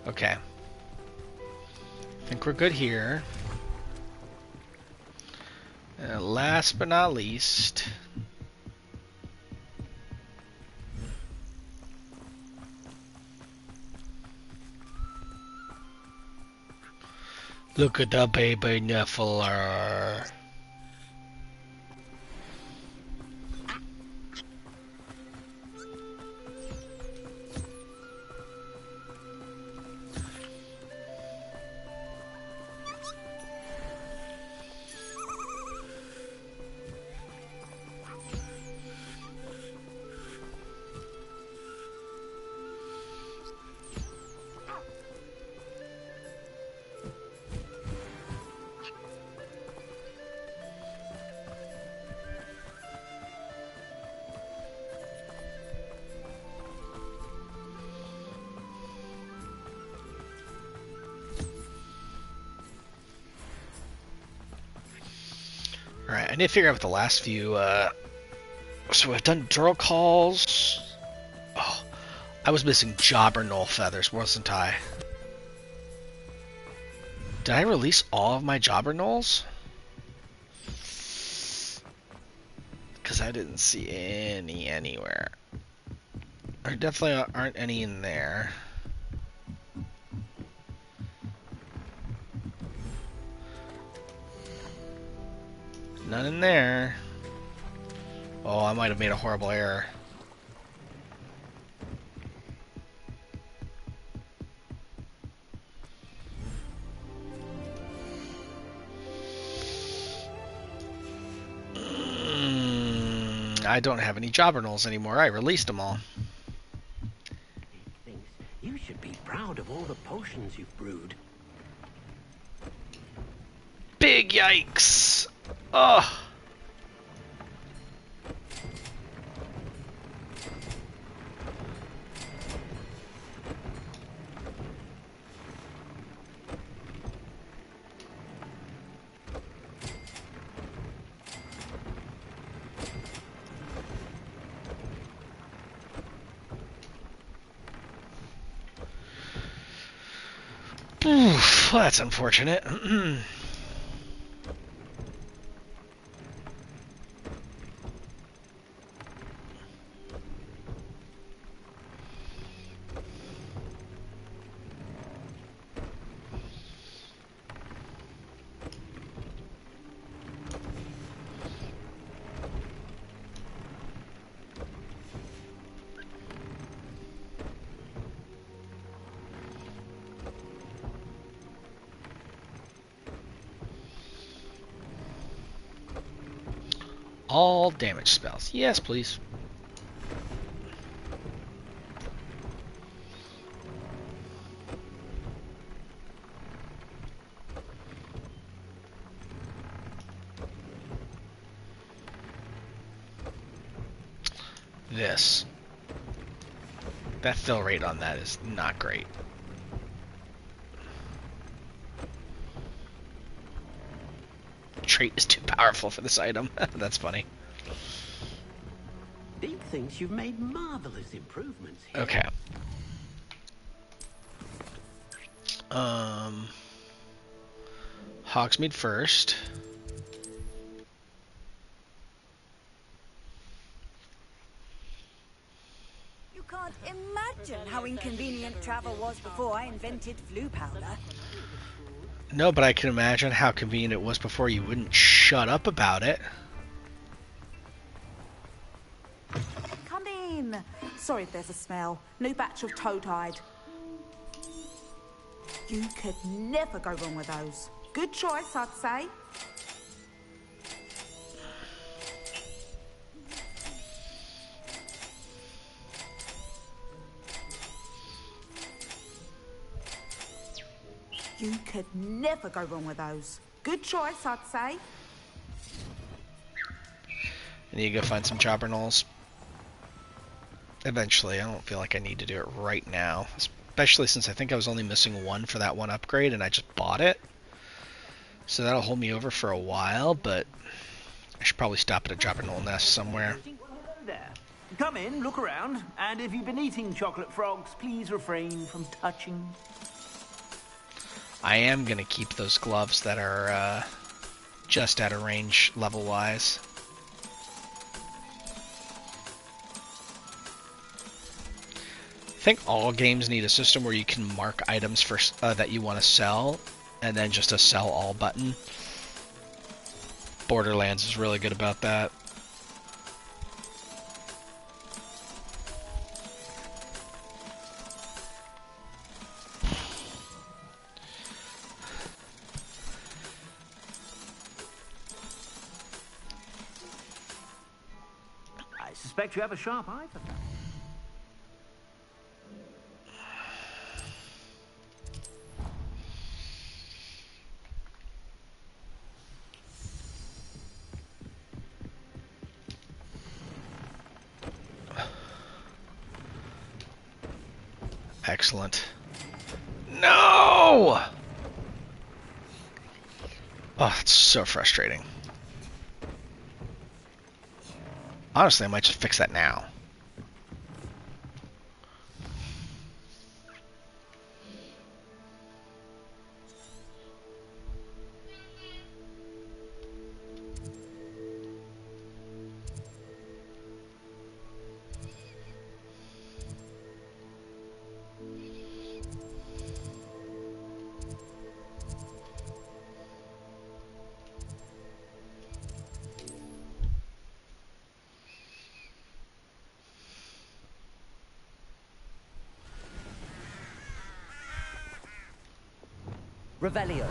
Okay. I think we're good here. Last but not least... Look at the baby Niffler. Alright, I need to figure out what the last few, so I've done Duro calls. Oh, I was missing jobber knoll feathers, wasn't I? Did I release all of my jobber knolls? Because I didn't see any anywhere. There definitely aren't any in there. None in there. Oh, I might have made a horrible error. I don't have any jobber knolls anymore. I released them all. He thinks you should be proud of all the potions you've brewed. Big yikes! Ugh! Oof, that's unfortunate. All damage spells. Yes, please. This. That fill rate on that is not great. Trait is too powerful for this item. That's funny. Deep thinks you've made marvelous improvements here. Okay. Hogsmeade first. You can't imagine how inconvenient travel was before I invented flu powder. No, but I can imagine how convenient it was before you wouldn't shut up about it. Come in. Sorry if there's a smell. New batch of toad-hide. You could never go wrong with those. Good choice, I'd say. You could never go wrong with those. Good choice, I'd say. I need to go find some jobber knolls. Eventually, I don't feel like I need to do it right now. Especially since I think I was only missing one for that one upgrade and I just bought it. So that'll hold me over for a while, but I should probably stop at a jobber knoll nest somewhere. There. Come in, look around, and if you've been eating chocolate frogs, please refrain from touching. I am going to keep those gloves that are just out of range level-wise. I think all games need a system where you can mark items for that you want to sell, and then just a sell all button. Borderlands is really good about that. I suspect you have a sharp eye for that. Excellent. No! Oh, it's so frustrating. Honestly, I might just fix that now. Revelio.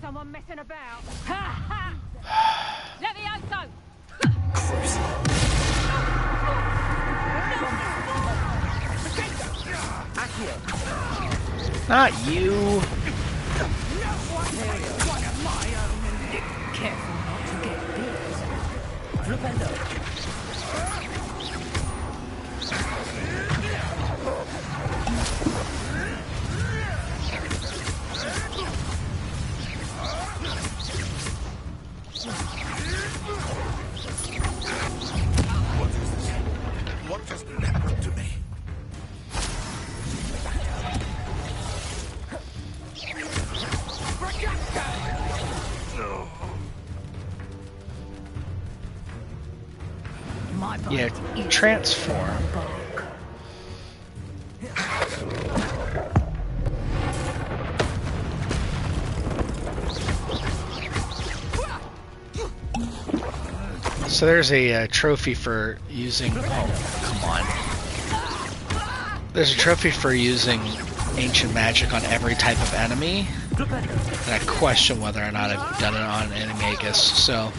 Someone messing about. Ha ha! Levioso! Not you. Careful not to get bit. Flipendo. What just happened to me? Yeah, transform. So there's a trophy for using. Oh, come on. There's a trophy for using ancient magic on every type of enemy. And I question whether or not I've done it on Animagus, so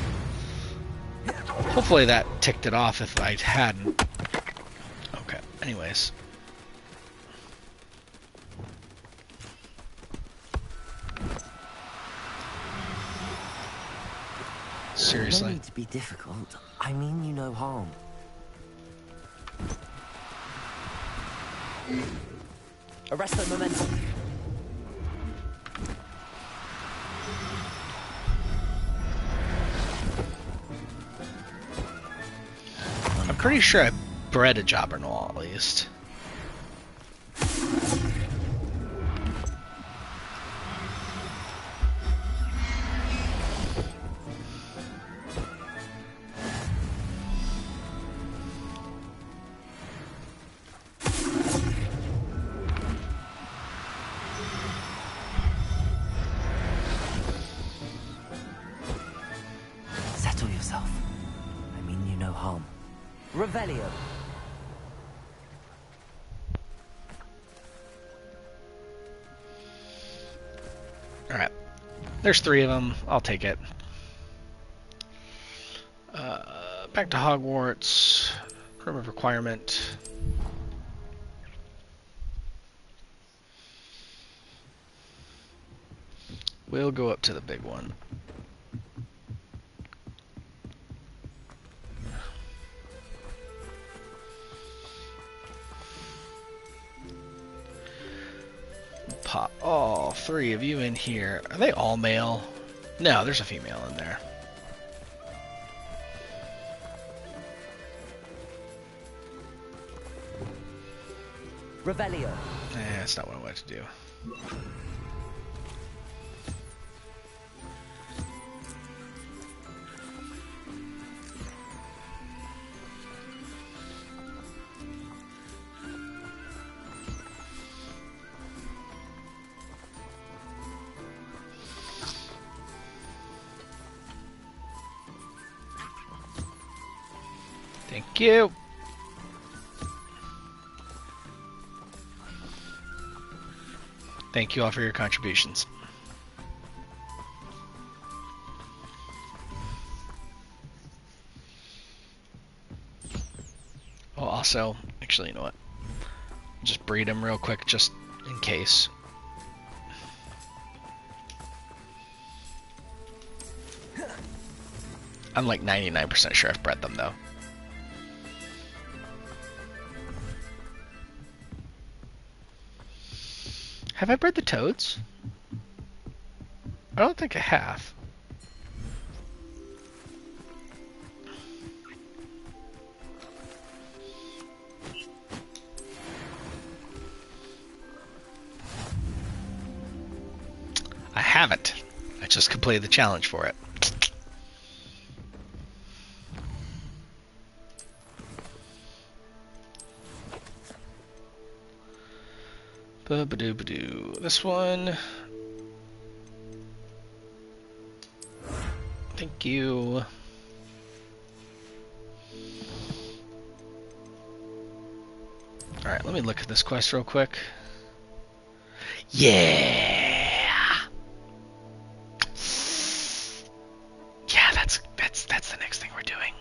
hopefully that ticked it off if I hadn't. Okay, anyways. Seriously. No need to be difficult. I mean you no harm. Arresto momentum. I'm pretty sure I bred a Jobberknoll at least. Settle yourself. I mean you no harm. Revelio. Alright. There's 3 of them. I'll take it. Back to Hogwarts. Room of requirement. We'll go up to the big one. Pop all 3 of you in here. Are they all male? No, there's a female in there. Revelio. That's not what I wanted to do. Thank you. Thank you all for your contributions. Oh, also, actually, you know what? Just breed them real quick, just in case. I'm like 99% sure I've bred them, though. Have I bred the toads? I don't think I have. I haven't. I just completed the challenge for it. Ba-ba-doo-ba-doo. This one. Thank you. Alright, let me look at this quest real quick. Yeah! Yeah, that's the next thing we're doing.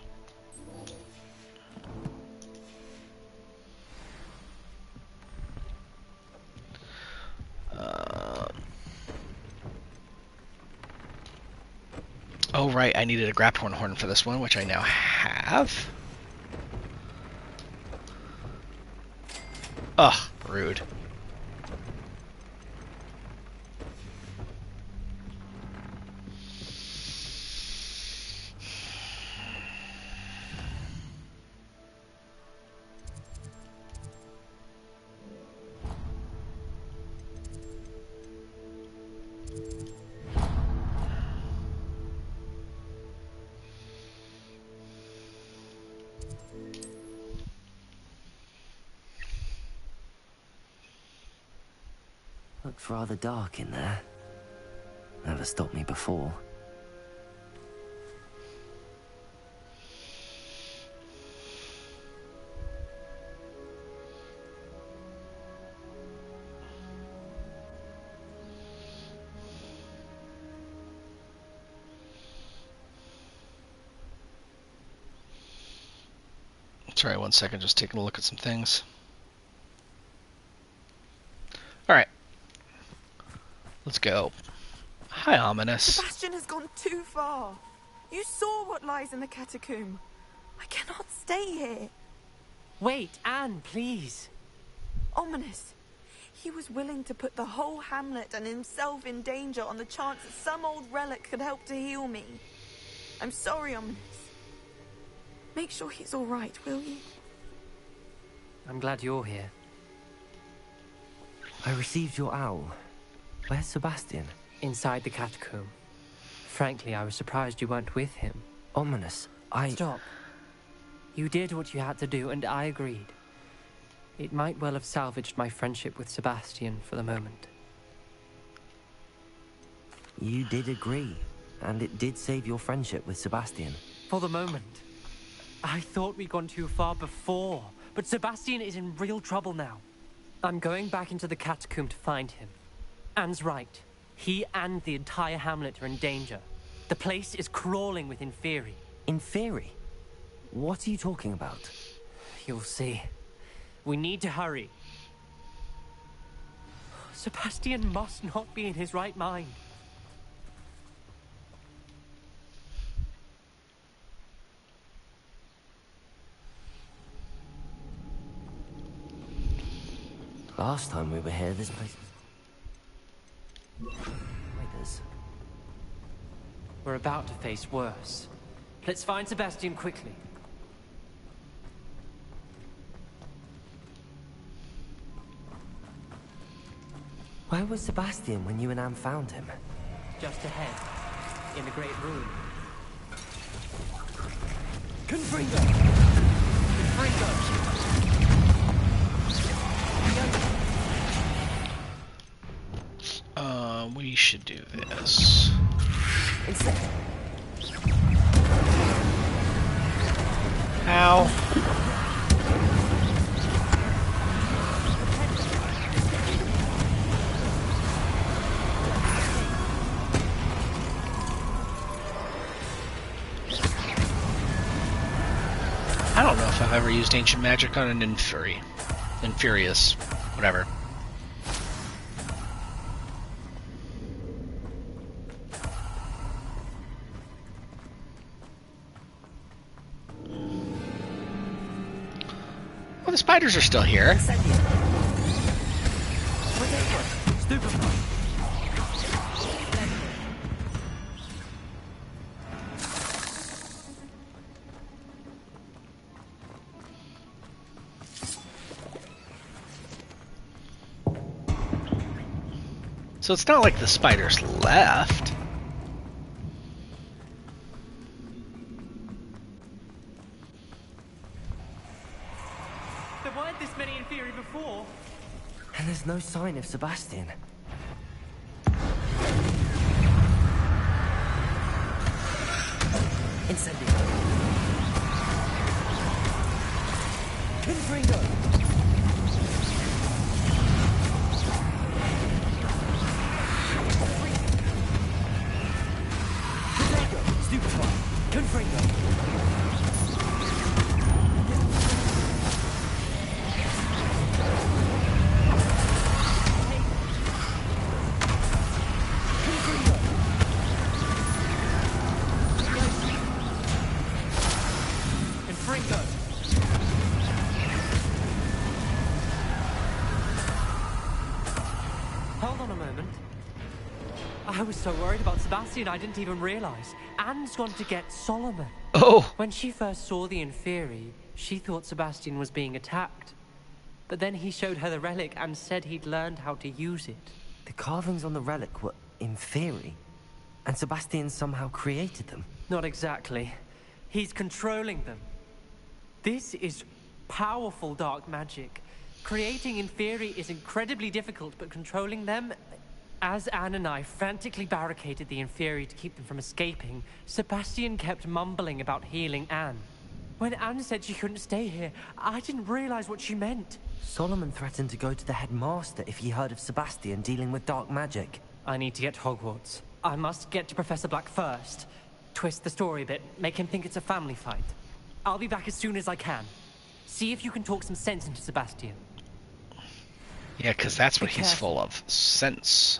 Oh, right, I needed a Grapthorn horn for this one, which I now have. Ugh, rude. Looks rather dark in there. Never stopped me before. Sorry, 1 second, just taking a look at some things. Alright. Let's go. Hi, Ominous. Sebastian has gone too far. You saw what lies in the catacomb. I cannot stay here. Wait, Anne, please. Ominous. He was willing to put the whole hamlet and himself in danger on the chance that some old relic could help to heal me. I'm sorry, Ominous. Make sure he's all right, will you? I'm glad you're here. I received your owl. Where's Sebastian? Inside the catacomb. Frankly, I was surprised you weren't with him. Ominous, Stop. You did what you had to do, and I agreed. It might well have salvaged my friendship with Sebastian for the moment. You did agree, and it did save your friendship with Sebastian. For the moment. I thought we'd gone too far before, but Sebastian is in real trouble now. I'm going back into the catacomb to find him. Anne's right. He and the entire hamlet are in danger. The place is crawling with Inferi. Inferi? What are you talking about? You'll see. We need to hurry. Sebastian must not be in his right mind. Last time we were here, this place... Raiders. We're about to face worse. Let's find Sebastian quickly. Where was Sebastian when you and Anne found him? Just ahead, in the Great Room. Confringo! Confringo! We should do this. Ow. I don't know if I've ever used ancient magic on an Infurious. Whatever. the spiders are still here. So it's not like the spiders left. There weren't this many in theory before. And there's no sign of Sebastian. Incendio. Confringo. Hold on a moment. I was so worried about Sebastian I didn't even realize. Anne's gone to get Solomon. Oh! When she first saw the Inferi, she thought Sebastian was being attacked. But then he showed her the relic and said he'd learned how to use it. The carvings on the relic were Inferi, and Sebastian somehow created them. Not exactly. He's controlling them. This is powerful dark magic. Creating Inferi is incredibly difficult, but controlling them... As Anne and I frantically barricaded the Inferi to keep them from escaping, Sebastian kept mumbling about healing Anne. When Anne said she couldn't stay here, I didn't realize what she meant. Solomon threatened to go to the headmaster if he heard of Sebastian dealing with dark magic. I need to get to Hogwarts. I must get to Professor Black first. Twist the story a bit, make him think it's a family fight. I'll be back as soon as I can. See if you can talk some sense into Sebastian. Yeah, because that's what he's full of. Sense.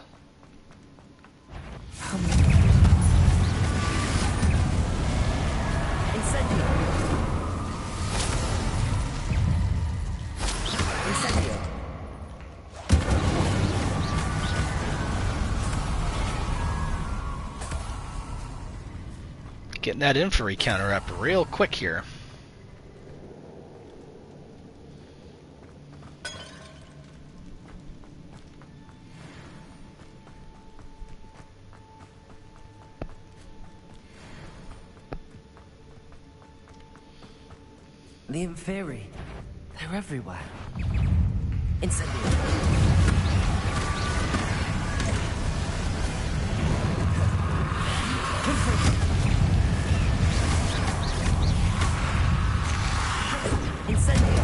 Incendio. Incendio. Getting that infantry counter up real quick here. The Inferi. They're everywhere. Incendio. Incendio.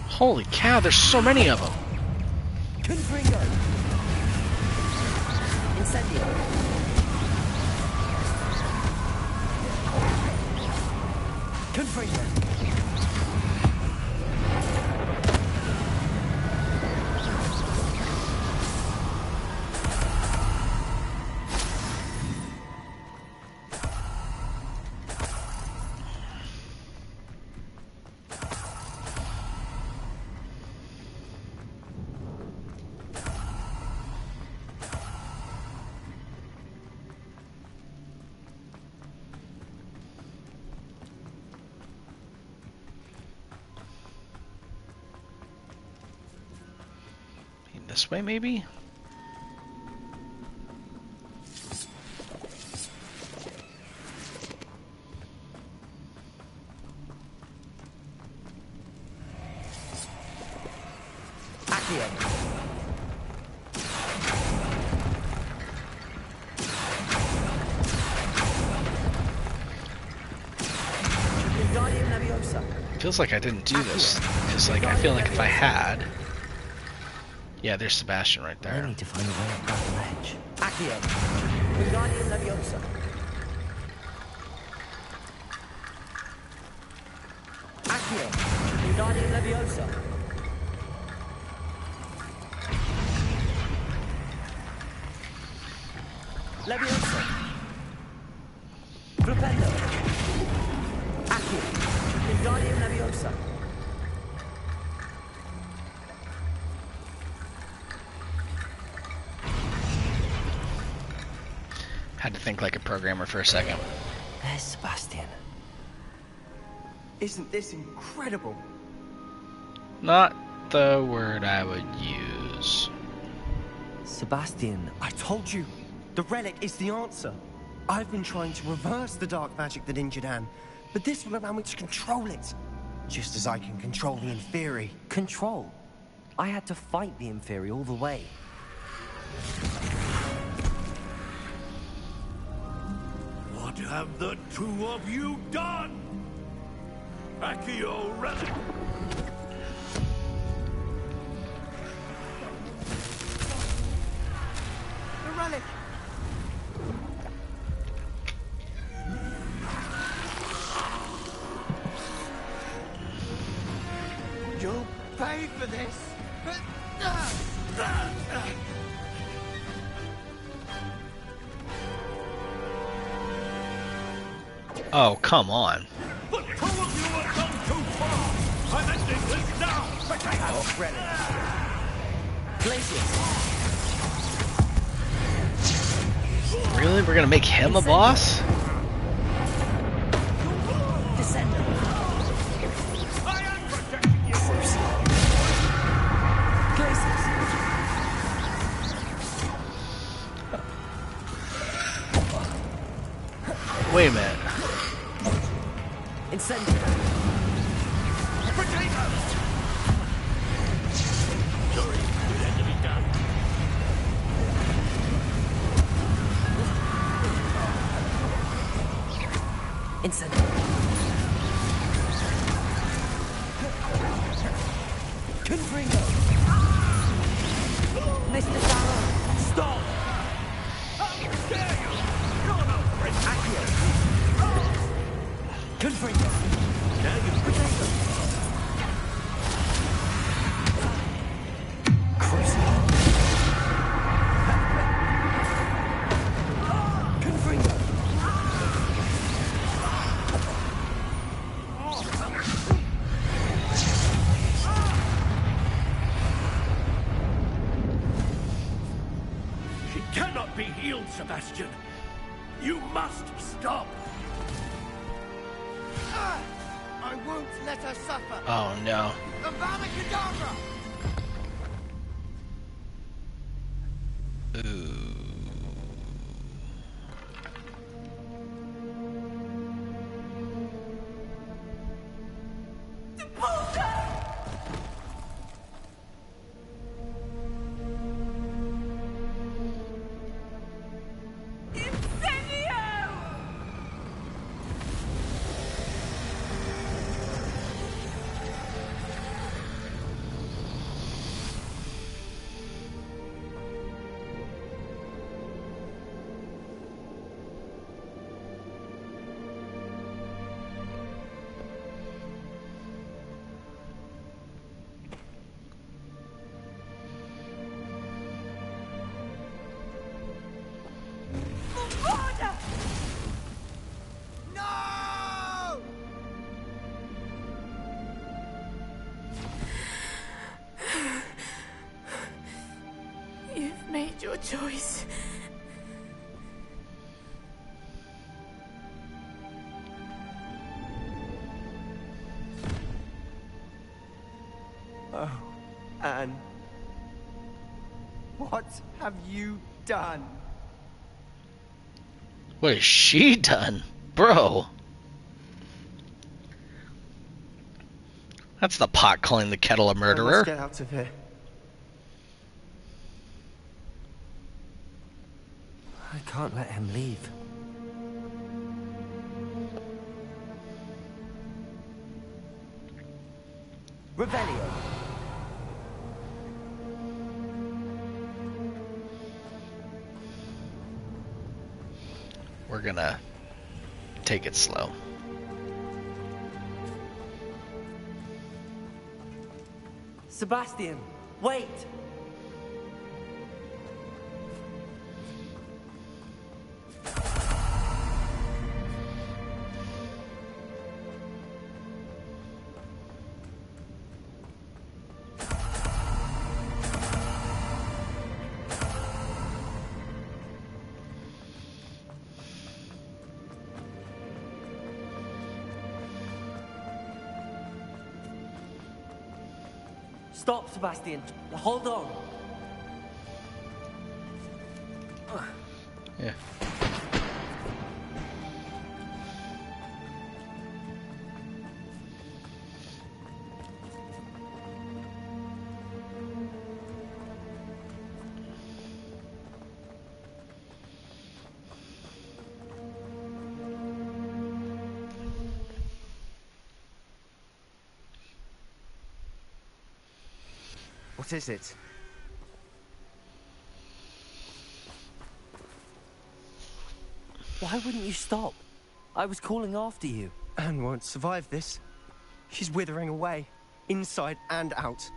Holy cow, there's so many of them. Confringo. Incendio. Confringo. This way, maybe? Feels like I didn't do this, because like I feel like if I had, Yeah, there's Sebastian right I there. need to find a way up that ledge. Accio. Wingardium Leviosa. Accio. Wingardium Leviosa. Leviosa. Flipendo. Accio. Wingardium Leviosa. Had to think like a programmer for a second. There's Sebastian. Isn't this incredible? Not the word I would use. Sebastian. I told you, the relic is the answer. I've been trying to reverse the dark magic that injured Anne, but this will allow me to control it. Just as I can control the Inferi. Control? I had to fight the Inferi all the way. What have the two of you done? Accio Relic! The relic! You'll pay for this! Oh, come on. The two of you have gone too far! I'm ending this now! Potato! Relic. Glacius. Really? We're gonna make him a boss? Descender. I am protecting you! Glacius. Wait a minute. Incendio. Potato! Sorry, it had to be done. Incendio. Confringo. Mr. Darrow. Stop! How dare you! You're no friend! Accio. Confringo. Now you Potato. Crucible. Confringo. She cannot be healed, Sebastian. You must stop. I won't let her suffer. Oh no. Avada Kedavra! No! You've made your choice. Oh, Anne. What have you done? What has she done? Bro. That's the pot calling the kettle a Let's murderer. get out of here. I can't let him leave. Revelio. we're gonna take it slow. Sebastian, wait! Stop, Sebastian. Hold on. Yeah. What is it? Why wouldn't you stop? I was calling after you. Anne won't survive this. She's withering away, inside and out.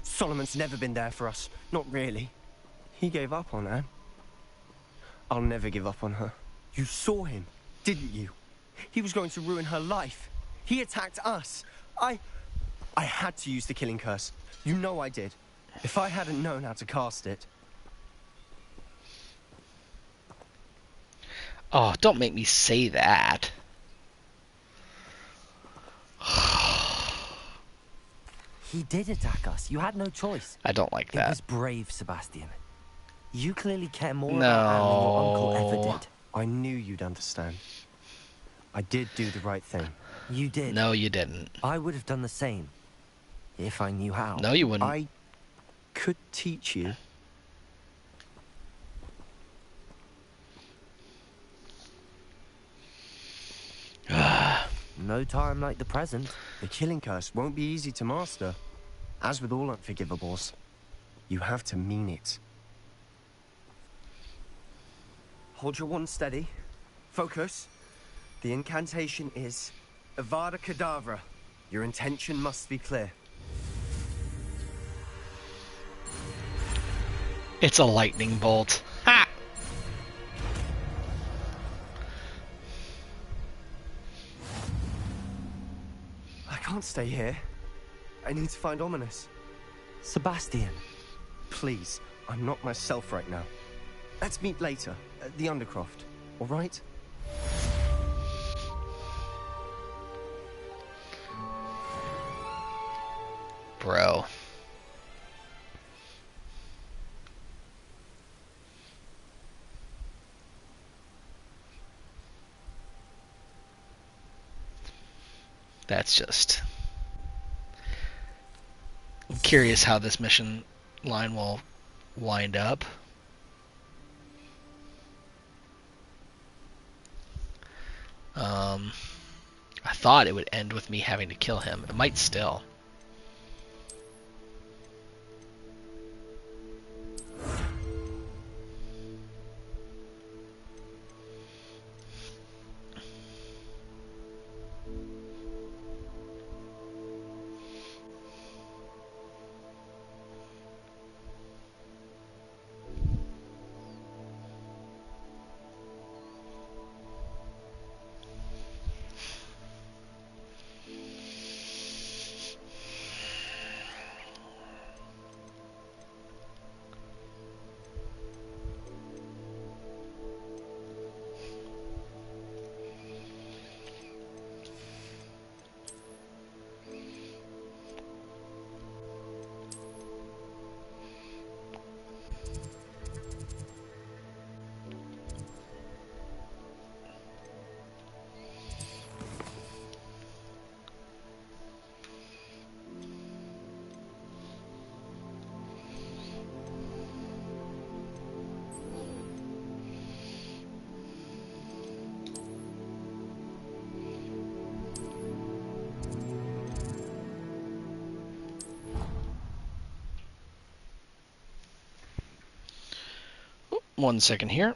Solomon's never been there for us. Not really. He gave up on Anne. I'll never give up on her. You saw him, didn't you? He was going to ruin her life. He attacked us. I had to use the killing curse. You know I did. If I hadn't known how to cast it... Oh, don't make me say that. He did attack us. You had no choice. I don't like that. It was brave, Sebastian. You clearly care more about Anne than your uncle ever did. I knew you'd understand. I did do the right thing. You did. No, you didn't. I would have done the same. If I knew how. No, you wouldn't. I could teach you. No time like the present. The killing curse won't be easy to master. As with all unforgivables, you have to mean it. Hold your wand steady. Focus. The incantation is Avada Kedavra. Your intention must be clear. It's a lightning bolt. Ha! I can't stay here. I need to find Ominous. Sebastian. Please, I'm not myself right now. Let's meet later, at the Undercroft, all right? Bro. That's just... I'm curious how this mission line will wind up. I thought it would end with me having to kill him. It might still. One second here.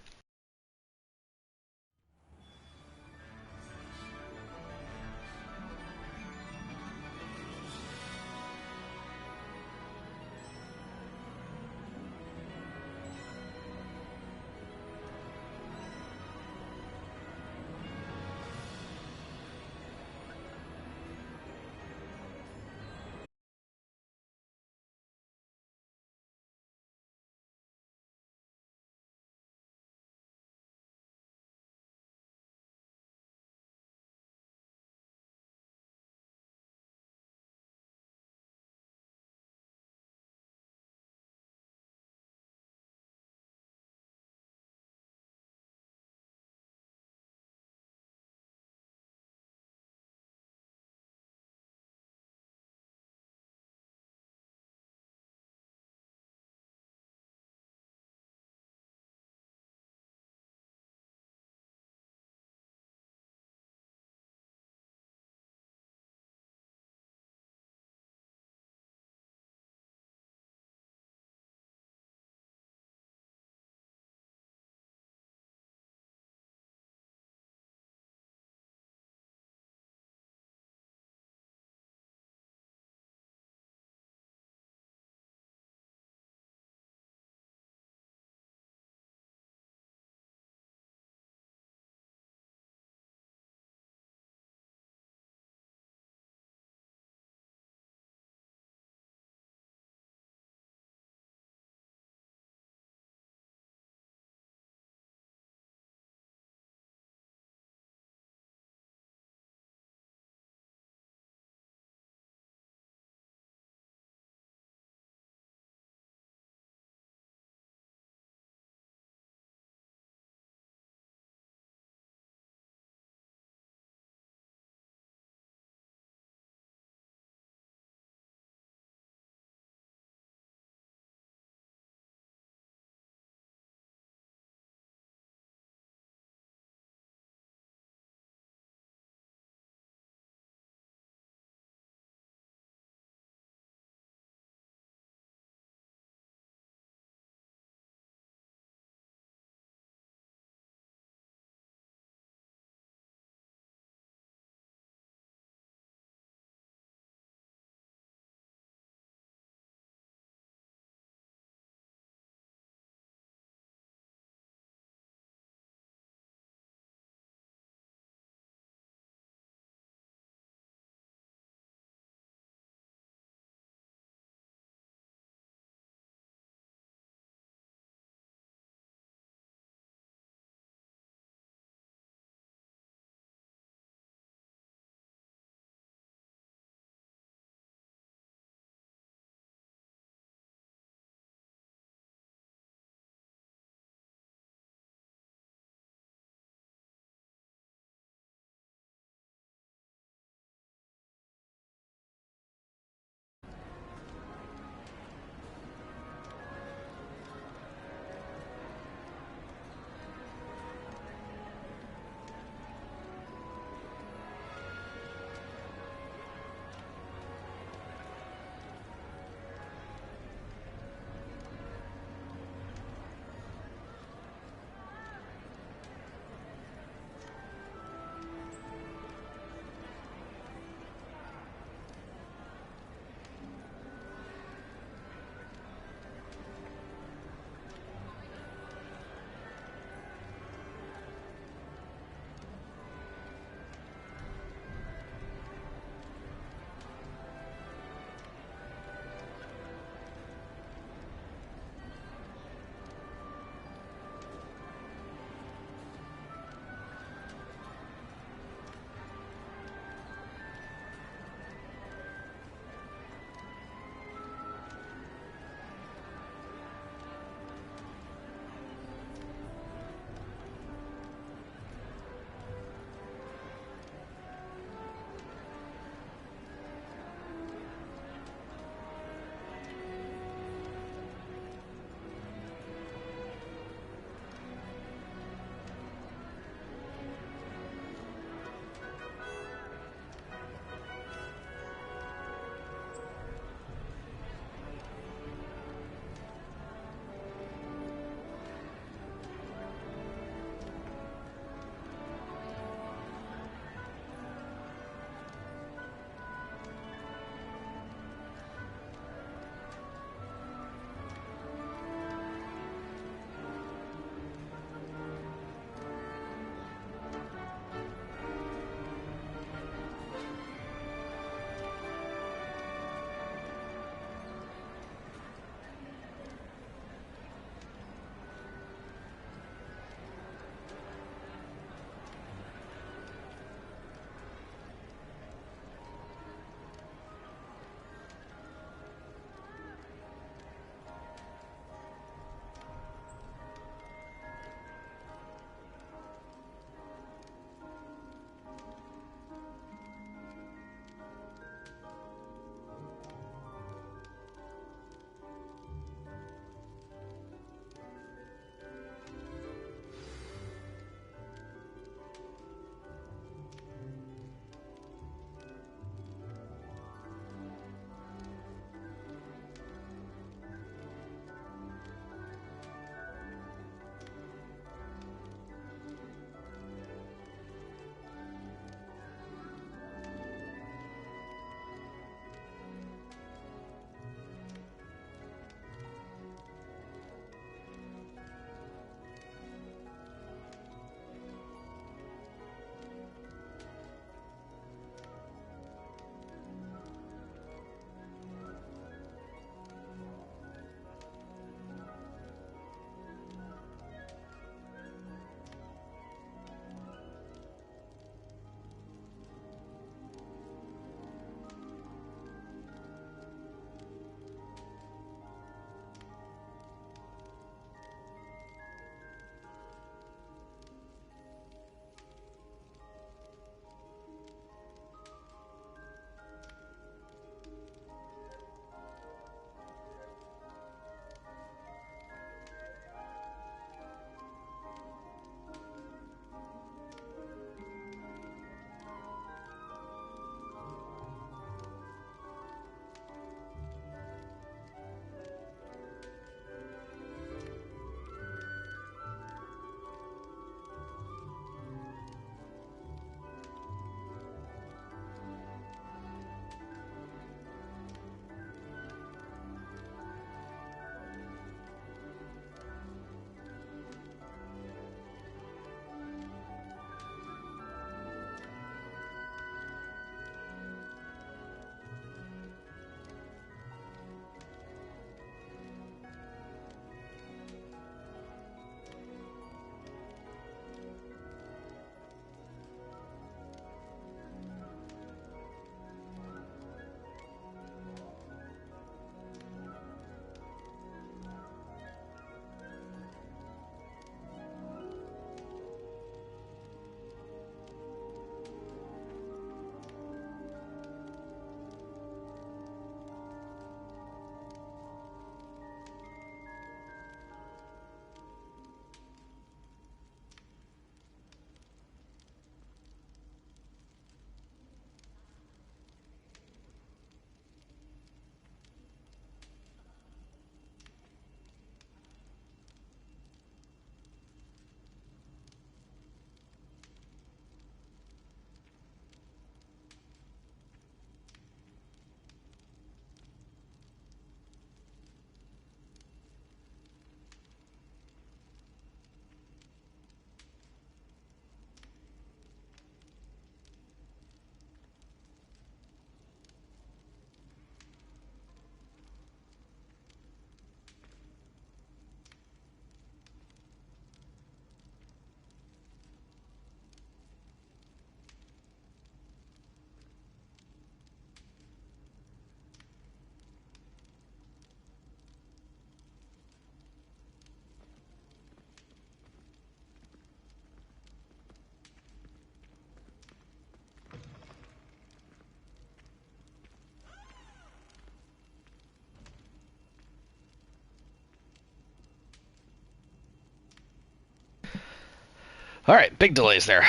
All right, big delays there.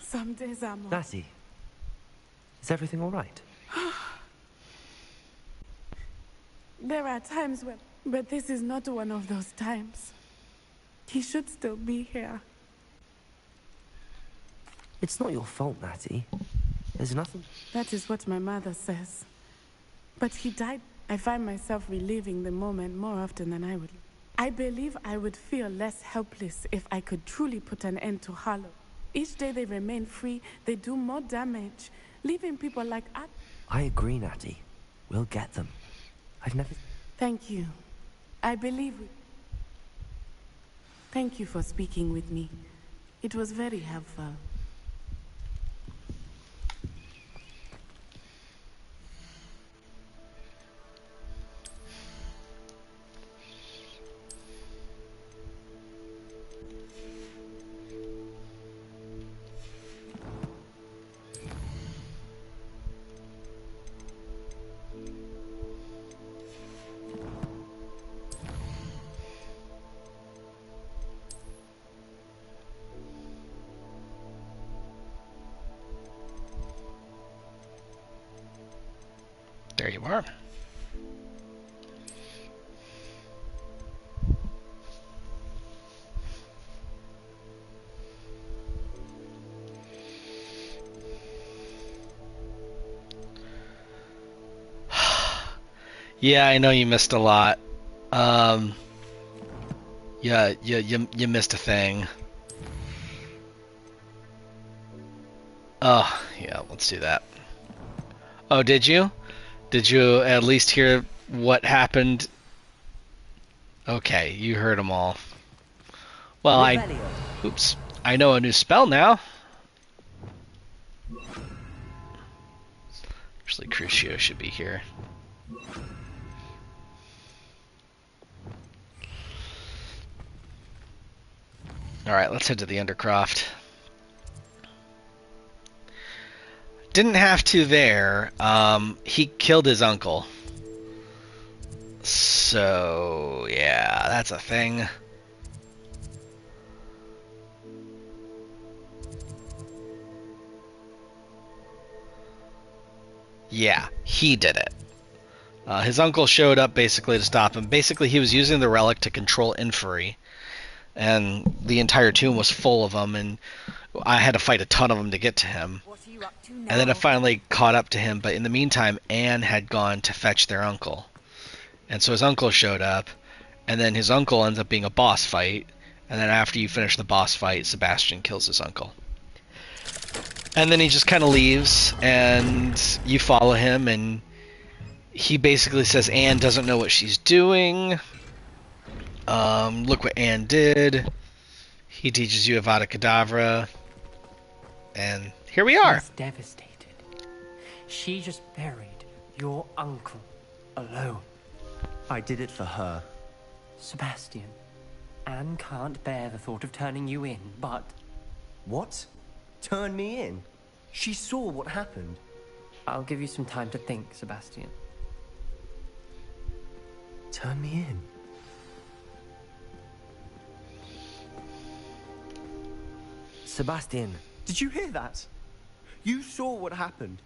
Some days are more. Natty, is everything all right? There are times when... But this is not one of those times. He should still be here. It's not your fault, Natty. There's nothing... That is what my mother says. But he died. I find myself reliving the moment more often than I would. I believe I would feel less helpless if I could truly put an end to Harlow. Each day they remain free, they do more damage, leaving people like us. I agree, Natty. We'll get them. I've never... Thank you. I believe we... Thank you for speaking with me. It was very helpful. There you are. Yeah, I know you missed a lot. Yeah, you missed a thing. Oh, yeah, let's do that. Oh, did you? Did you at least hear what happened? Okay, you heard them all. Well, oops. I know a new spell now. Actually, Crucio should be here. Alright, let's head to the Undercroft. Didn't have to there. He killed his uncle. So, yeah, that's a thing. Yeah, he did it. His uncle showed up basically to stop him. Basically, he was using the relic to control Inferi. And the entire tomb was full of them, and I had to fight a ton of them to get to him. And then I finally caught up to him, but in the meantime, Anne had gone to fetch their uncle. And so his uncle showed up, and then his uncle ends up being a boss fight, and then after you finish the boss fight, Sebastian kills his uncle. And then he just kind of leaves, and you follow him, and he basically says Anne doesn't know what she's doing. Look what Anne did. He teaches you Avada Kedavra. And here we are. She's devastated. She just buried your uncle alone. I did it for her. Sebastian, Anne can't bear the thought of turning you in, but... What? Turn me in? She saw what happened. I'll give you some time to think, Sebastian. Turn me in? Sebastian. Did you hear that? You saw what happened.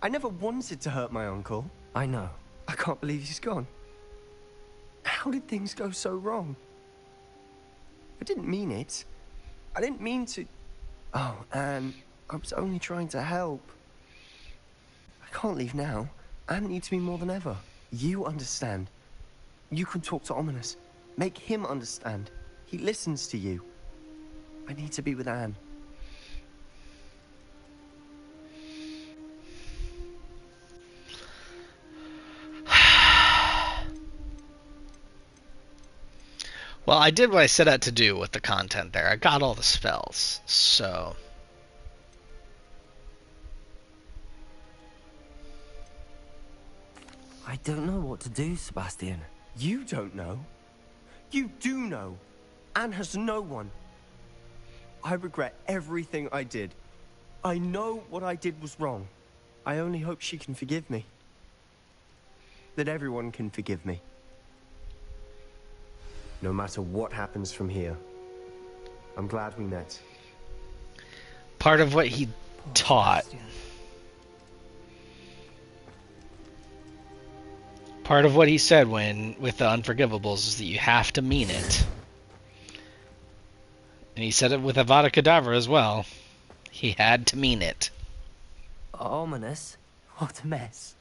I never wanted to hurt my uncle. I know. I can't believe he's gone. How did things go so wrong? I didn't mean it. I didn't mean to... Oh, Anne, I was only trying to help. I can't leave now. Anne needs me more than ever. You understand. You can talk to Ominous. Make him understand. He listens to you. I need to be with Anne. Well, I did what I set out to do with the content there. I got all the spells, so... I don't know what to do, Sebastian. You don't know. You do know. Anne has no one. I regret everything I did. I know what I did was wrong. I only hope she can forgive me. That everyone can forgive me. No matter what happens from here, I'm glad we met. Part of what he taught. Part of what he said with the Unforgivables is that you have to mean it. And he said it with Avada Kedavra as well. He had to mean it. Ominous? What a mess.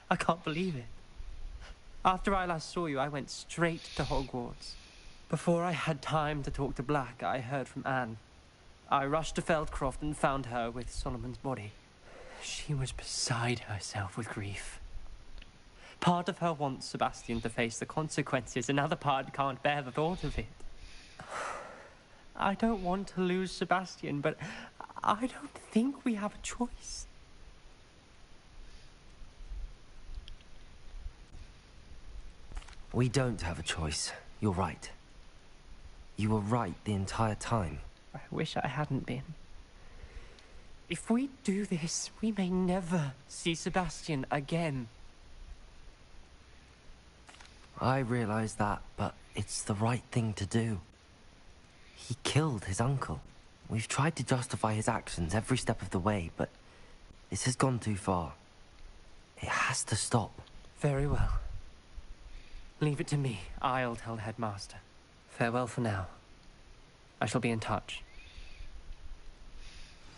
I can't believe it. After I last saw you, I went straight to Hogwarts. Before I had time to talk to Black, I heard from Anne. I rushed to Feldcroft and found her with Solomon's body. She was beside herself with grief. Part of her wants Sebastian to face the consequences, another part can't bear the thought of it. I don't want to lose Sebastian, but I don't think we have a choice. We don't have a choice. You're right. You were right the entire time. I wish I hadn't been. If we do this, we may never see Sebastian again. I realize that, but it's the right thing to do. He killed his uncle. We've tried to justify his actions every step of the way, but this has gone too far. It has to stop. Very well. Leave it to me. I'll tell the headmaster. Farewell for now. I shall be in touch.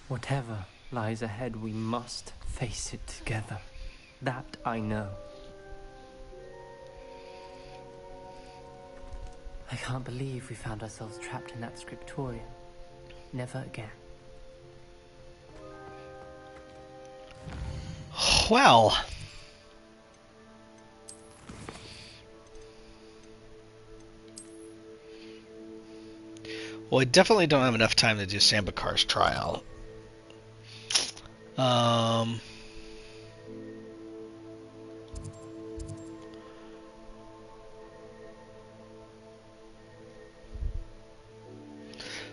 Whatever lies ahead, we must face it together. That I know. I can't believe we found ourselves trapped in that scriptorium. Never again. Well. Well, I definitely don't have enough time to do Sambakar's trial.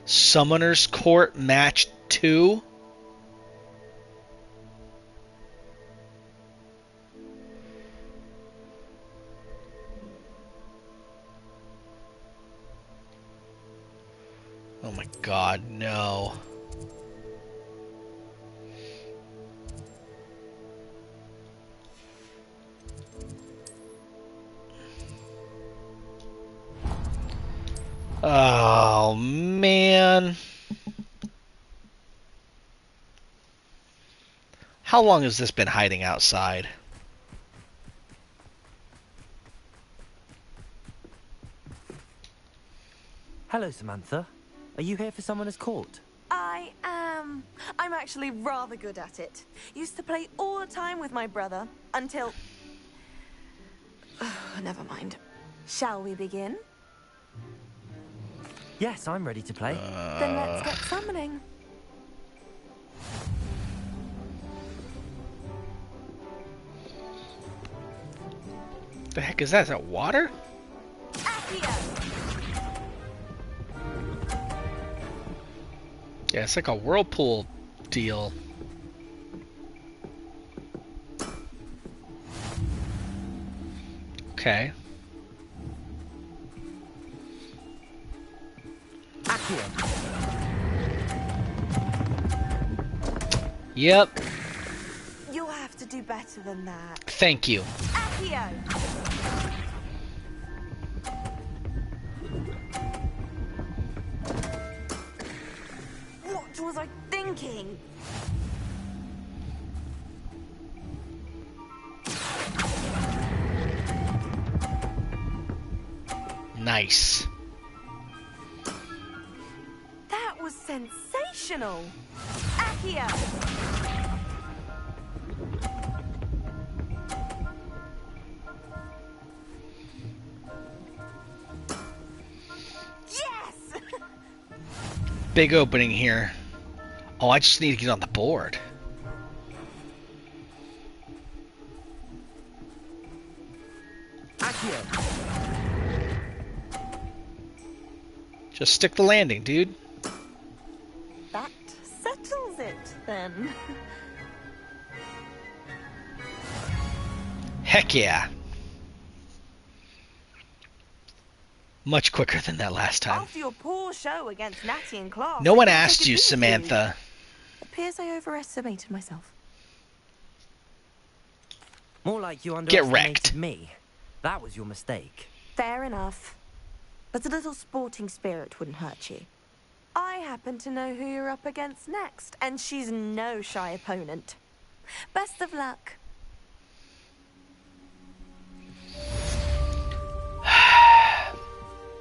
Summoner's Court Match 2? Oh my god, no. Oh, man. How long has this been hiding outside? Hello, Samantha. Are you here for Summoner's Court? I am. I'm actually rather good at it. Used to play all the time with my brother until... Never mind. Shall we begin? Yes, I'm ready to play. Then let's get summoning. The heck is that? Is that water? Yeah, it's like a whirlpool deal. Okay. Yep. You'll have to do better than that. Thank you. Accio! What was I thinking? Nice. That was sensational. Accio! Yes! Big opening here. Oh, I just need to get on the board. Just stick the landing, dude. That settles it, then. Heck yeah. Much quicker than that last time. After your poor show against Natty in class... No one I couldn't asked take a you, beat of Samantha. Appears I overestimated myself. More like you Get underestimated wrecked. me. That was your mistake. Fair enough. But a little sporting spirit wouldn't hurt you. I happen to know who you're up against next, and she's no shy opponent. Best of luck.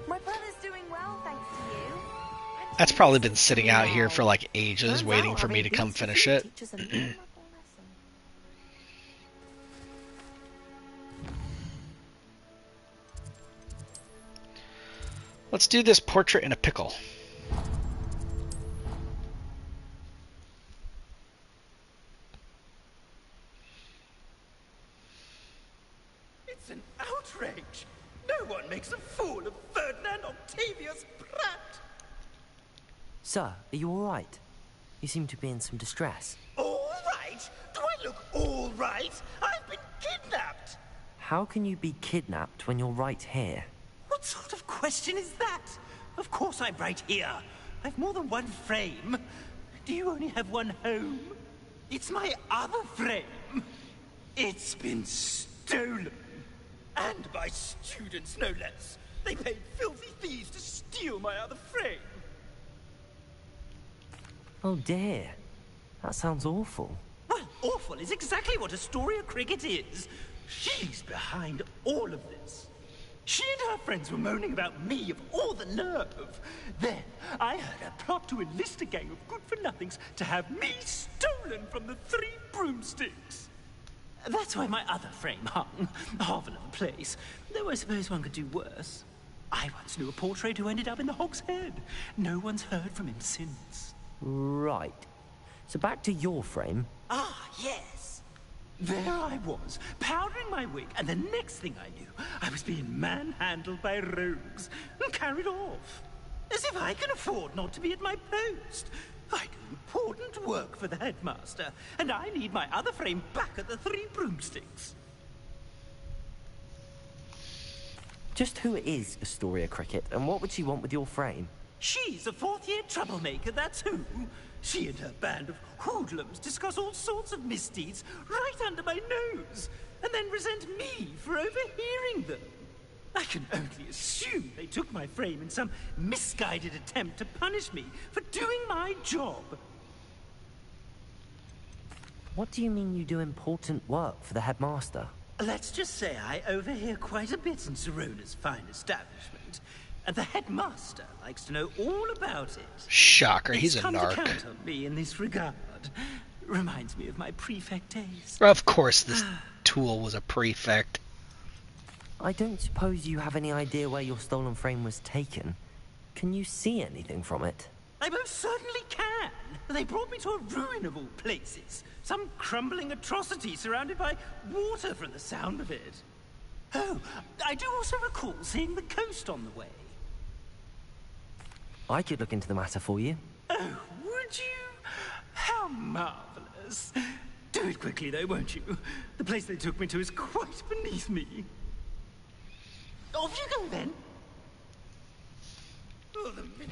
My brother's doing well, thanks to you. That's probably been sitting out here for like ages, waiting for me to come finish it. Let's do this portrait in a pickle. It's an outrage! No one makes a fool of Ferdinand Octavius Pratt! Sir, are you all right? You seem to be in some distress. All right? Do I look all right? I've been kidnapped! How can you be kidnapped when you're right here? What sort of question is that? Of course I'm right here. I've more than one frame. Do you only have one home? It's my other frame. It's been stolen. And by students, no less. They paid filthy thieves to steal my other frame. Oh dear. That sounds awful. Well, awful is exactly what Astoria Cricket is. She's behind all of this. She and her friends were moaning about me of all the nerve. Then I heard her plot to enlist a gang of good-for-nothings to have me stolen from the Three Broomsticks. That's why my other frame hung. Marvel of a place. Though I suppose one could do worse. I once knew a portrait who ended up in the Hogshead. No one's heard from him since. Right. So back to your frame. Ah, yes. There I was, powdering my wig, and the next thing I knew, I was being manhandled by rogues and carried off. As if I can afford not to be at my post. I do important work for the headmaster, and I need my other frame back at the Three Broomsticks. Just who is Astoria Cricket, and what would she want with your frame? She's a fourth-year troublemaker, that's who. She and her band of hoodlums discuss all sorts of misdeeds right under my nose, and then resent me for overhearing them. I can only assume they took my frame in some misguided attempt to punish me for doing my job. What do you mean you do important work for the headmaster? Let's just say I overhear quite a bit in Zerona's fine establishment, and the headmaster likes to know all about it. Shocker, he's a It's come narc. to count on me in this regard. Reminds me of my prefect days. Of course this tool was a prefect. I don't suppose you have any idea where your stolen frame was taken. Can you see anything from it? I most certainly can. They brought me to a ruin of all places. Some crumbling atrocity surrounded by water from the sound of it. Oh, I do also recall seeing the coast on the way. I could look into the matter for you. Oh, would you? How marvelous. Do it quickly, though, won't you? The place they took me to is quite beneath me. Off you go, then. Oh, the minute.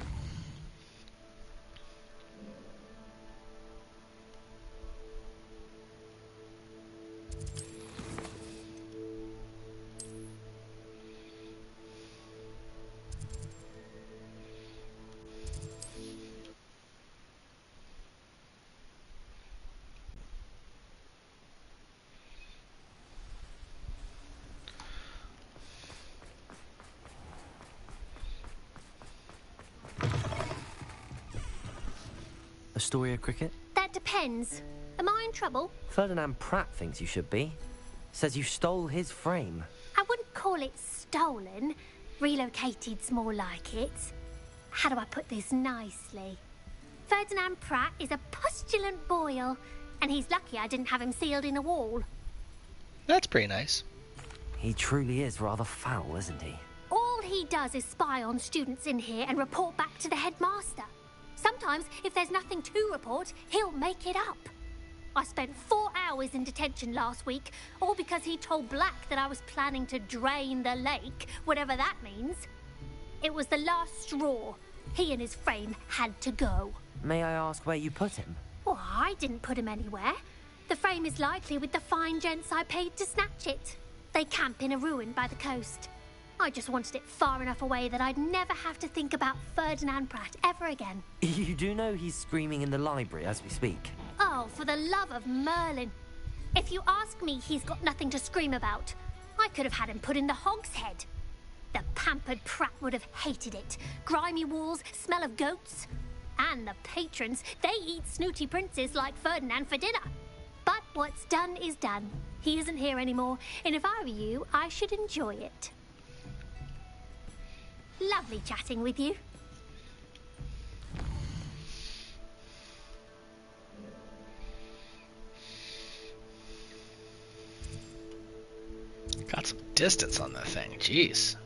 Astoria Cricket? That depends. Am I in trouble? Ferdinand Pratt thinks you should be. Says you stole his frame. I wouldn't call it stolen. Relocated's more like it. How do I put this nicely? Ferdinand Pratt is a postulant boil, and he's lucky I didn't have him sealed in a wall. That's pretty nice. He truly is rather foul, isn't he? All he does is spy on students in here and report back to the headmaster. Sometimes, if there's nothing to report, he'll make it up. I spent 4 hours in detention last week, all because he told Black that I was planning to drain the lake, whatever that means. It was the last straw. He and his frame had to go. May I ask where you put him? Well, I didn't put him anywhere. The frame is likely with the fine gents I paid to snatch it. They camp in a ruin by the coast. I just wanted it far enough away that I'd never have to think about Ferdinand Pratt ever again. You do know he's screaming in the library as we speak. Oh, for the love of Merlin. If you ask me, he's got nothing to scream about. I could have had him put in the hogshead. The pampered Pratt would have hated it. Grimy walls, smell of goats. And the patrons, they eat snooty princes like Ferdinand for dinner. But what's done is done. He isn't here anymore, and if I were you, I should enjoy it. Lovely chatting with you. Got some distance on that thing, jeez.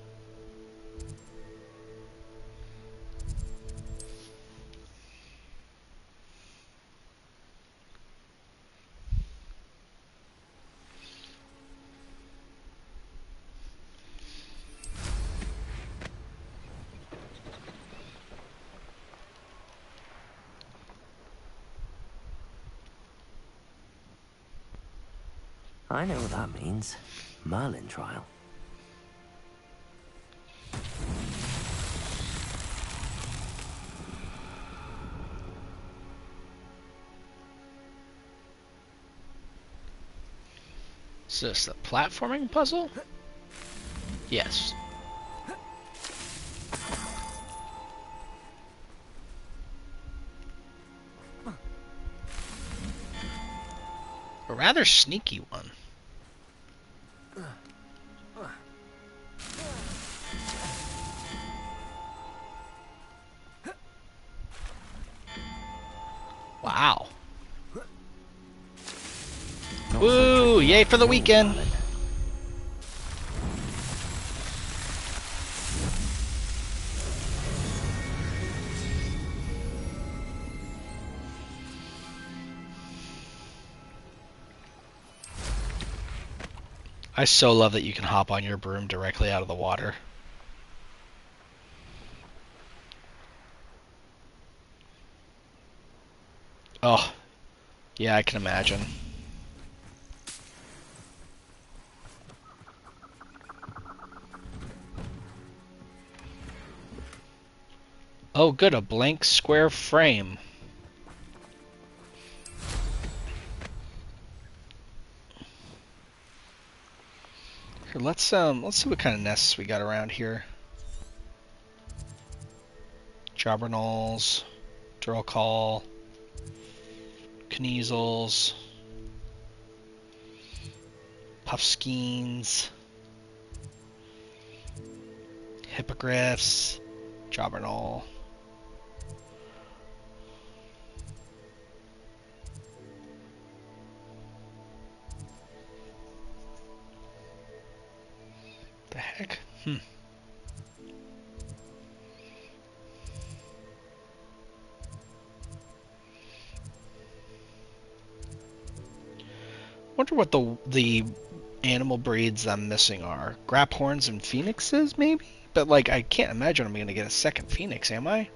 I know what that means. Merlin trial. Is this a platforming puzzle? Yes. A rather sneaky one. Wow. Woo! Yay for the weekend! I so love that you can hop on your broom directly out of the water. Oh, yeah, I can imagine. Oh, good, a blank square frame. Here, let's see what kind of nests we got around here. Jobbernals, Duralcall, Kneasels, Puffskeins, Hippogriffs, Jobbernal. The heck? Wonder what the animal breeds I'm missing are. Graphorns and phoenixes, maybe? But, like, I can't imagine I'm going to get a second phoenix, am I?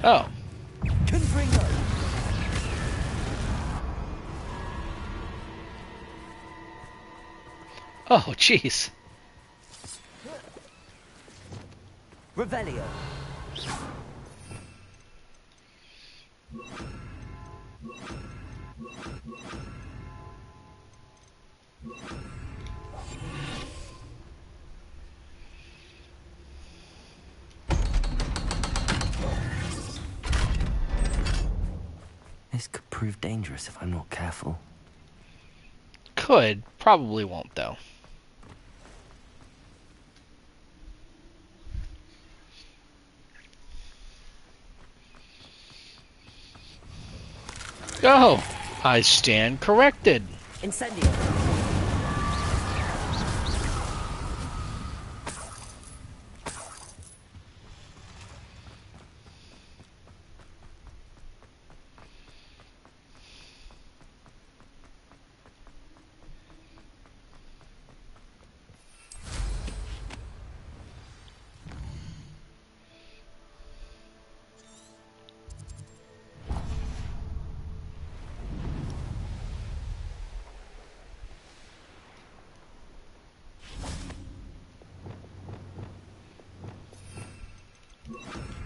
Oh. Oh, jeez. Revelio. This could prove dangerous if I'm not careful. Could. Probably won't, though. Oh, I stand corrected. Incendio.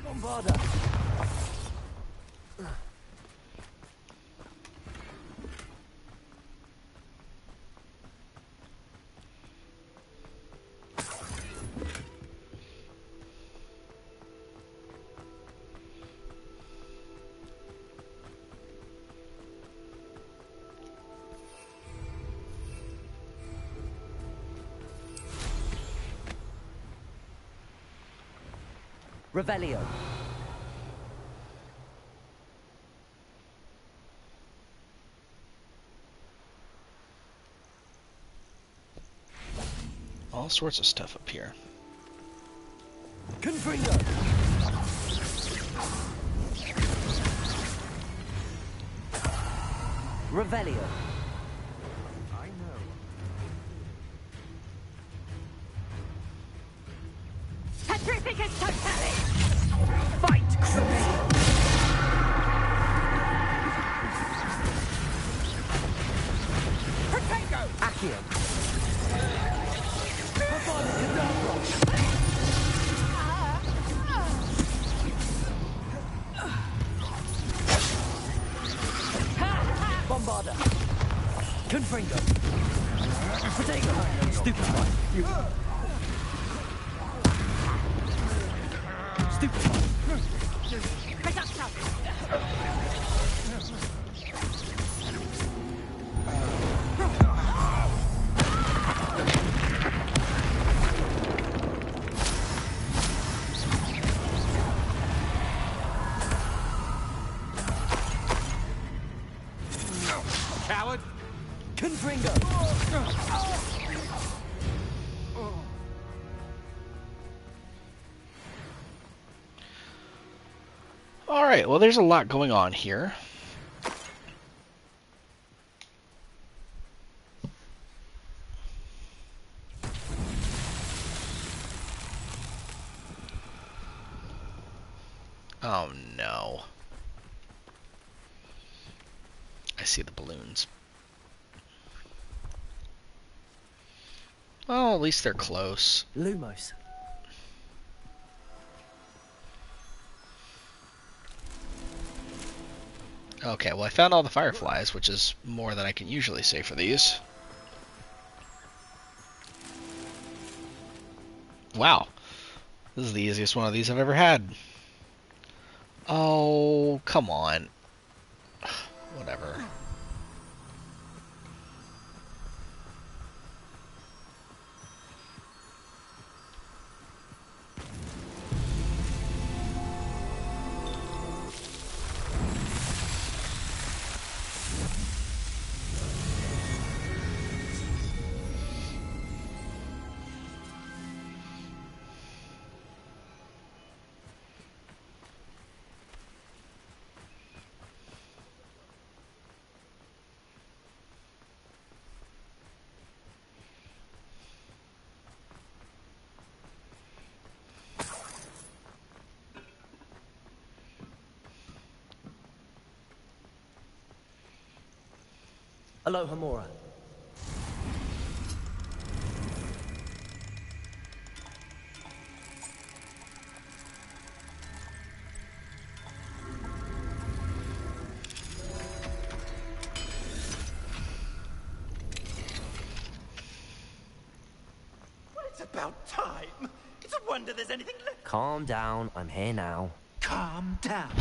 Bombarda. Revelio. All sorts of stuff up here. Confringo. Revelio. I know. Petrificus Totalis! Fight! Protego! Accio. Bombarda. Confringo. Protego. Stupefy. Stupefy. Reducto! Coward! Confringo. Alright, well there's a lot going on here. Oh no. I see the balloons. Well, at least they're close. Lumos. Okay, well I found all the fireflies, which is more than I can usually say for these. Wow. This is the easiest one of these I've ever had. Oh, come on. Whatever. Aloha Mora. Well, it's about time. It's a wonder there's anything left. Calm down, I'm here now. Calm down.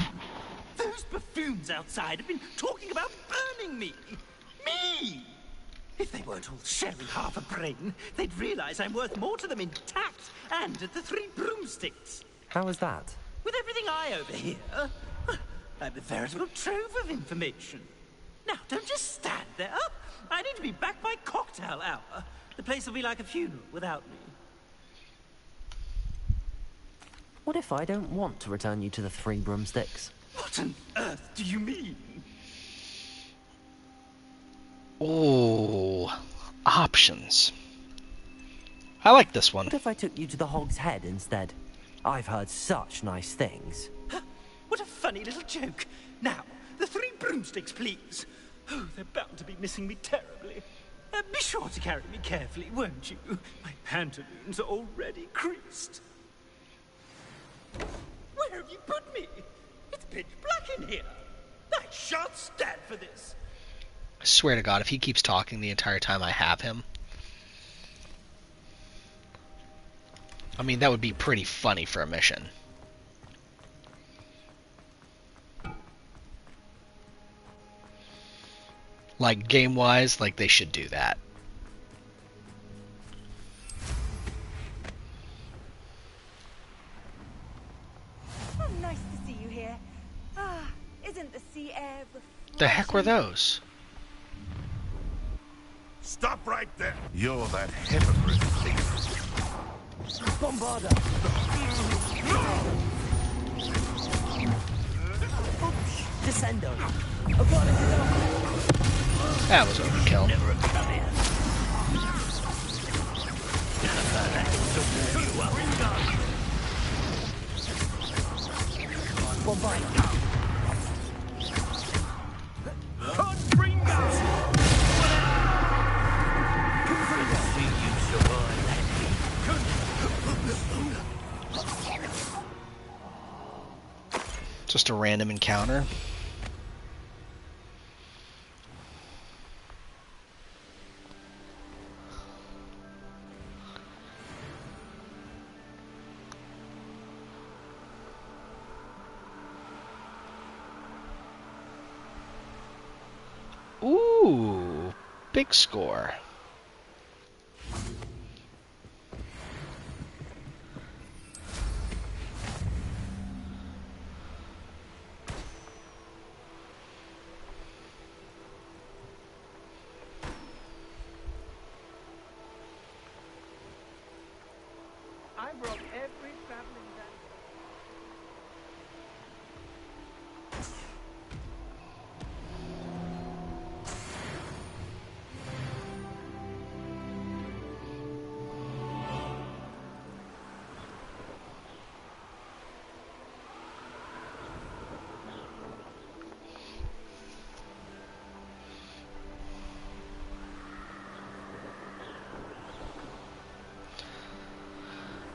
Those buffoons outside have been talking about burning me. Me! If they weren't all sharing half a brain, they'd realize I'm worth more to them intact and at the Three Broomsticks. How is that? With everything I overhear, I'm a veritable trove of information. Now, don't just stand there. I need to be back by cocktail hour. The place will be like a funeral without me. What if I don't want to return you to the Three Broomsticks? What on earth do you mean? Oh, options. I like this one. What if I took you to the Hog's Head instead? I've heard such nice things. What a funny little joke. Now, the Three Broomsticks, please. Oh, they're bound to be missing me terribly. Be sure to carry me carefully, won't you? My pantaloons are already creased. Where have you put me? It's pitch black in here. I shan't stand for this. I swear to God, if he keeps talking the entire time I have him. I mean, that would be pretty funny for a mission. Like, game-wise, like, they should do that. Oh, nice to see you here. Ah, isn't the sea air refreshing? The heck were those? Stop right there. You're that hypocrite thief. Bombarda! Descendo! That was overkill. Never come here. Just a random encounter. Ooh, big score. I brought every traveling bag.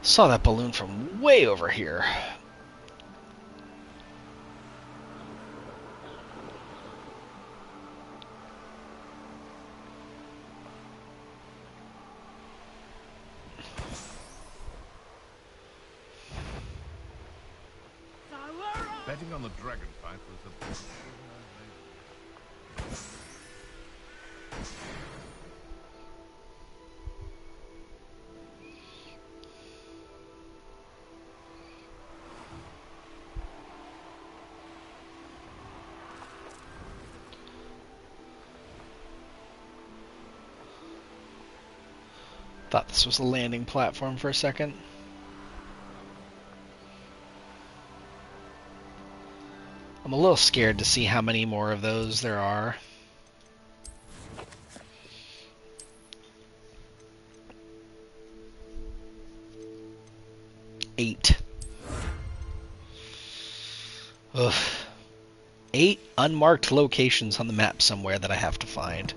Saw that balloon from way over here. Betting on the dragon fight was a... Thought this was a landing platform for a second. I'm a little scared to see how many more of those there are. Eight. Ugh. 8 unmarked locations on the map somewhere that I have to find.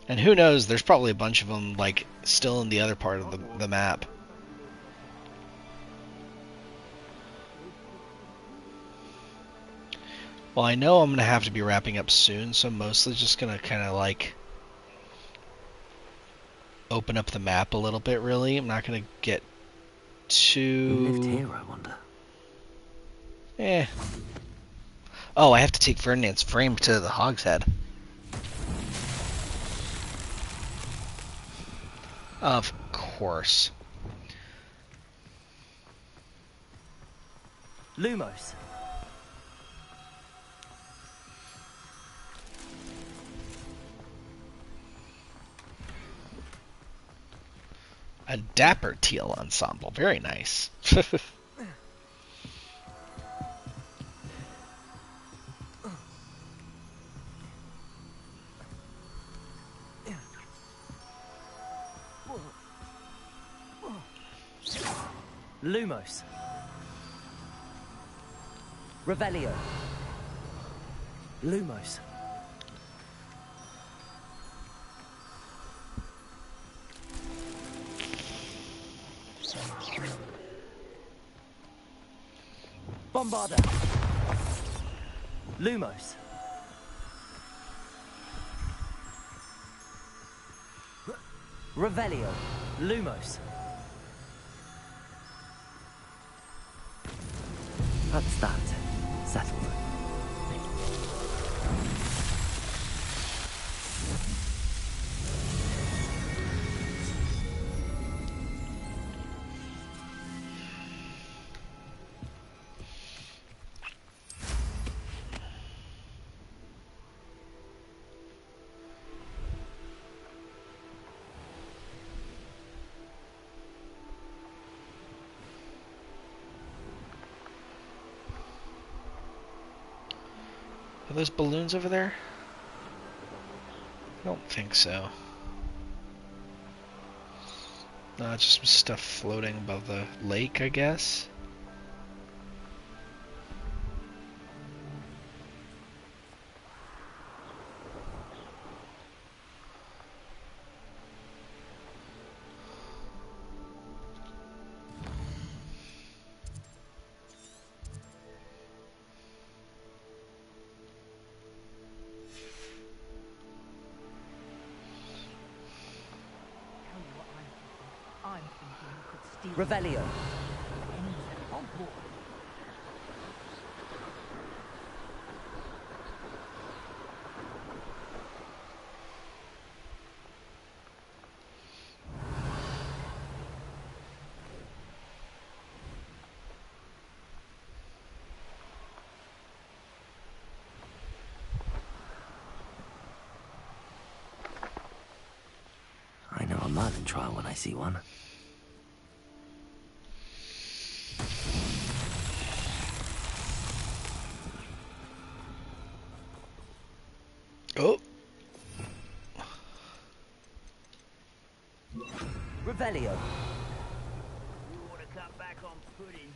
And who knows, there's probably a bunch of them, like, still in the other part of the map. Well, I know I'm going to have to be wrapping up soon, so I'm mostly just going to kind of, like, open up the map a little bit, really. I'm not going to get too... Who lived here, I wonder? Eh. Oh, I have to take Ferdinand's frame to the Hog's Head. Of course. Lumos. A dapper teal ensemble. Very nice. Lumos. Revelio. Lumos. Bombarda. Lumos. Revelio. Lumos. That's that. Settled. Are those balloons over there? I don't think so. No, it's just some stuff floating above the lake, I guess. Revelio. I know a Merlin trial when I see one. Oh. Revelio. You want to cut back on pudding?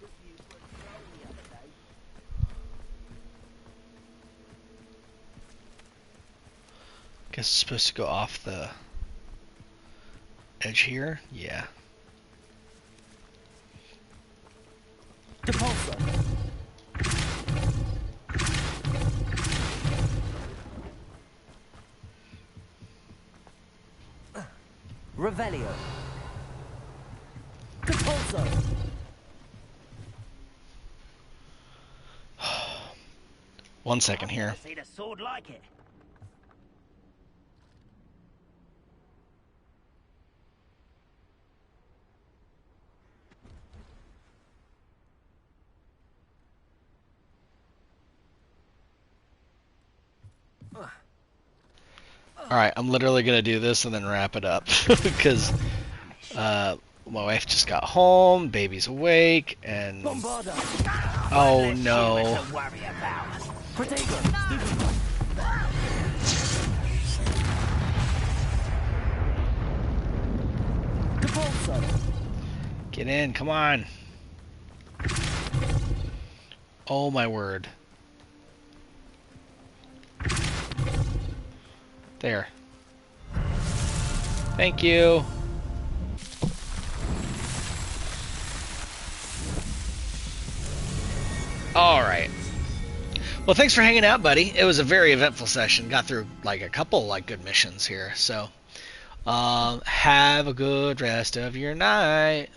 Took you for a stroll the other day. Guess it's supposed to go off the edge here? Yeah. Depulso. Revelio. Depulso. One second here. I've seen a sword like it. Alright, I'm literally going to do this and then wrap it up. Because my wife just got home, baby's awake, and... Oh no. Get in, come on. Oh my word. There. Thank you. Alright. Well, thanks for hanging out, buddy. It was a very eventful session. Got through like a couple like good missions here. So, have a good rest of your night.